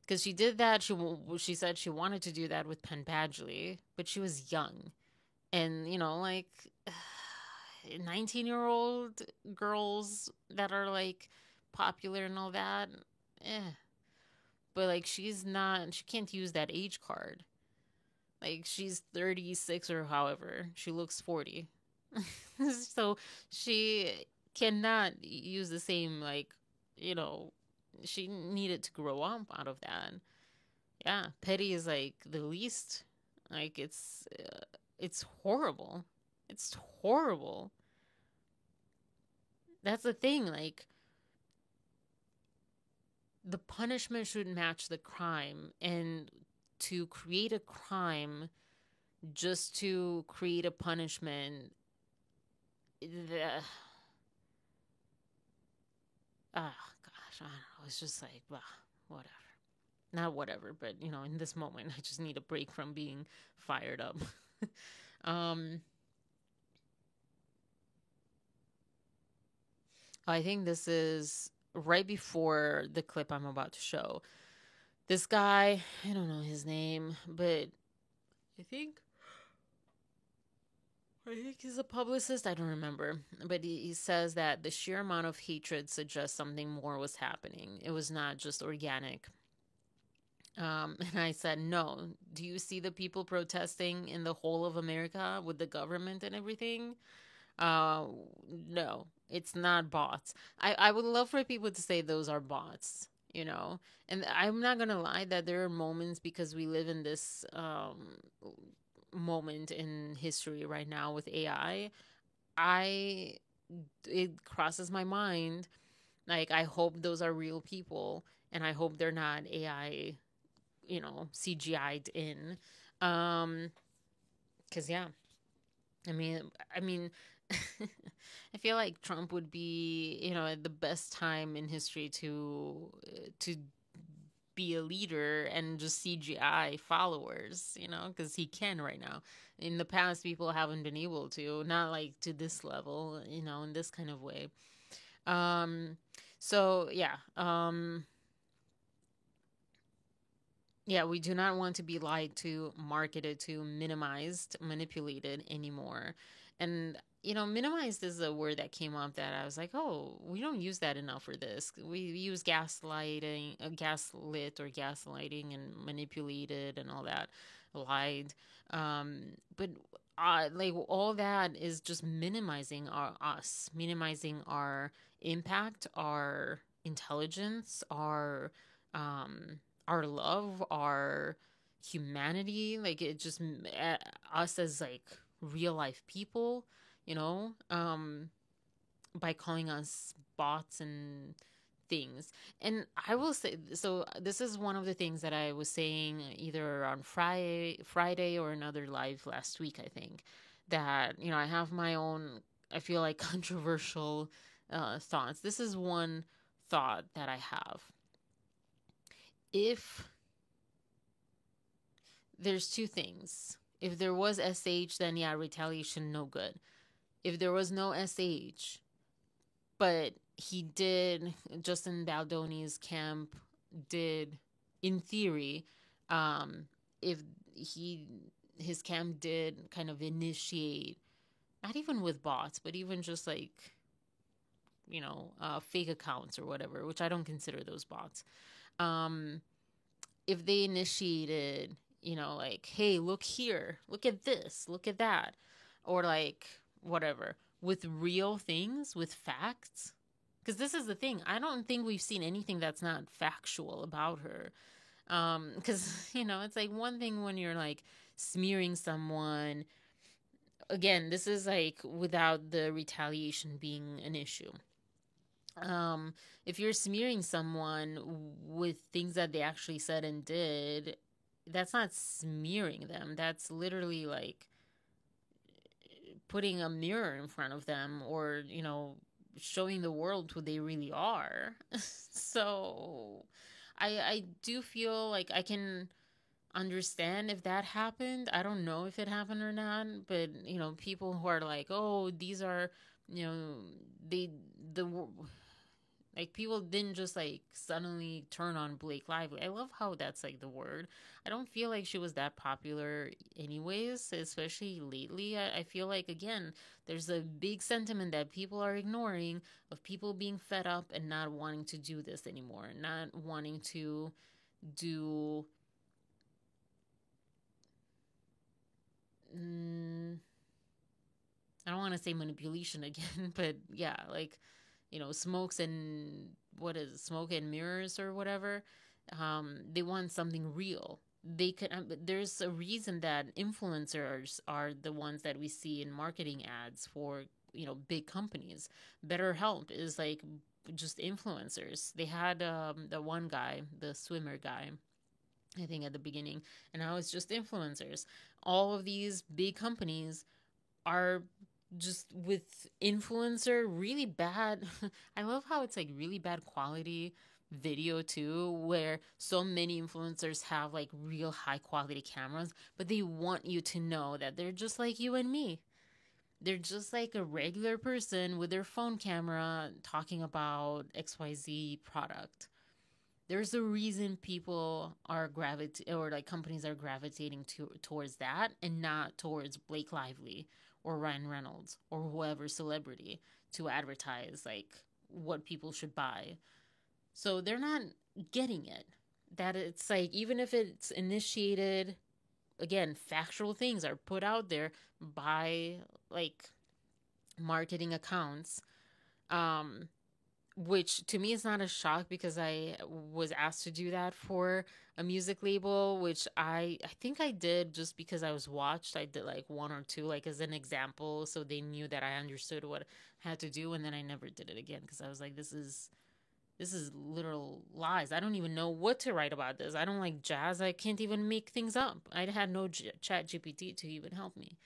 Because she did that, she said she wanted to do that with Penn Badgley, but she was young. And, 19-year-old girls that are, like, popular and all that, But, like, she can't use that age card. Like, she's 36 or however. She looks 40. So she cannot use the same, like, she needed to grow up out of that. Yeah, petty is, like, the least, like, it's horrible. It's horrible. That's the thing, like, the punishment should match the crime, and to create a crime just to create a punishment, gosh, I don't know, it's just like, whatever. Not whatever, but, in this moment, I just need a break from being fired up. I think this is right before the clip I'm about to show. This guy, I don't know his name, but I think he's a publicist. I don't remember. But he says that the sheer amount of hatred suggests something more was happening. It was not just organic. And I said, no. Do you see the people protesting in the whole of America with the government and everything? No, it's not bots. I would love for people to say those are bots, and I'm not going to lie that there are moments, because we live in this moment in history right now with AI. It crosses my mind. Like, I hope those are real people, and I hope they're not AI, CGI'd in. 'Cause yeah, I mean, I feel like Trump would be, at the best time in history to be a leader and just CGI followers, because he can right now. In the past, people haven't been able to, not like to this level, in this kind of way. So yeah, Yeah, we do not want to be lied to, marketed to, minimized, manipulated anymore. And, minimized is a word that came up that I was like, oh, we don't use that enough for this. We use gaslighting, gaslit or gaslighting and manipulated and all that, lied. But like all that is just minimizing us, minimizing our impact, our intelligence, our love, our humanity, like it just us as like real life people, by calling us bots and things. And I will say, so this is one of the things that I was saying either on Friday or another live last week, I think, that, I have my own, I feel like controversial thoughts. This is one thought that I have. If there's two things. If there was SH, then yeah, retaliation, no good. If there was no SH, but Justin Baldoni's camp did, in theory, if his camp did kind of initiate, not even with bots, but even just like, fake accounts or whatever, which I don't consider those bots. If they initiated, like, hey, look here, look at this, look at that, or like whatever, with real things, with facts, because this is the thing, I don't think we've seen anything that's not factual about her. Because, it's like one thing when you're like smearing someone, again, this is like without the retaliation being an issue. If you're smearing someone with things that they actually said and did, that's not smearing them. That's literally like putting a mirror in front of them or, showing the world who they really are. So I do feel like I can understand if that happened. I don't know if it happened or not, but, people who are like, oh, these are, like, people didn't just, like, suddenly turn on Blake Lively. I love how that's, like, the word. I don't feel like she was that popular anyways, especially lately. I feel like, again, there's a big sentiment that people are ignoring of people being fed up and not wanting to do this anymore, not wanting to do... I don't want to say manipulation again, but yeah, like... smoke and mirrors or whatever. They want something real. They could. There's a reason that influencers are the ones that we see in marketing ads for big companies. BetterHelp is like just influencers. They had the one guy, the swimmer guy, I think at the beginning, and now it's just influencers. All of these big companies are just with influencer, really bad. I love how it's like really bad quality video too, where so many influencers have like real high quality cameras, but they want you to know that they're just like you and me. They're just like a regular person with their phone camera talking about XYZ product. There's a reason people are companies are gravitating towards that and not towards Blake Lively or Ryan Reynolds or whoever celebrity to advertise like what people should buy. So they're not getting it. That it's like, even if it's initiated, again, factual things are put out there by like marketing accounts, which to me is not a shock because I was asked to do that for a music label, which I think I did just because I was watched. I did like one or two, like as an example, so they knew that I understood what I had to do, and then I never did it again because I was like, this is literal lies. I don't even know what to write about this. I don't like jazz. I can't even make things up. I had no chat GPT to even help me.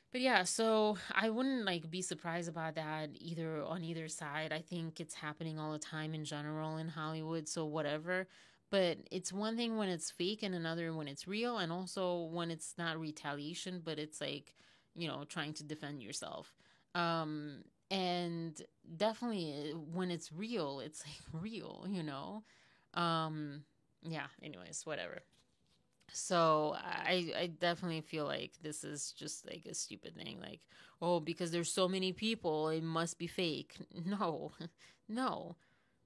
But yeah, so I wouldn't like be surprised about that either on either side. I think it's happening all the time in general in Hollywood, so whatever. But it's one thing when it's fake and another when it's real, and also when it's not retaliation, but it's like, trying to defend yourself. And definitely when it's real, it's like real, yeah, anyways, whatever. So I definitely feel like this is just like a stupid thing. Like, oh, because there's so many people, it must be fake. No, no.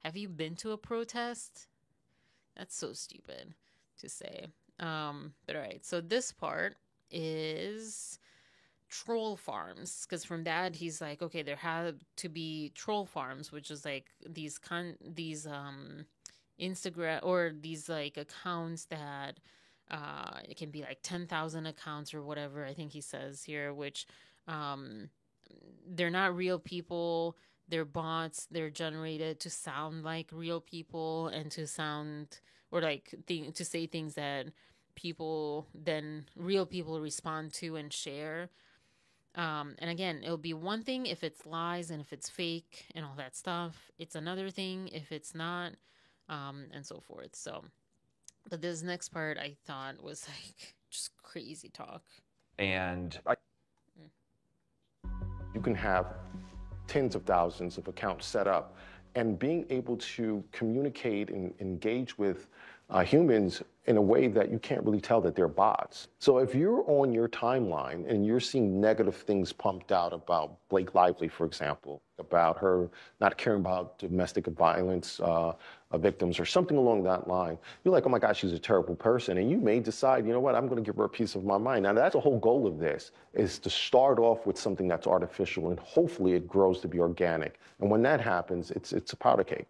Have you been to a protest? That's so stupid to say. But all right. So this part is troll farms, because from that he's like, okay, there had to be troll farms, which is like these Instagram or these like accounts that it can be like 10,000 accounts or whatever I think he says here, which they're not real people, they're bots, they're generated to sound like real people and to sound or like to say things that people then real people respond to and share. And again, it'll be one thing if it's lies and if it's fake and all that stuff. It's another thing if it's not, and so forth. So, but this next part I thought was like just crazy talk. And you can have tens of thousands of accounts set up, and being able to communicate and engage with humans in a way that you can't really tell that they're bots. So if you're on your timeline and you're seeing negative things pumped out about Blake Lively, for example, about her not caring about domestic violence victims or something along that line, you're like, oh my gosh, she's a terrible person. And you may decide, you know what, I'm going to give her a piece of my mind. Now, that's the whole goal of this, is to start off with something that's artificial, and hopefully it grows to be organic. And when that happens, it's a powder cake.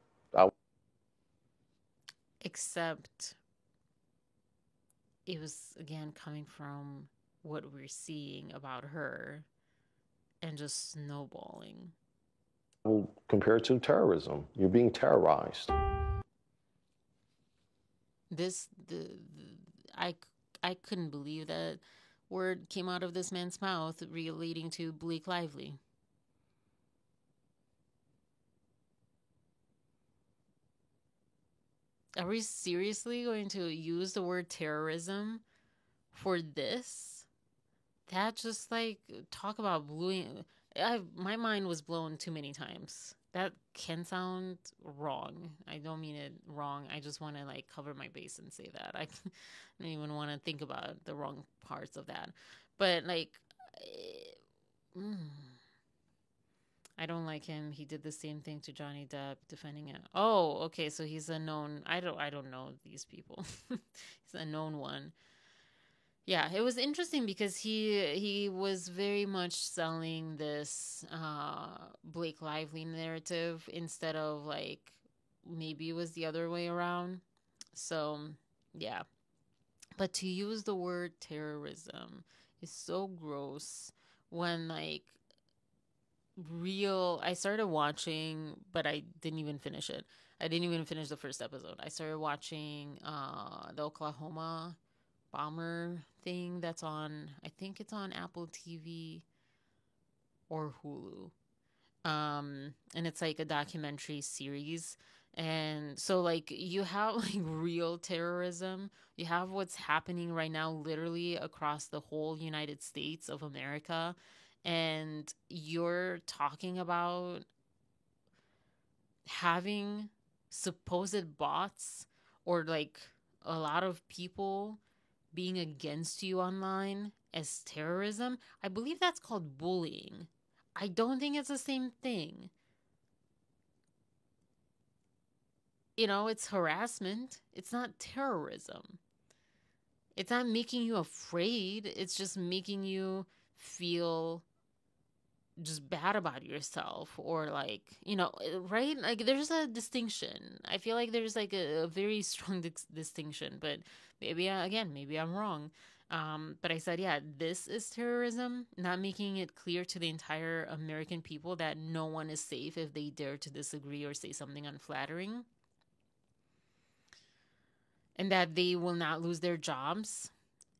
Except it was, again, coming from what we're seeing about her and just snowballing. Well, compared to terrorism, you're being terrorized. I couldn't believe that word came out of this man's mouth relating to Blake Lively. Are we seriously going to use the word terrorism for this? That just like, talk about blowing. My mind was blown too many times. That can sound wrong. I don't mean it wrong. I just want to like cover my base and say that. I don't even want to think about the wrong parts of that. But like, I don't like him. He did the same thing to Johnny Depp, defending it. Oh, okay, so he's a known. I don't know these people. He's a known one. Yeah, it was interesting because he was very much selling this Blake Lively narrative instead of like maybe it was the other way around. So yeah, but to use the word terrorism is so gross when like. I started watching, but I didn't even finish it. I didn't even finish the first episode. I started watching the Oklahoma bomber thing that's on, I think it's on Apple TV or Hulu. And it's like a documentary series. And so like you have like real terrorism. You have what's happening right now literally across the whole United States of America. And you're talking about having supposed bots or like a lot of people being against you online as terrorism. I believe that's called bullying. I don't think it's the same thing. You know, it's harassment. It's not terrorism. It's not making you afraid. It's just making you feel just bad about yourself, or like, you know, right? Like there's a distinction. I feel like there's like a very strong distinction, but maybe maybe I'm wrong. But I said, yeah, this is terrorism, not making it clear to the entire American people that no one is safe if they dare to disagree or say something unflattering, and that they will not lose their jobs.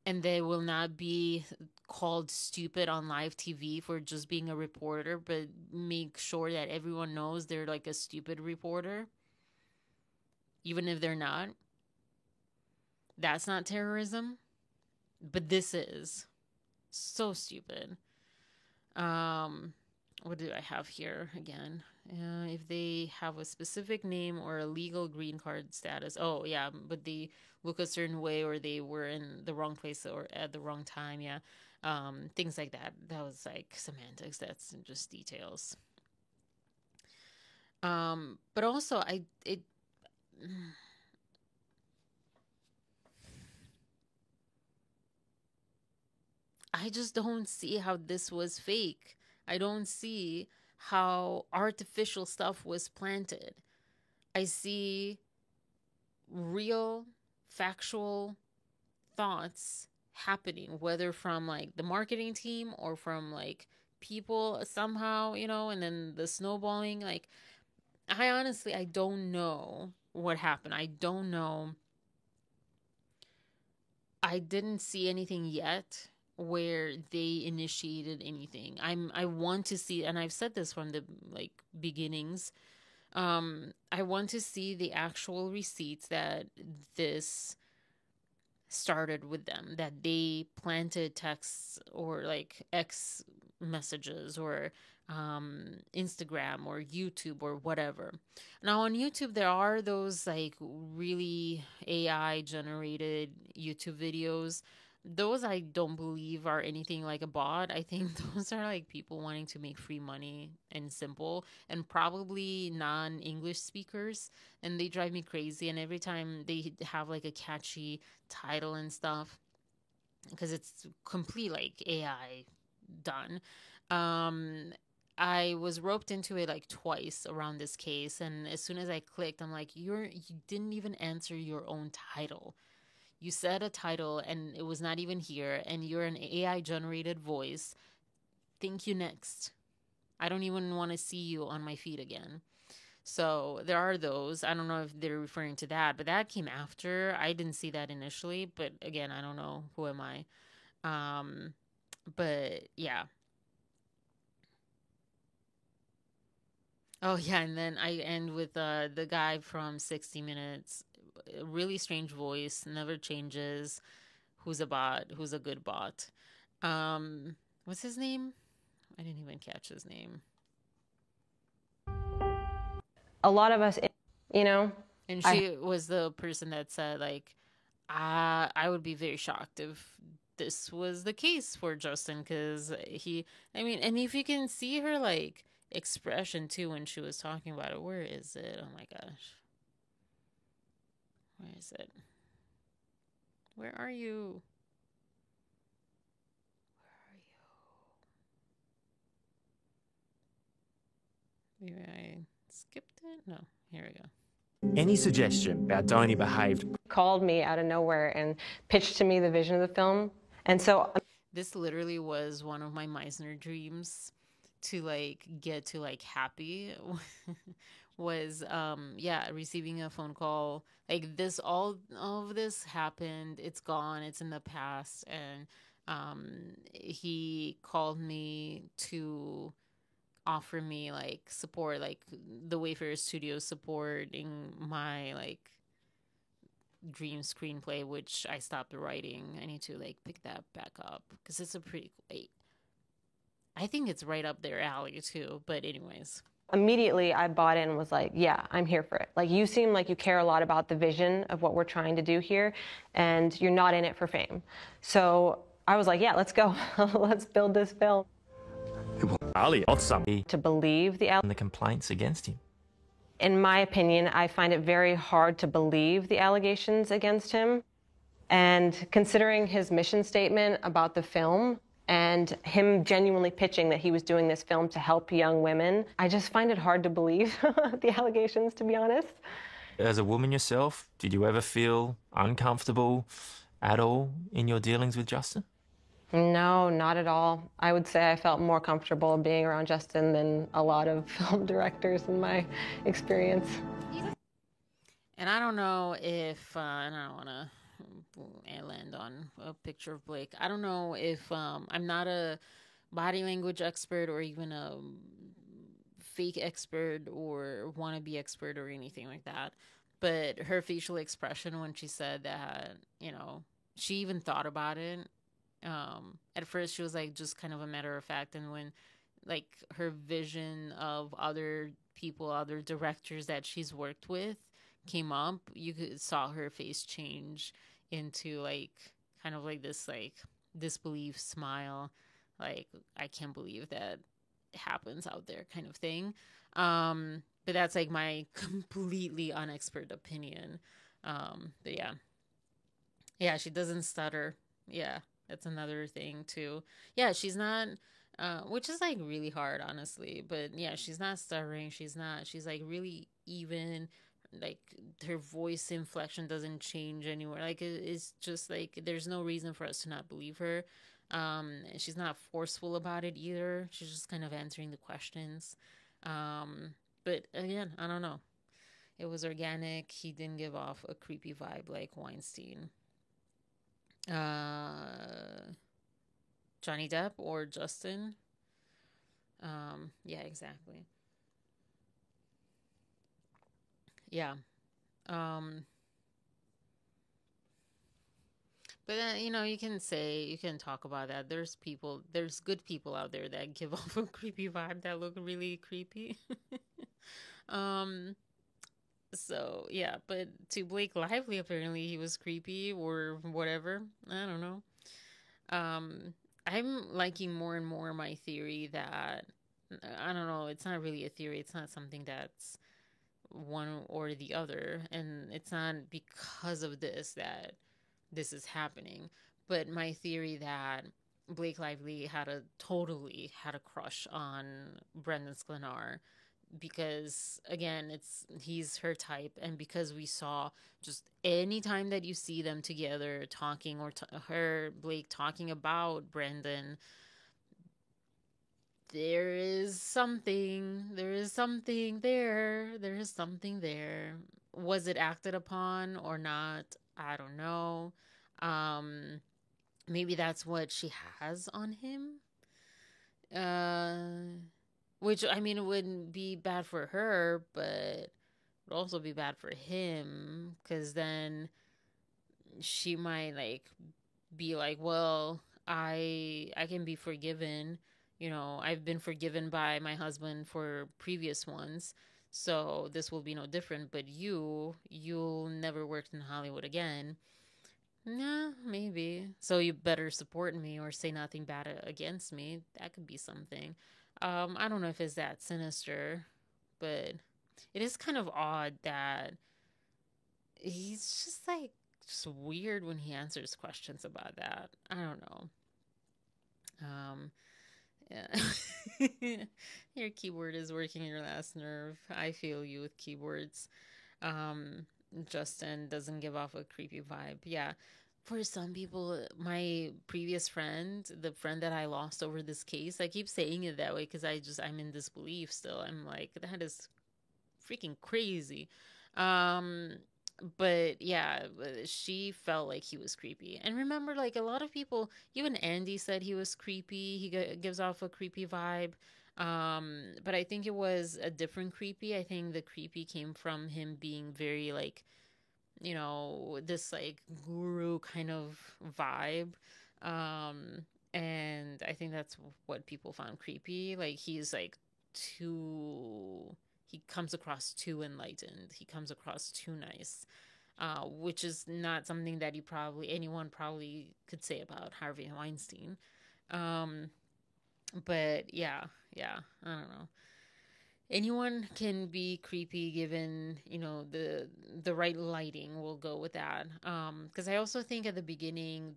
And they will not be called stupid on live TV for just being a reporter, but make sure that everyone knows they're like a stupid reporter, even if they're not. That's not terrorism, but this is so stupid. what do I have here again? If they have a specific name or a legal green card status. Oh, yeah, but they look a certain way, or they were in the wrong place or at the wrong time. Yeah. Things like that. That was like semantics. That's just details. But also I just don't see how this was fake. I don't see how artificial stuff was planted. I see real, factual thoughts happening, whether from like the marketing team or from like people somehow, and then the snowballing. Like, I don't know what happened. I don't know. I didn't see anything yet where they initiated anything. I want to see, and I've said this from the like beginnings, I want to see the actual receipts that this started with them, that they planted texts or like X messages or Instagram or YouTube or whatever. Now on YouTube, there are those like really AI generated YouTube videos. Those I don't believe are anything like a bot. I think those are like people wanting to make free money and simple, and probably non-English speakers, and they drive me crazy. And every time they have like a catchy title and stuff, because it's complete like AI done. I was roped into it like twice around this case, and as soon as I clicked, I'm like, you didn't even answer your own title. You said a title and it was not even here, and you're an AI generated voice. Thank you, next. I don't even want to see you on my feed again. So there are those. I don't know if they're referring to that, but that came after. I didn't see that initially, but again, I don't know. Who am I? But yeah. Oh yeah, and then I end with the guy from 60 Minutes. Really strange voice, never changes. Who's a bot? Who's a good bot? What's his name? I didn't even catch his name. A lot of us, And she was the person that said, like, I would be very shocked if this was the case for Justin, because and if you can see her, like, expression, too, when she was talking about it. Where is it? Oh, my gosh. Where is it? Where are you? Maybe I skipped it? No, here we go. Any suggestion about how he behaved? Called me out of nowhere and pitched to me the vision of the film. And so this literally was one of my Meisner dreams, to like get to like happy was receiving a phone call like this. All of this happened, it's gone, it's in the past, and he called me to offer me like support, like the Wayfarer Studios supporting my like dream screenplay, which I stopped writing. I need to like pick that back up because it's a pretty I think it's right up their alley too. But anyways, immediately I bought in and was like, yeah, I'm here for it. Like, you seem like you care a lot about the vision of what we're trying to do here, and you're not in it for fame. So I was like, yeah, let's go. Let's build this film. Ali, to believe the complaints against him. In my opinion, I find it very hard to believe the allegations against him. And considering his mission statement about the film and him genuinely pitching that he was doing this film to help young women, I just find it hard to believe the allegations, to be honest. As a woman yourself, did you ever feel uncomfortable at all in your dealings with Justin? No, not at all. I would say I felt more comfortable being around Justin than a lot of film directors in my experience. And I don't know if, and I don't want to land on a picture of Blake. I don't know if, I'm not a body language expert or even a fake expert or wannabe expert or anything like that. But her facial expression when she said that, she even thought about it. At first she was like just kind of a matter of fact, and when like her vision of other people, other directors that she's worked with came up, saw her face change into like kind of like this like disbelief smile, like I can't believe that happens out there kind of thing. But that's like my completely unexpert opinion. But yeah, she doesn't stutter. Yeah, that's another thing too. Yeah, she's not, which is like really hard, honestly. But yeah, she's not stuttering. She's like really even. Like her voice inflection doesn't change anywhere. Like it's just like there's no reason for us to not believe her. She's not forceful about it either. She's just kind of answering the questions. But again, I don't know. It was organic. He didn't give off a creepy vibe like Weinstein. Johnny Depp or Justin? Yeah, exactly. Yeah. But then, you can talk about that. There's good people out there that give off a creepy vibe that look really creepy. So yeah, but to Blake Lively, apparently he was creepy or whatever. I don't know. I'm liking more and more my theory that, I don't know, it's not really a theory. It's not something that's one or the other, and it's not because of this that this is happening. But my theory that Blake Lively totally had a crush on Brendan Sklenar, because again, he's her type, and because we saw just any time that you see them together talking, or Blake talking about Brendan, there is something there. Was it acted upon or not? I don't know. Maybe that's what she has on him. Which, I mean, it wouldn't be bad for her, but it would also be bad for him, because then she might like be like, well, I can be forgiven. I've been forgiven by my husband for previous ones, so this will be no different. But you'll never work in Hollywood again. Nah, maybe. So you better support me or say nothing bad against me. That could be something. I don't know if it's that sinister, but it is kind of odd that he's just weird when he answers questions about that. I don't know. Yeah. Your keyboard is working your last nerve. I feel you with keyboards. Justin doesn't give off a creepy vibe. Yeah. For some people, my previous friend, the friend that I lost over this case, I keep saying it that way because I'm in disbelief still. I'm like, that is freaking crazy. But yeah, she felt like he was creepy. And remember, like, a lot of people, even Andy said he was creepy. He gives off a creepy vibe. But I think it was a different creepy. I think the creepy came from him being very, like, this like guru kind of vibe. And I think that's what people found creepy. Like, he's like he comes across too enlightened. He comes across too nice, which is not something that anyone probably could say about Harvey Weinstein. But yeah, I don't know. Anyone can be creepy given, the right lighting. We'll go with that. Because I also think at the beginning,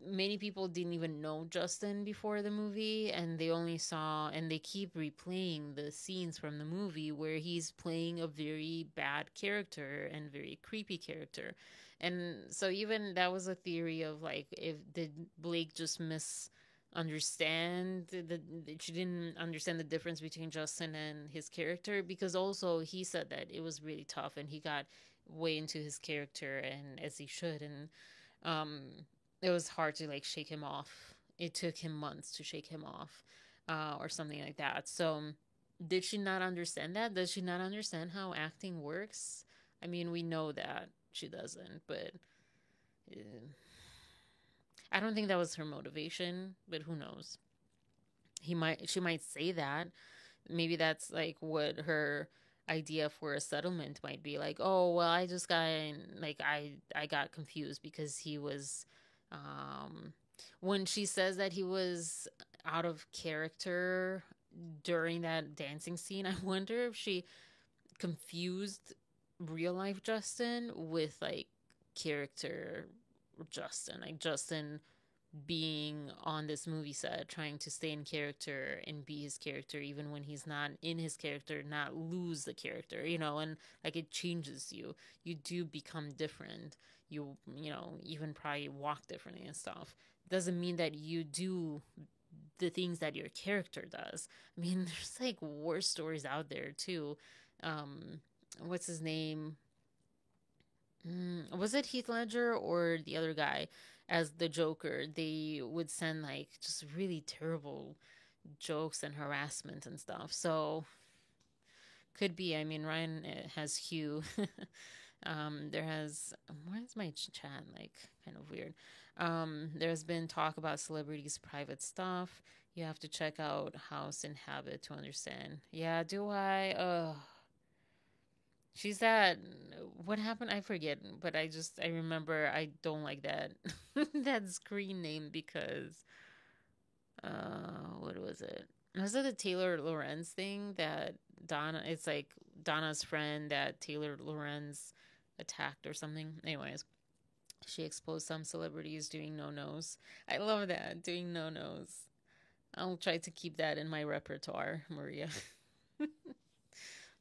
many people didn't even know Justin before the movie, and they keep replaying the scenes from the movie where he's playing a very bad character and very creepy character. And so even that was a theory of like, did Blake just understand that she didn't understand the difference between Justin and his character, because also he said that it was really tough and he got way into his character, and as he should, and it was hard to like shake him off. It took him months to shake him off, or something like that. So did she not understand that? Does she not understand how acting works? I mean, we know that she doesn't, but I don't think that was her motivation, but who knows? she might say that. Maybe that's like what her idea for a settlement might be. Like, oh well, I just got like I got confused because he was when she says that he was out of character during that dancing scene, I wonder if she confused real life Justin with like character Justin, like Justin being on this movie set trying to stay in character and be his character even when he's not in his character, not lose the character, you know. And like it changes you do become different, you know, even probably walk differently and stuff. Doesn't mean that you do the things that your character does. I mean, there's like worse stories out there too. What's his name? Was it Heath Ledger or the other guy as the Joker? They would send like just really terrible jokes and harassment and stuff. So could be. I mean, Ryan has Hugh. There has, why is my chat like kind of weird? There's been talk about celebrities' private stuff. You have to check out House and Habit to understand. Yeah, do I? She's that, what happened? I forget, but I remember I don't like that, that screen name because, what was it? Was it the Taylor Lorenz thing that Donna, it's like Donna's friend that Taylor Lorenz attacked or something? Anyways, she exposed some celebrities doing no-nos. I love that, doing no-nos. I'll try to keep that in my repertoire, Maria.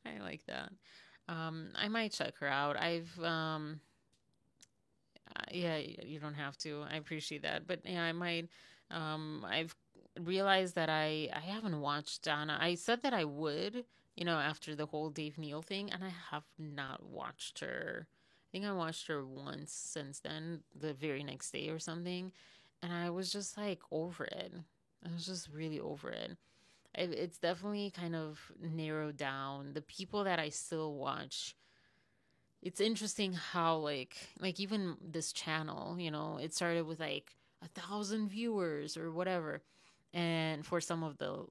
I like that. I might check her out. Yeah, you don't have to. I appreciate that. But yeah, I might, I've realized that I haven't watched Donna. I said that I would, you know, after the whole Dave Neal thing, and I have not watched her. I think I watched her once since then, the very next day or something. And I was just like over it. I was just really over it. It's definitely kind of narrowed down the people that I still watch. It's interesting how like even this channel, you know, it started with like 1,000 viewers or whatever, and for some of the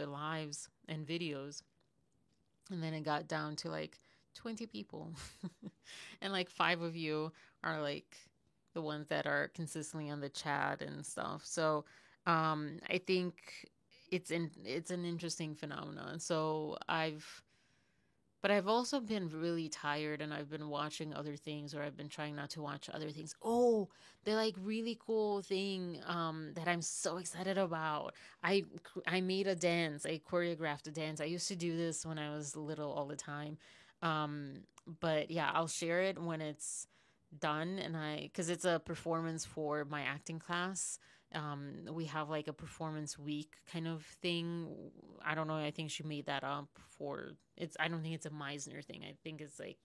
lives and videos, and then it got down to like 20 people, and like 5 of you are like the ones that are consistently on the chat and stuff. So I think it's an interesting phenomenon. So I've also been really tired, and I've been watching other things, or I've been trying not to watch other things. Oh, the like really cool thing that I'm so excited about. I made a dance. I choreographed a dance. I used to do this when I was little all the time. But yeah, I'll share it when it's done, and because it's a performance for my acting class. We have like a performance week kind of thing. I don't know. I think she made that up I don't think it's a Meisner thing. I think it's like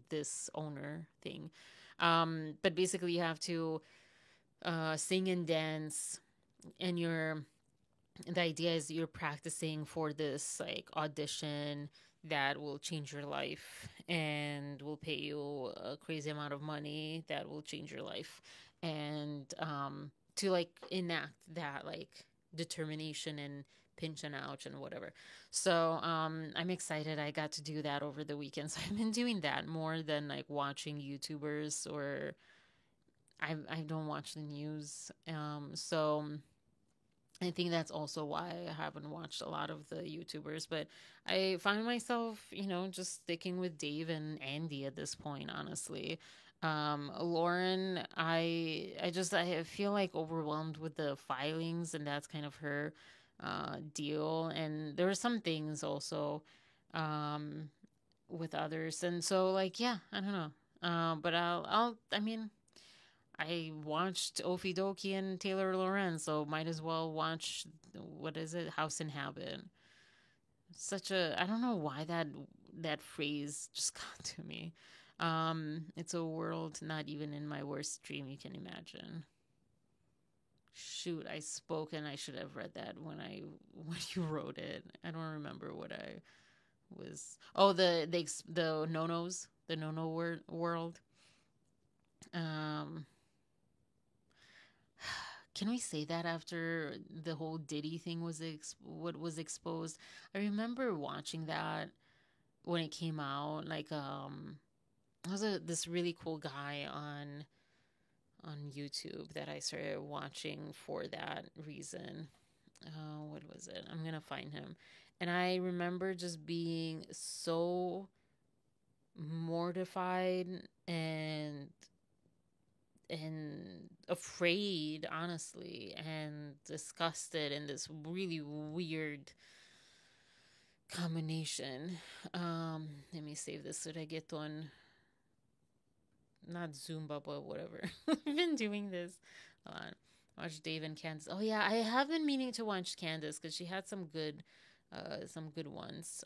this owner thing. But basically you have to, sing and dance, and the idea is you're practicing for this like audition that will change your life and will pay you a crazy amount of money that will change your life. And, to like enact that like determination and pinch and ouch and whatever. So I'm excited. I got to do that over the weekend. So I've been doing that more than like watching YouTubers, or I don't watch the news. So I think that's also why I haven't watched a lot of the YouTubers, but I find myself, you know, just sticking with Dave and Andy at this point, honestly. Lauren, I feel like overwhelmed with the filings, and that's kind of her deal. And there are some things also with others, and so like yeah, I don't know. But I mean, I watched Okie Dokie and Taylor Lorenz, so might as well watch, what is it, House and Habit. I don't know why that phrase just got to me. It's a world not even in my worst dream you can imagine. Shoot, I spoke and I should have read that when you wrote it. I don't remember what I was. Oh, the no-nos, the no-no world. can we say that after the whole Diddy thing was what was exposed? I remember watching that when it came out. Like, there was this really cool guy on YouTube that I started watching for that reason. What was it? I'm gonna find him. And I remember just being so mortified and afraid, honestly, and disgusted in this really weird combination. Let me save this so that I get on, not Zumba, but whatever. I've been doing this. Hold on. Watch Dave and Candace. Oh yeah, I have been meaning to watch Candace because she had some good ones.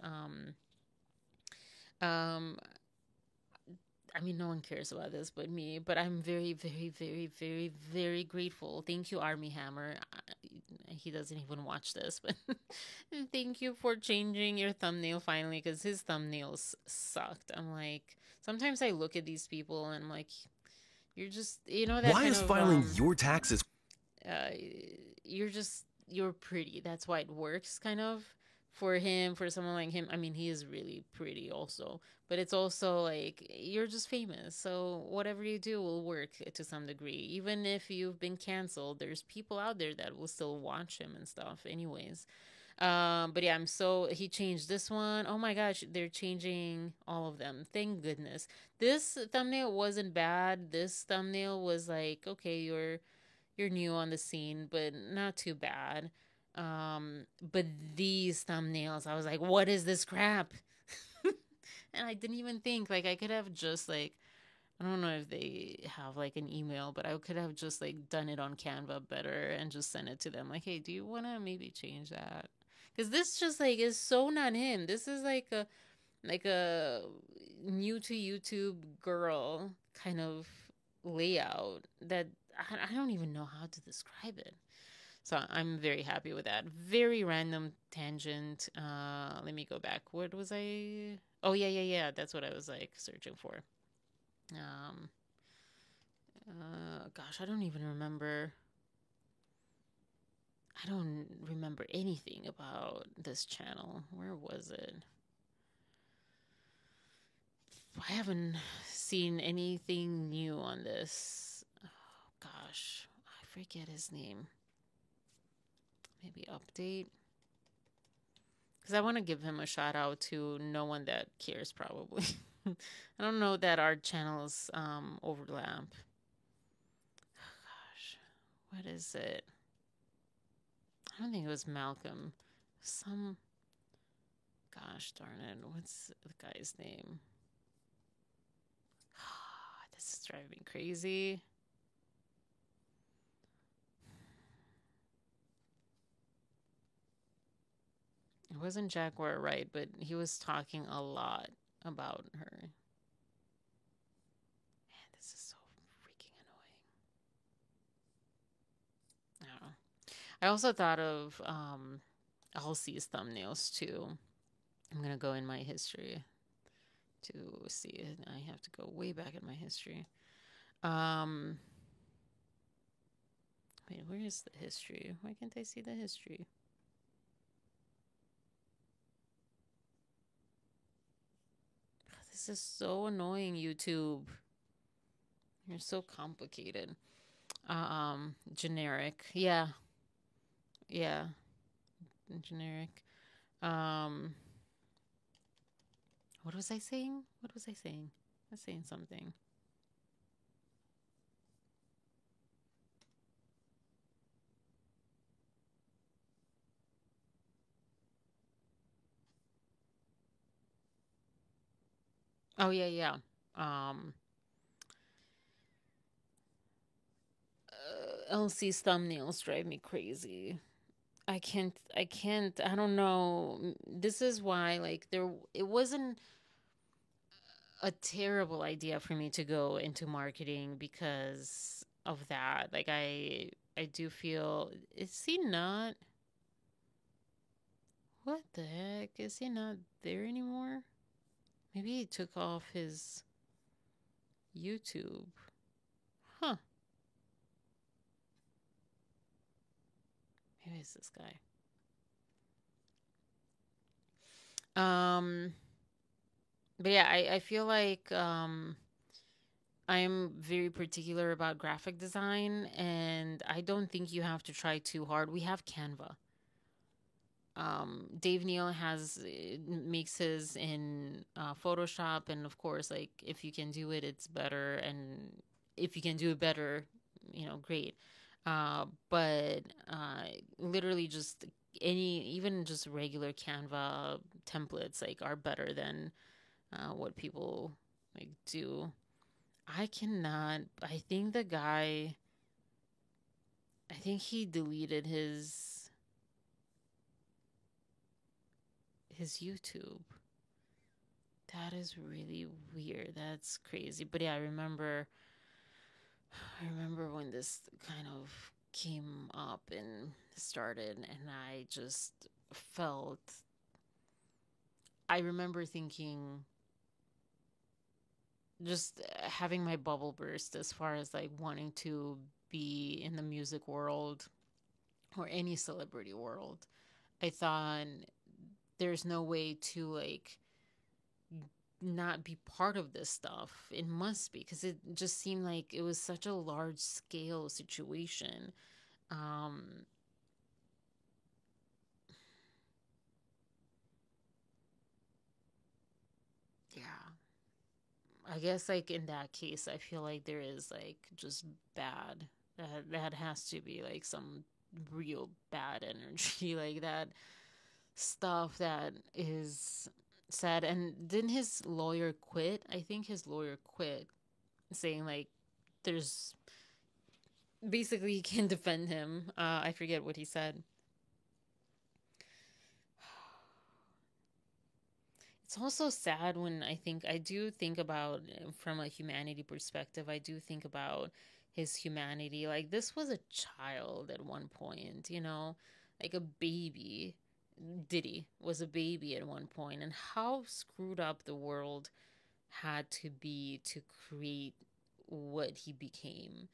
I mean, no one cares about this but me, but I'm very, very, very, very, very grateful. Thank you, Army Hammer. He doesn't even watch this, but thank you for changing your thumbnail finally, because his thumbnails sucked. I'm like, sometimes I look at these people and I'm like, you're just, that Why is filing your taxes? You're pretty. That's why it works, kind of. For him, for someone like him, I mean, he is really pretty also, but it's also like, you're just famous, so whatever you do will work to some degree. Even if you've been canceled, there's people out there that will still watch him and stuff anyways. But yeah, he changed this one. Oh my gosh, they're changing all of them. Thank goodness. This thumbnail wasn't bad. This thumbnail was like, okay, you're new on the scene, but not too bad. But these thumbnails, I was like, what is this crap? And I didn't even think, like, I could have just, like, I don't know if they have, like, an email, but I could have just, like, done it on Canva better and just sent it to them. Like, hey, do you want to maybe change that? Because this just, like, is so not him. This is, like a new to YouTube girl kind of layout that I don't even know how to describe it. So I'm very happy with that. Very random tangent. Let me go back. What was I? Oh, yeah. That's what I was like searching for. Gosh, I don't even remember. I don't remember anything about this channel. Where was it? I haven't seen anything new on this. Oh, gosh, I forget his name. Maybe update, because I want to give him a shout out to no one that cares, probably. I don't know that our channels overlap. Oh, gosh, what is it? I don't think it was Malcolm. Gosh darn it, what's the guy's name? This is driving me crazy. It wasn't Jaguar Wright, but he was talking a lot about her. Man, this is so freaking annoying. I don't know. I also thought of Halsey's thumbnails too. I'm going to go in my history to see it. I have to go way back in my history. Wait, where is the history? Why can't I see the history? This is so annoying, YouTube. You're so complicated. Generic. Yeah. Generic. What was I saying? I was saying something. Oh, yeah. LC's thumbnails drive me crazy. I don't know. This is why, like, it wasn't a terrible idea for me to go into marketing because of that. Like, I do feel, is he not? What the heck? Is he not there anymore? Maybe he took off his YouTube. Huh. Who is this guy? But yeah, I feel like I'm very particular about graphic design, and I don't think you have to try too hard. We have Canva. Dave Neal makes his in Photoshop, and of course, like, if you can do it, it's better, and if you can do it better, great. But literally just even just regular Canva templates like are better than what people like do. I think he deleted his YouTube. That is really weird. That's crazy. But yeah, I remember when this kind of came up and started, and I remember thinking, just having my bubble burst as far as like wanting to be in the music world or any celebrity world. I thought there's no way to like not be part of this stuff. It must be, because it just seemed like it was such a large scale situation. Yeah. I guess like in that case, I feel like there is like just bad. That has to be like some real bad energy, like that stuff that is sad. And didn't his lawyer quit? I think his lawyer quit, saying like there's basically he can defend him. I forget what he said. It's also sad when I do think about, from a humanity perspective, I do think about his humanity. Like, this was a child at one point, like a baby. Diddy was a baby at one point, and how screwed up the world had to be to create what he became.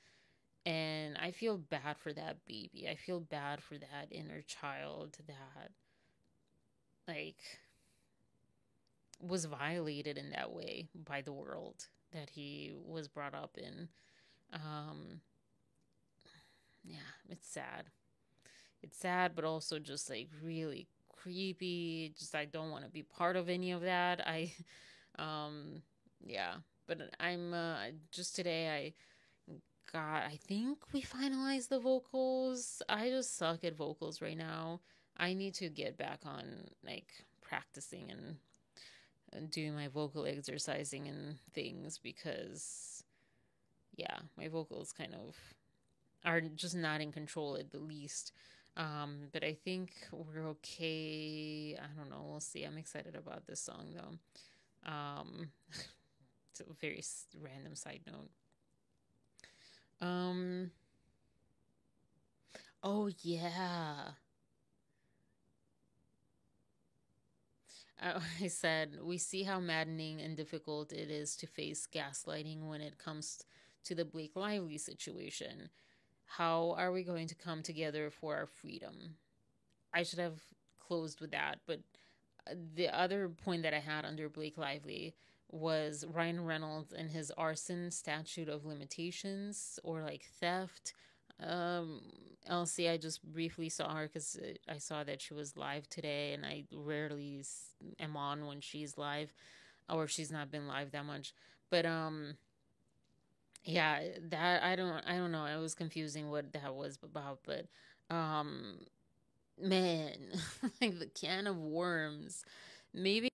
And I feel bad for that baby. I feel bad for that inner child that, like, was violated in that way by the world that he was brought up in. Yeah, it's sad. It's sad, but also just like really creepy. Just, I don't want to be part of any of that. Yeah, but I'm just today I think we finalized the vocals. I just suck at vocals right now. I need to get back on like practicing and doing my vocal exercising and things, because yeah, my vocals kind of are just not in control at the least. But I think we're okay. I don't know, we'll see. I'm excited about this song though. It's a very random side note. Oh yeah. I said, we see how maddening and difficult it is to face gaslighting when it comes to the Blake Lively situation. How are we going to come together for our freedom? I should have closed with that, but the other point that I had under Blake Lively was Ryan Reynolds and his arson statute of limitations, or like theft. Elsie, I just briefly saw her because I saw that she was live today, and I rarely am on when she's live, or she's not been live that much. But yeah, that I don't know. It was confusing what that was about, but man, like the can of worms. Maybe.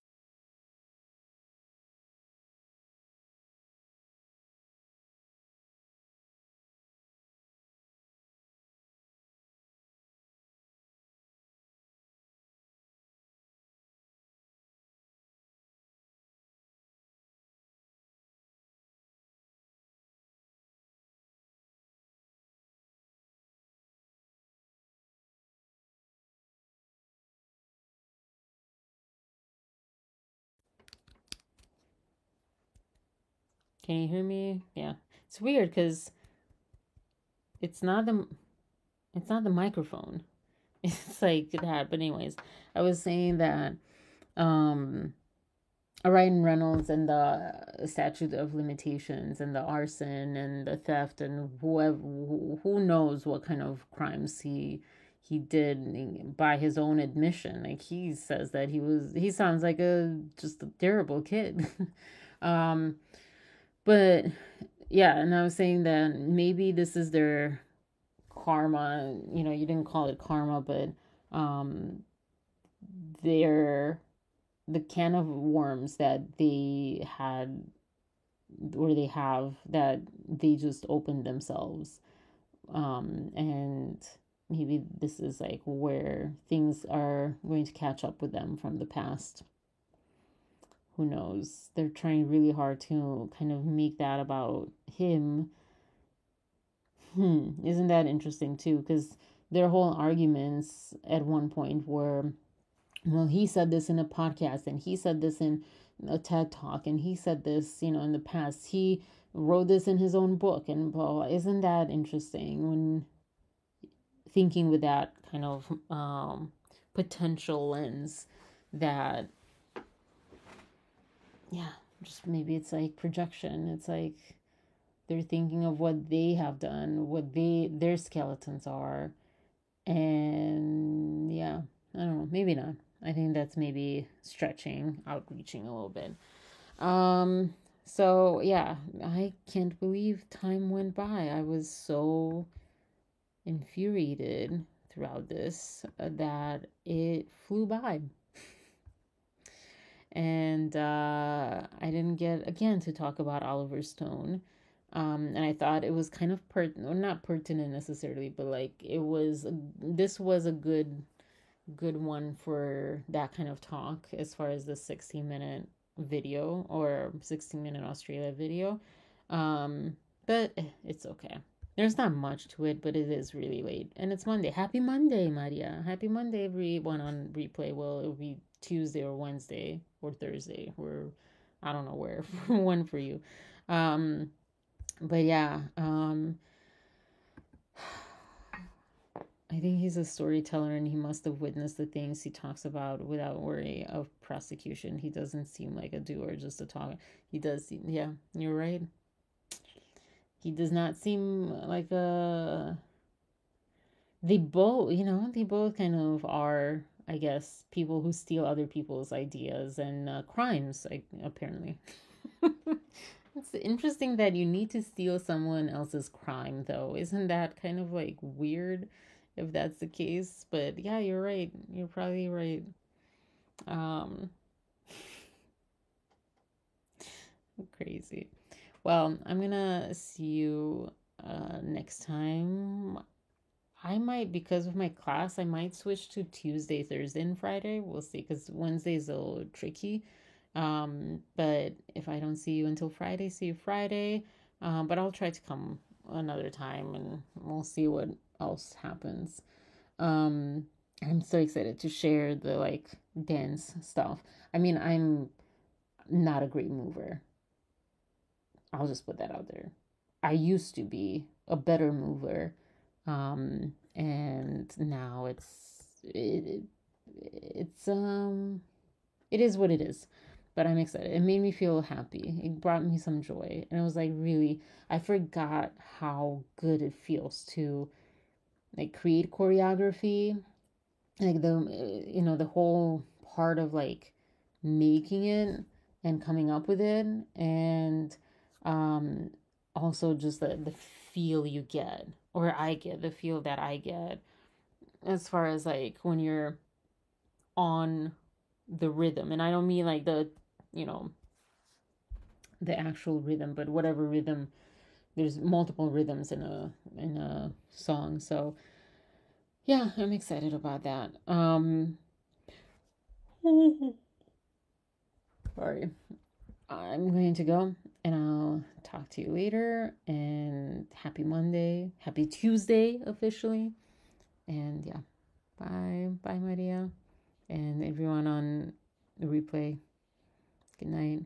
Can you hear me? Yeah. It's weird because it's not the microphone. It's like that. But anyways, I was saying that Ryan Reynolds and the statute of limitations and the arson and the theft and who knows what kind of crimes he did by his own admission. Like, he says that he sounds like just a terrible kid. But yeah, and I was saying that maybe this is their karma. You know, you didn't call it karma, but the can of worms that they had, or they have, that they just opened themselves. And maybe this is like where things are going to catch up with them from the past. Who knows? They're trying really hard to kind of make that about him. Isn't that interesting too? Because their whole arguments at one point were, well, he said this in a podcast, and he said this in a TED Talk, and he said this, in the past. He wrote this in his own book, and blah, blah. Isn't that interesting when thinking with that kind of potential lens that, yeah, just maybe it's like projection. It's like they're thinking of what they have done, what their skeletons are, and yeah, I don't know, maybe not. I think that's maybe stretching, outreaching a little bit. So yeah, I can't believe time went by. I was so infuriated throughout this that it flew by. And I didn't get, again, to talk about Oliver Stone. And I thought it was kind of not pertinent necessarily, but like this was a good one for that kind of talk, as far as the 60-minute video or 60-minute Australia video. But it's okay. There's not much to it, but it is really late, and it's Monday. Happy Monday, Maria. Happy Monday, everyone on replay. Well, it'll be Tuesday or Wednesday or Thursday, or I don't know where, one for you. But yeah, I think he's a storyteller, and he must have witnessed the things he talks about without worry of prosecution. He doesn't seem like a doer, just a talker. He does seem, yeah, you're right. He does not seem like they both kind of are, I guess, people who steal other people's ideas and crimes, apparently. It's interesting that you need to steal someone else's crime, though. Isn't that kind of like weird if that's the case? But yeah, you're right. You're probably right. Crazy. Well, I'm gonna see you next time. I might, because of my class, I might switch to Tuesday, Thursday, and Friday. We'll see, because Wednesday's a little tricky. But if I don't see you until Friday, see you Friday. But I'll try to come another time, and we'll see what else happens. I'm so excited to share the dance stuff. I mean, I'm not a great mover. I'll just put that out there. I used to be a better mover. And now it is what it is, but I'm excited. It made me feel happy. It brought me some joy. And it was like, really, I forgot how good it feels to create choreography, the whole part of making it and coming up with it. And, also just the feel you get, or I get the feel that I get, as far as when you're on the rhythm. And I don't mean the actual rhythm, but whatever rhythm. There's multiple rhythms in a song. So yeah, I'm excited about that. Sorry. I'm going to go, and I'll talk to you later. And happy Monday, happy Tuesday officially. And yeah, bye Maria, and everyone on the replay. Good night.